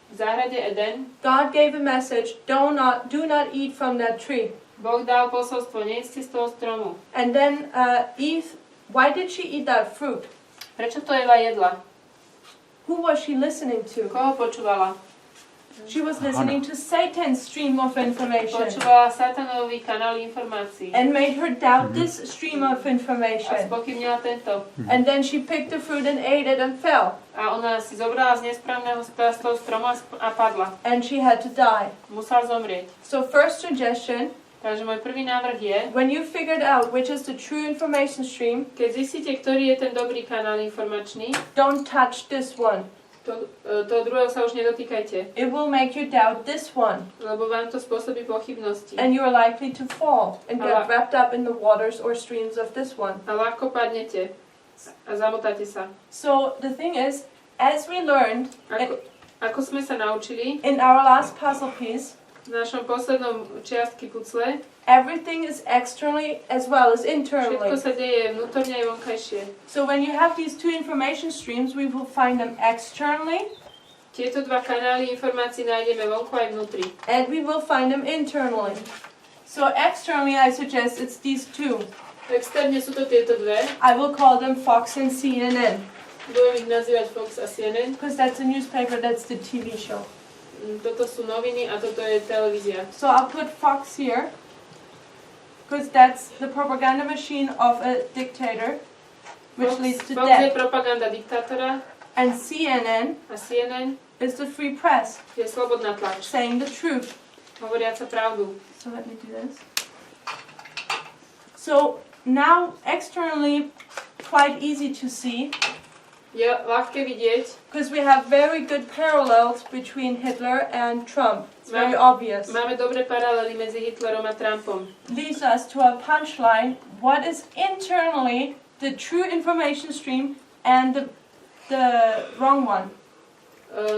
V záhrade Eden God gave a message, do not eat from that tree. Boh dal posolstvo, nejedzte z toho stromu. And then Eve, why did she eat that fruit? Prečo to Eva jedla? Who was she listening to? Koho počúvala? She was listening to Satan's stream of information Počúvala Satanový kanál informácií. and made her doubt this stream of A information. spochybnila tento. And then she picked the fruit and ate it and fell. A ona si zobrala z nesprávneho z toho stromu a padla. And she had to die. Musela zomrieť. So first suggestion, Takže môj prvý návrh je, when you figured out which is the true information stream, keď zistíte, ktorý je ten dobrý kanál informačný, don't touch this one. toho druhého sa už nedotýkajte, It will make you doubt this one. lebo vám to spôsobí pochybnosti. And you are likely to fall and get Ale- wrapped up in the waters or streams of this one. A ľahko padnete a zamotáte sa. So the thing is, as we learned Ako sme sa naučili in our last puzzle piece, v našom poslednom čiastky pucle, everything is externally as well as všetko internally. sa deje vnútorne aj vonkajšie. So when you have these two information streams, we will find them externally Tieto dva kanály informácií nájdeme vonku aj vnútri. and we will find them internally. So externally, I suggest it's these two. Externe sú to tieto dve. I will call them Fox and CNN Budem ich nazývať Fox a CNN. because that's a newspaper, that's the TV show. Toto sú noviny a toto je televízia. So I'll put Fox here because that's the propaganda machine of a dictator, which leads to Fox je death. propaganda diktátora And CNN a CNN is the free press, je slobodná tlač, saying the truth. hovoriaca pravdu. So let me do this. So now externally, quite easy to see Je ľahké vidieť, because we have very good parallels between Hitler and Trump. It's very obvious. máme dobré paralely medzi Hitlerom a Trumpom. Leads us to a punchline. What is internally the true information stream and the wrong one?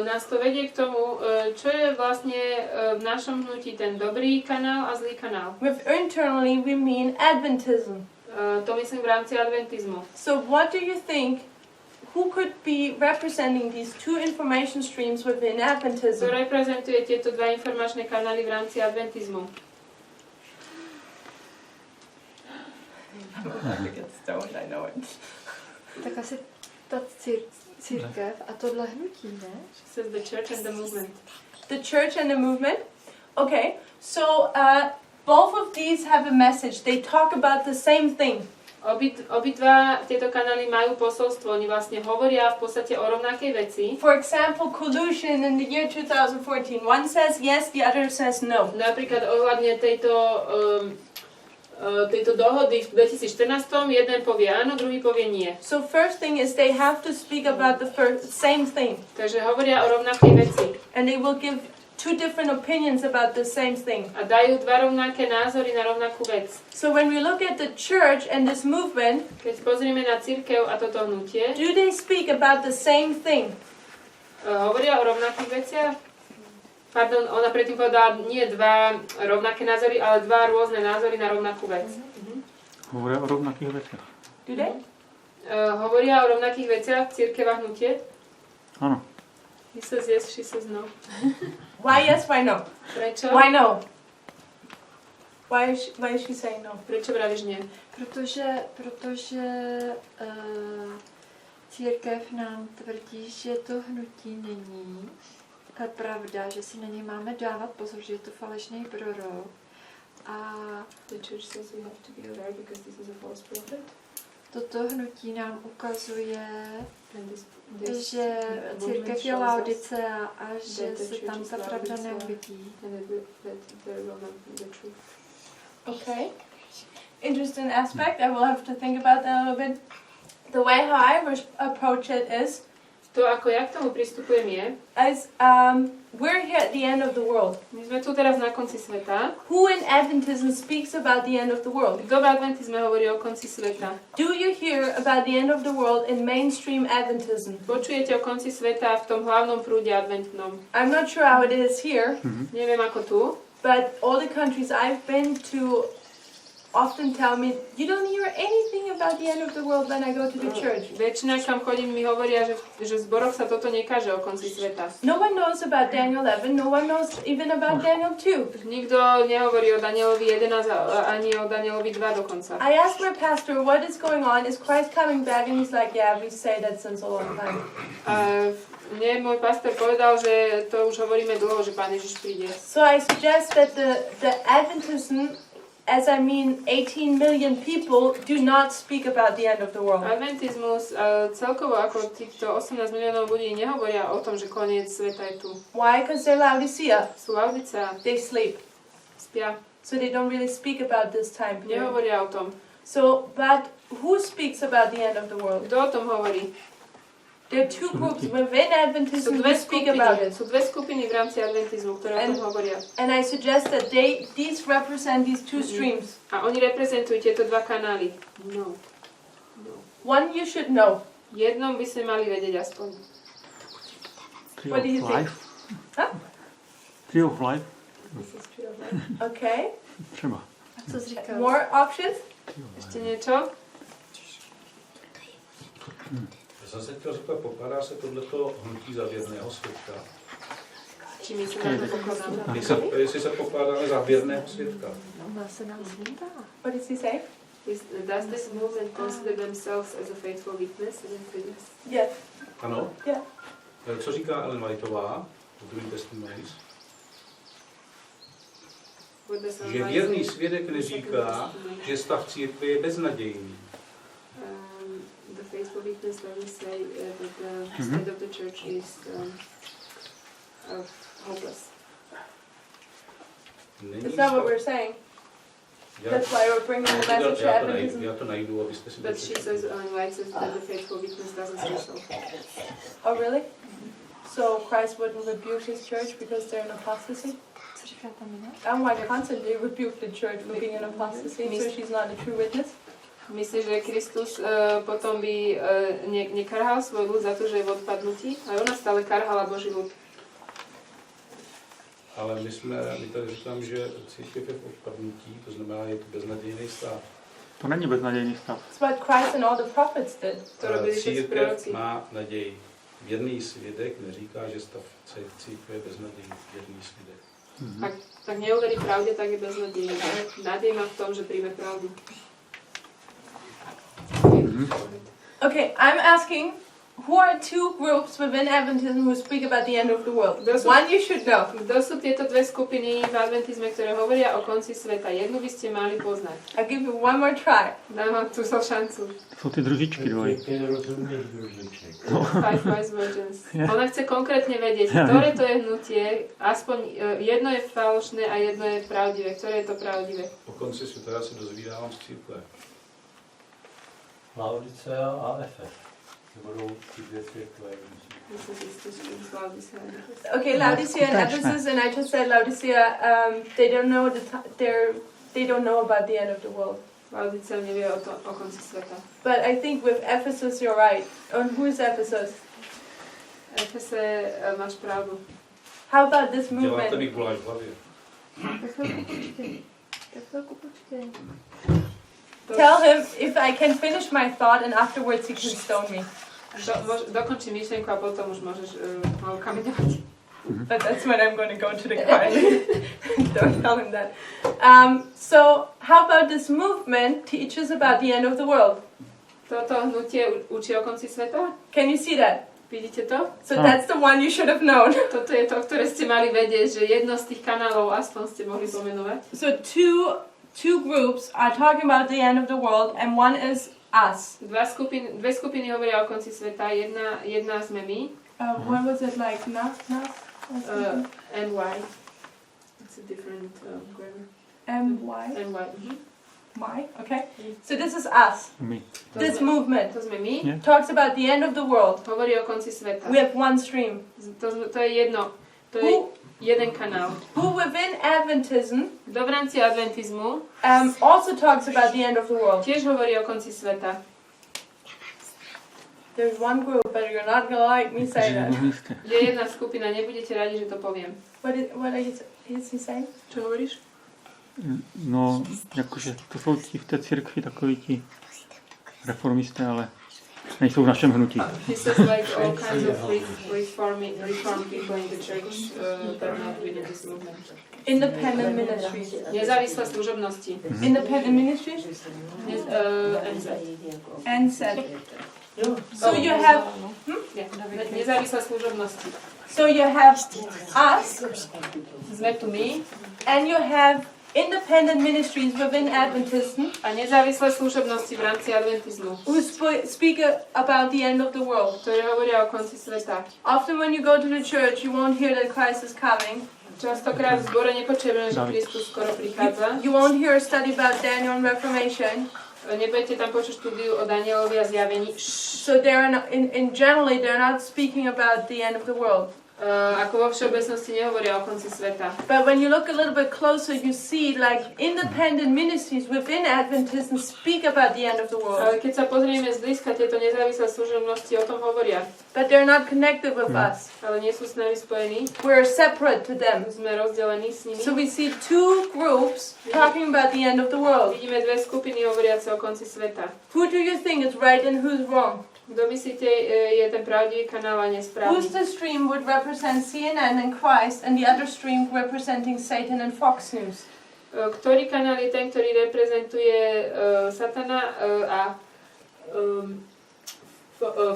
Nás to vedie k tomu, čo je vlastne v našom hnutí ten dobrý kanál a zlý kanál. With internally we mean Adventism. To myslím v rámci adventizmu. So what do you think? Who could be representing these two information streams within Kto Adventism? reprezentuje tieto dva informačné kanály v rámci adventizmu? I know it. Tak asi ta církev a tohle hnutí, ne? She says the church and the movement. The church and the movement. Okay, so both of these have a message. They talk about the same thing. Obidva tieto kanály majú posolstvo, oni vlastne hovoria v podstate o rovnakej veci. For example, collusion in the year 2014. One says yes, the other says no. Napríklad ohľadne tejto dohody v 2014, jeden povie áno, druhý povie nie. So first thing is they have to speak about the same thing. Takže hovoria o rovnakej veci. And they will give two different opinions about the same thing. A dajú dva rovnaké názory na rovnakú vec. So when we look at the church and this movement, Keď pozrieme na cirkev a toto hnutie, do they speak about the same thing? hovoria o rovnakých veciach? Pardon, ona predtým povedala nie dva rovnaké názory, ale dva rôzne názory na rovnakú vec. Hovoria o rovnakých veciach. Do they? Hovoria o rovnakých veciach cirkev a hnutie? Áno. He says yes, she says no. Why yes, why no? Prečo? Why no? Why is she saying no? Prečo vravíš nie? Protože církev nám tvrdí, že to hnutí není To je pravda, že si na něj máme dávat pozor, že je to falešný prorok. A The church says we have to be aware because this is a false prophet. toto hnutí nám ukazuje, And this že movement církev je shows us Laodicea a že that the se church tam is ta pravda Laodicea. neuvidí. And that there will not be the truth. Okay. Interesting aspect. I will have to think about that a little bit. The way how I approach it is, To, ako ja k tomu pristupujem je, we're here at the end of the world. my sme tu teraz na konci sveta. Who in Adventism speaks about the end of the world? Kto v adventizme hovorí o konci sveta? Do you hear about the end of the world in mainstream Adventism? Počujete o konci sveta v tom hlavnom prúde adventnom? I'm not sure how it is here, Neviem ako tu, but all the countries I've been to often tell me, you don't hear anything about the end of the world when I go to the church. väčšina, kam chodím, mi hovoria, že v zboroch sa toto nekáže o konci sveta. No one knows about Daniel 11, no one knows even about Daniel 2. Nikto nehovorí o Danielovi 11 ani o Danielovi 2 dokonca. I asked my pastor, what is going on? Is Christ coming back? And he's like, yeah, we say that since a long time. Mne môj pastor povedal, že to už hovoríme dlho, že Pán Ježiš príde. So I suggest that the Adventism, as I mean 18 million people, do not speak about the end of the world. Adventizmus celkovo ako týchto 18 miliónov ľudí nehovoria o tom, že koniec sveta je tu. Why? Because they're Laodicea. Sú Laodicea, They sleep. spia, So they don't really speak about this time period. nehovoria o tom. So, but who speaks about the end of the world? Kto o tom hovorí? There are two groups within Sú Adventism dve who speak about skupiny, it. sú dve skupiny v rámci adventizmu, ktoré o tom hovoria. And I suggest that these represent these two streams. A oni reprezentujú tieto dva kanály. No. One you should know. Jednom by sme mali vedieť aspoň. Tree What do you of think? life. Huh? Tree of life. Okay. Třeba. A co jsi říkal? More options? Ešte niečo? Já jsem se chtěl zeptat, pokládá se tohleto hnutí za věrného svědka? Či my sa na to pokladáme? Jestli se pokládáme za věrného svědka? Ona se nás hlídá. What does he say? Does this movement consider themselves as a faithful witness? Yes. Ano? Yeah. Co říká Ellen Whiteová v druhém testimonies? Že věrný svědek neříká, že stav církve je beznadějný. The faithful witness doesn't say that the state of the church is hopeless. That's not what we're saying. That's why we're bringing the message to Adventism. Já to najdu, abyste si But she says, White says that the faithful witness doesn't say so. Oh, really? So Christ wouldn't rebuke his church because they're in apostasy? Co říká Tamina? And why constantly rebuke the church for being in apostasy, so she's not a true witness? Myslíš, že Kristus potom by nekarhal svoj ľud za to, že je v odpadnutí? Ale ona stále karhala Boží ľud. Ale my tady říkáme, že církev je v odpadnutí, to znamená, je to beznadějný stav. To není beznadějný stav. That's what Christ and all the prophets did. To robili všetci Církev proroci. má naději. Věrný svědek neříká, že stav církve je beznadějný. Věrný svědek. Ak neuverí pravde, tak je beznadejný. Nádej má v tom, že príjme pravdu. Okay, I'm asking, who are two groups within Adventism who speak about the end of the world? Those One you should know. Kto sú tieto dve skupiny v adventizme, ktoré hovoria o konci sveta? Jednu by ste mali poznať. I'll give you one more try. Dám vám tú šancu. Jsou ty družičky dvojí. Five wise virgins. Ona chce konkrétne vedieť, ktoré to je hnutie, aspoň jedno je falošné a jedno je pravdivé. Ktoré je to pravdivé? O konci světa já se dozvídávám z církve. Laodicea a Efes. Budou ty dvě církve. Okay, Laodicea and Ephesus, and I just said Laodicea. They don't know they don't know about the end of the world. Laodicea nevie o konci sveta. But I think with Ephesus, you're right. And who is Ephesus? Efese, máš pravdu. How about this Děláte movement? mi guláš v hlavě. Tak chvilku počkej. Tell him if I can finish my thought, and afterwards he can stone me. Dokončí myšlienku a potom už môžeš ho kameňovať. But that's when I'm going to go to the choir. Don't tell him that. So, how about this movement teaches about the end of the world? Toto hnutie učí o konci sveta? Can you see that? Vidíte to? So that's the one you should have known. Toto je to, ktoré ste mali vedieť, že jedno z tých kanálov aspoň ste mohli pomenovať. So two groups are talking about the end of the world, and one is us. Dve skupiny hovoria o konci sveta. Jedna sme my. What was it like? Nas? And why? It's a different grammar. M-Y? And why? My? Okay. So this is us. My. This movement To sme my. Yeah. talks about the end of the world. Hovorí o konci sveta. We have one stream. To je jedno. To je jeden kanál. Who within Adventism V rámci adventizmu also talks about the end of the world. tiež hovorí o konci sveta. There's one group, but you're not gonna like me say that. Je jedna skupina, nebudete radi, že to poviem. What is he saying? Čo hovoríš? No, jakože to jsou ti v té církvi takoví ti reformisté, ale nejsou v našem hnutí. He says like all kinds of reform people in the church that are not within this movement. Independent ministries. Nezávislé služobnosti. Independent ministries? NZ. So you have Nezávislé služobnosti. so you have us Sme tu my and you have independent ministries within Adventism a nezávislé služobnosti v rámci adventizmu, who speak about the end of the world. ktoré hovoria o konci sveta. Often when you go to the church, you won't hear that Christ is coming. Častokrát v zbore nepočujeme, že Kristus skoro prichádza. You won't hear a study about Daniel and Reformation. Nebudete tam počuť štúdiu o Danielovi a zjavení. So they're not, in generally they're not speaking about the end of the world. Ako vo všeobecnosti nehovoria o konci sveta. But when you look a little bit closer, you see like independent ministries within Adventism speak about the end of the world. Ale keď sa pozrieme zblízka, tieto nezávislé služobnosti o tom hovoria. But they're not connected with us. Ale nie sú s nami spojení. We're separate to them. Sme rozdelení s nimi. So we see two groups talking about the end of the world. Vidíme dve skupiny hovoriace o konci sveta. Who do you think is right and who's wrong? Kto myslíte, je ten pravdivý kanál a nesprávny? Who's the stream would represent CNN and Christ, and the other stream representing Satan and Fox News? Ktorý kanál je ten, ktorý reprezentuje Satana a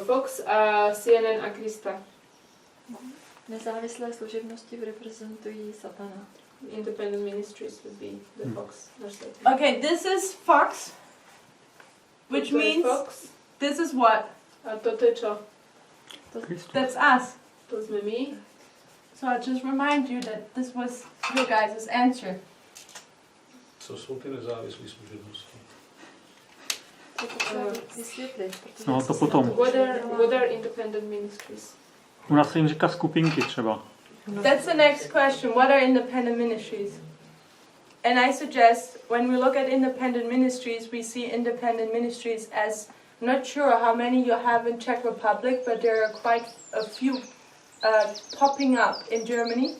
Fox a CNN a Krista? Nezávislé služebnosti reprezentují Satana. Independent ministries would be the Fox or Satan. Okay, this is Fox, which Toto je means Fox. this is what? A toto je čo? That's us. To sme my. So I'll just remind you that this was your guys' answer. Co jsou ty nezávislé služebnosti? To potřeba vysvětlit. protože No, to potom. What are independent ministries? U nás se jim říká skupinky třeba. That's the next question. What are independent ministries? And I suggest when we look at independent ministries, we see independent ministries as, I'm not sure how many you have in Czech Republic, but there are quite a few popping up in Germany.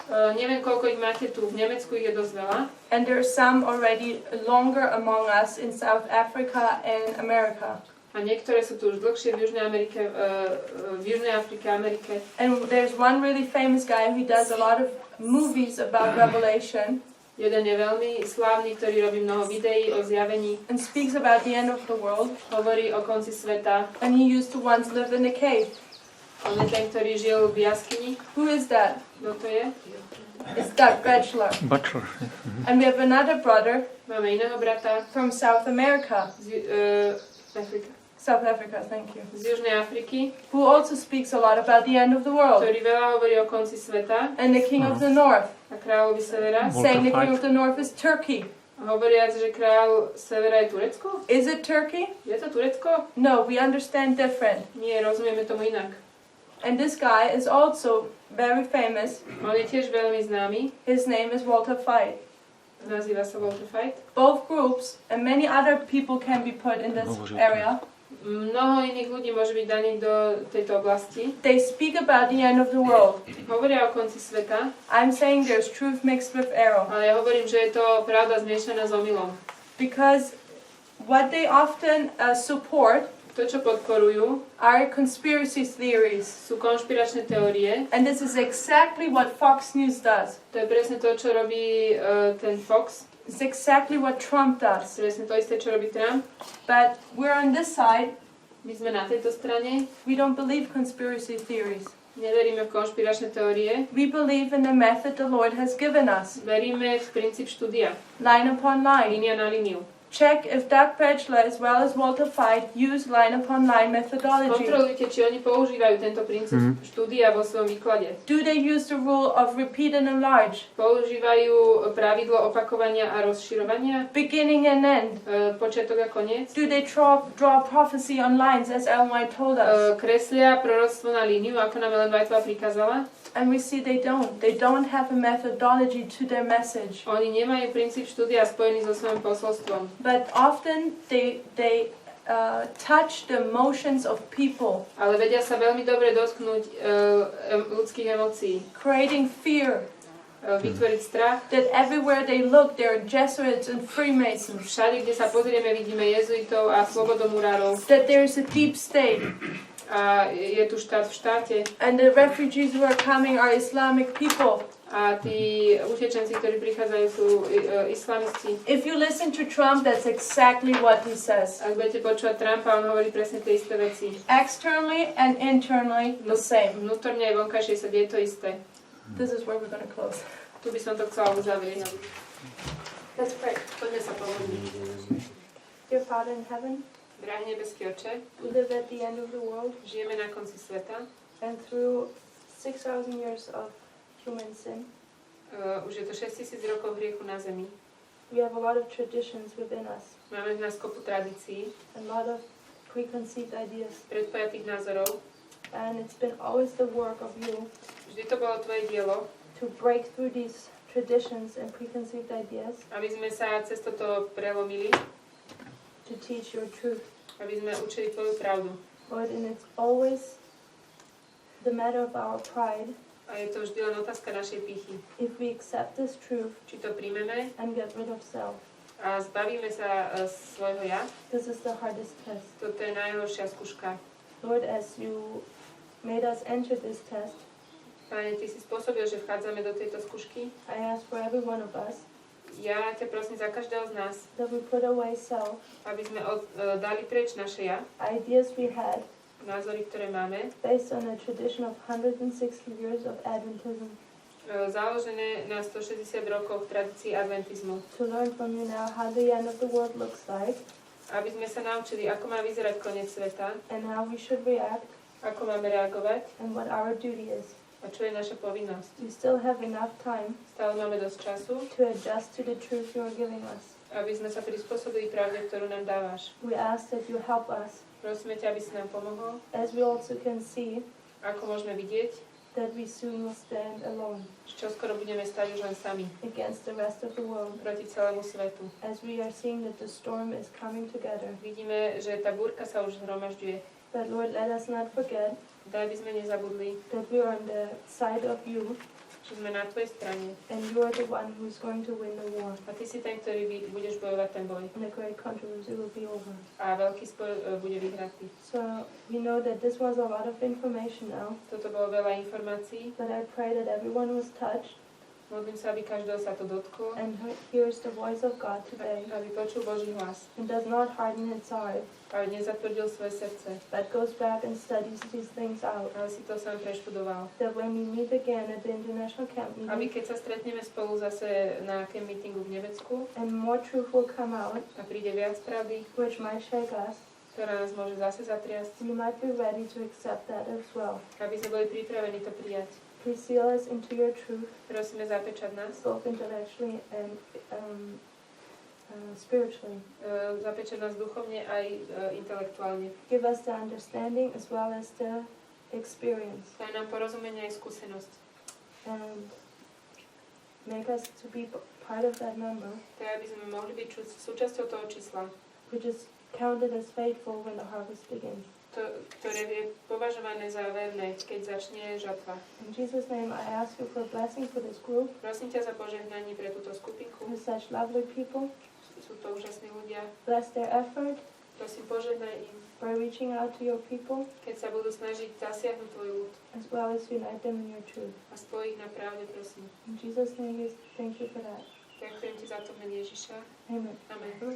Neviem, koľko ich máte tu. V Nemecku ich je dosť veľa. And there are some already longer among us in South Africa and America. A niektoré sú tu už dlhšie v Južnej Amerike, v Južnej Afrike, Amerike. And there's one really famous guy who does a lot of movies about Revelation. Jeden je veľmi slávny, ktorý robí mnoho videí o zjavení. And speaks about the end of the world. Hovorí o konci sveta. And he used to once live in a cave. On je ten, ktorý žil v jaskyni. Who is that? Kto to je? It's Doug Batchelor. Bachelor. And we have another brother Máme iného brata from South America. South Africa, thank you. Z Južnej Afriky, Who also speaks a lot about the end of the world. ktorý veľa hovorí o konci sveta. And the king of the north. A kráľovi severa. Saying the king of the north is Turkey. Hovoriac, že kráľ severa je Turecko? Is it Turkey? Je to Turecko? No, we understand different. Nie, rozumieme tomu inak. And this guy is also very famous. On je tiež veľmi známy. His name is Walter Fight. Nazýva sa Walter Fight. Both groups and many other people can be put in this area. Mnoho iných ľudí môže byť daných do tejto oblasti. They speak about the end of the world. Hovoria o konci sveta. I'm saying there's truth mixed with error. Ale ja hovorím, že je to pravda zmiešaná s omylom. Because what they often support To, čo podporujú, are conspiracy theories. sú konšpiračné teórie. And this is exactly what Fox News does. To je presne to, čo robí ten Fox. It's exactly what Trump does. Presne to isté, čo robí Trump. But we're on this side, My sme na tejto strane. We don't believe conspiracy theories. Neveríme v konšpiračné teórie. We believe in the method the Lord has given us. Veríme v princíp štúdia. Line upon line. Línia na líniu. Check if Doug Batchelor as well as Walter Fite use line upon line methodology. Kontrolujte, či oni používajú tento princíp štúdia vo svojom výklade. Do they use the rule of repeat and enlarge? Používajú pravidlo opakovania a rozširovania, Beginning and end? počiatok a koniec. Do they draw prophecy on lines as Ellen White told us? Kreslia proroctvo na líniu, ako nám Ellen Whiteová prikázala. And we see they don't. They don't have a methodology to their message. Oni nemajú princíp štúdia spojený so svojím posolstvom. But often they touch the emotions of people. Ale vedia sa veľmi dobre dotknúť ľudských emócií. Creating fear. Vytvoriť strach. That everywhere they look, there are Jesuits and Freemasons. Všade, kde sa pozrieme, vidíme jezuitov a slobodomurárov. That there is a deep state. A je tu štát v štáte. And the refugees who are coming are Islamic people. A tí utečenci, ktorí prichádzajú, sú islamisti. If you listen to Trump, that's exactly what he says. Ak budete počúvať Trumpa, on hovorí presne tie isté veci. Externally and internally the same. Vnútorne aj vonkajšie sa deje to isté. This is where we're going to close. Tu by som to chcela uzavrieť. Let's pray. Poďme sa pomodliť. Dear Father in heaven, Drahý nebeský Oče, we live at the end of the world, žijeme na konci sveta. and through 6,000 years of human sin, Už je to 6000 rokov hriechu na zemi. we have a lot of traditions within us, Máme v nás kopu tradícií, a lot of preconceived ideas, predpojatých názorov. and it's been always the work of you Vždy to bolo tvoje dielo, to break through these traditions and preconceived ideas, aby sme sa cez toto prelomili, to teach your truth. aby sme učili tvoju pravdu. Lord, and it's always the matter of our pride. A je to vždy len otázka našej pýchy. If we accept this truth Či to príjmeme and get rid of self, a zbavíme sa svojho ja, this is the hardest test. toto je najhoršia skúška. Lord, as you made us enter this test, Pane, Ty si spôsobil, že vchádzame do tejto skúšky. I ask for every one of us Ja ťa prosím za každého z nás, that we put away self, aby sme dali preč naše ja, ideas we had názory, ktoré máme, based on a tradition of 160 years of Adventism, založené na 160 rokoch tradícií adventizmu. to learn from you now how the end of the world looks like Aby sme sa naučili, ako má vyzerať koniec sveta, and how we should react ako máme reagovať and what our duty is. a čo je naša povinnosť. We still have enough time Stále máme dosť času, to adjust to the truth you are giving us. aby sme sa prispôsobili pravde, ktorú nám dávaš. We ask that you help us, Prosíme ťa, aby si nám pomohol, as we also can see ako môžeme vidieť, that we soon will stand alone že čoskoro budeme stať už len sami against the rest of the world, proti celému svetu. as we are seeing that the storm is coming together. Vidíme, že tá búrka sa už zhromažďuje. But Lord, let us not forget Daj, by sme nezabudli, that we are on the side of you, že sme na tvojej strane and you are the one who is going to win the war, a ty si ten, ktorý budeš bojovať ten boj and the great controversy will be over. a veľký spor bude vyhratý. So we know that this was a lot of information now, Toto bolo veľa informácií. but I pray that everyone was touched Modlím sa, aby každého sa to dotklo, and hears the voice of God today, aby počul Boží hlas, and does not harden its heart, aby nezatvrdil svoje srdce, but goes back and studies these things out. ale si to sám preštudoval. That when we meet again at the international camp Aby meeting, keď sa stretneme spolu zase na camp meetingu v Nemecku and more truth will come out, a príde viac pravdy, which might shake us, ktorá nás môže zase zatriasť, we might be ready to accept that as well. aby sme boli pripravení to prijať. Please seal us into your truth, Prosíme, zapečať nás, both intellectually and spiritually. Zapečať nás duchovne aj intelektuálne. Give us the understanding as well as the experience, Daj nám porozumenie aj skúsenosť. and make us to be part of that number, Tak, aby sme mohli byť súčasťou toho čísla, which is counted as faithful when the harvest begins. ktoré je považované za verné, keď začne žatva. In Jesus' name, I ask you for a blessing for this group, Prosím ťa za požehnanie pre túto skupinku. for such lovely people. Sú to úžasní ľudia. Bless their effort Prosím, požehnaj im, by reaching out to your people, keď sa budú snažiť zasiahnuť tvoj ľud as well as unite them in your truth. a spojí ich na pravde, prosím. In Jesus' name, thank you for that. Ďakujem ti za to, mene Ježiša. Amen. Amen.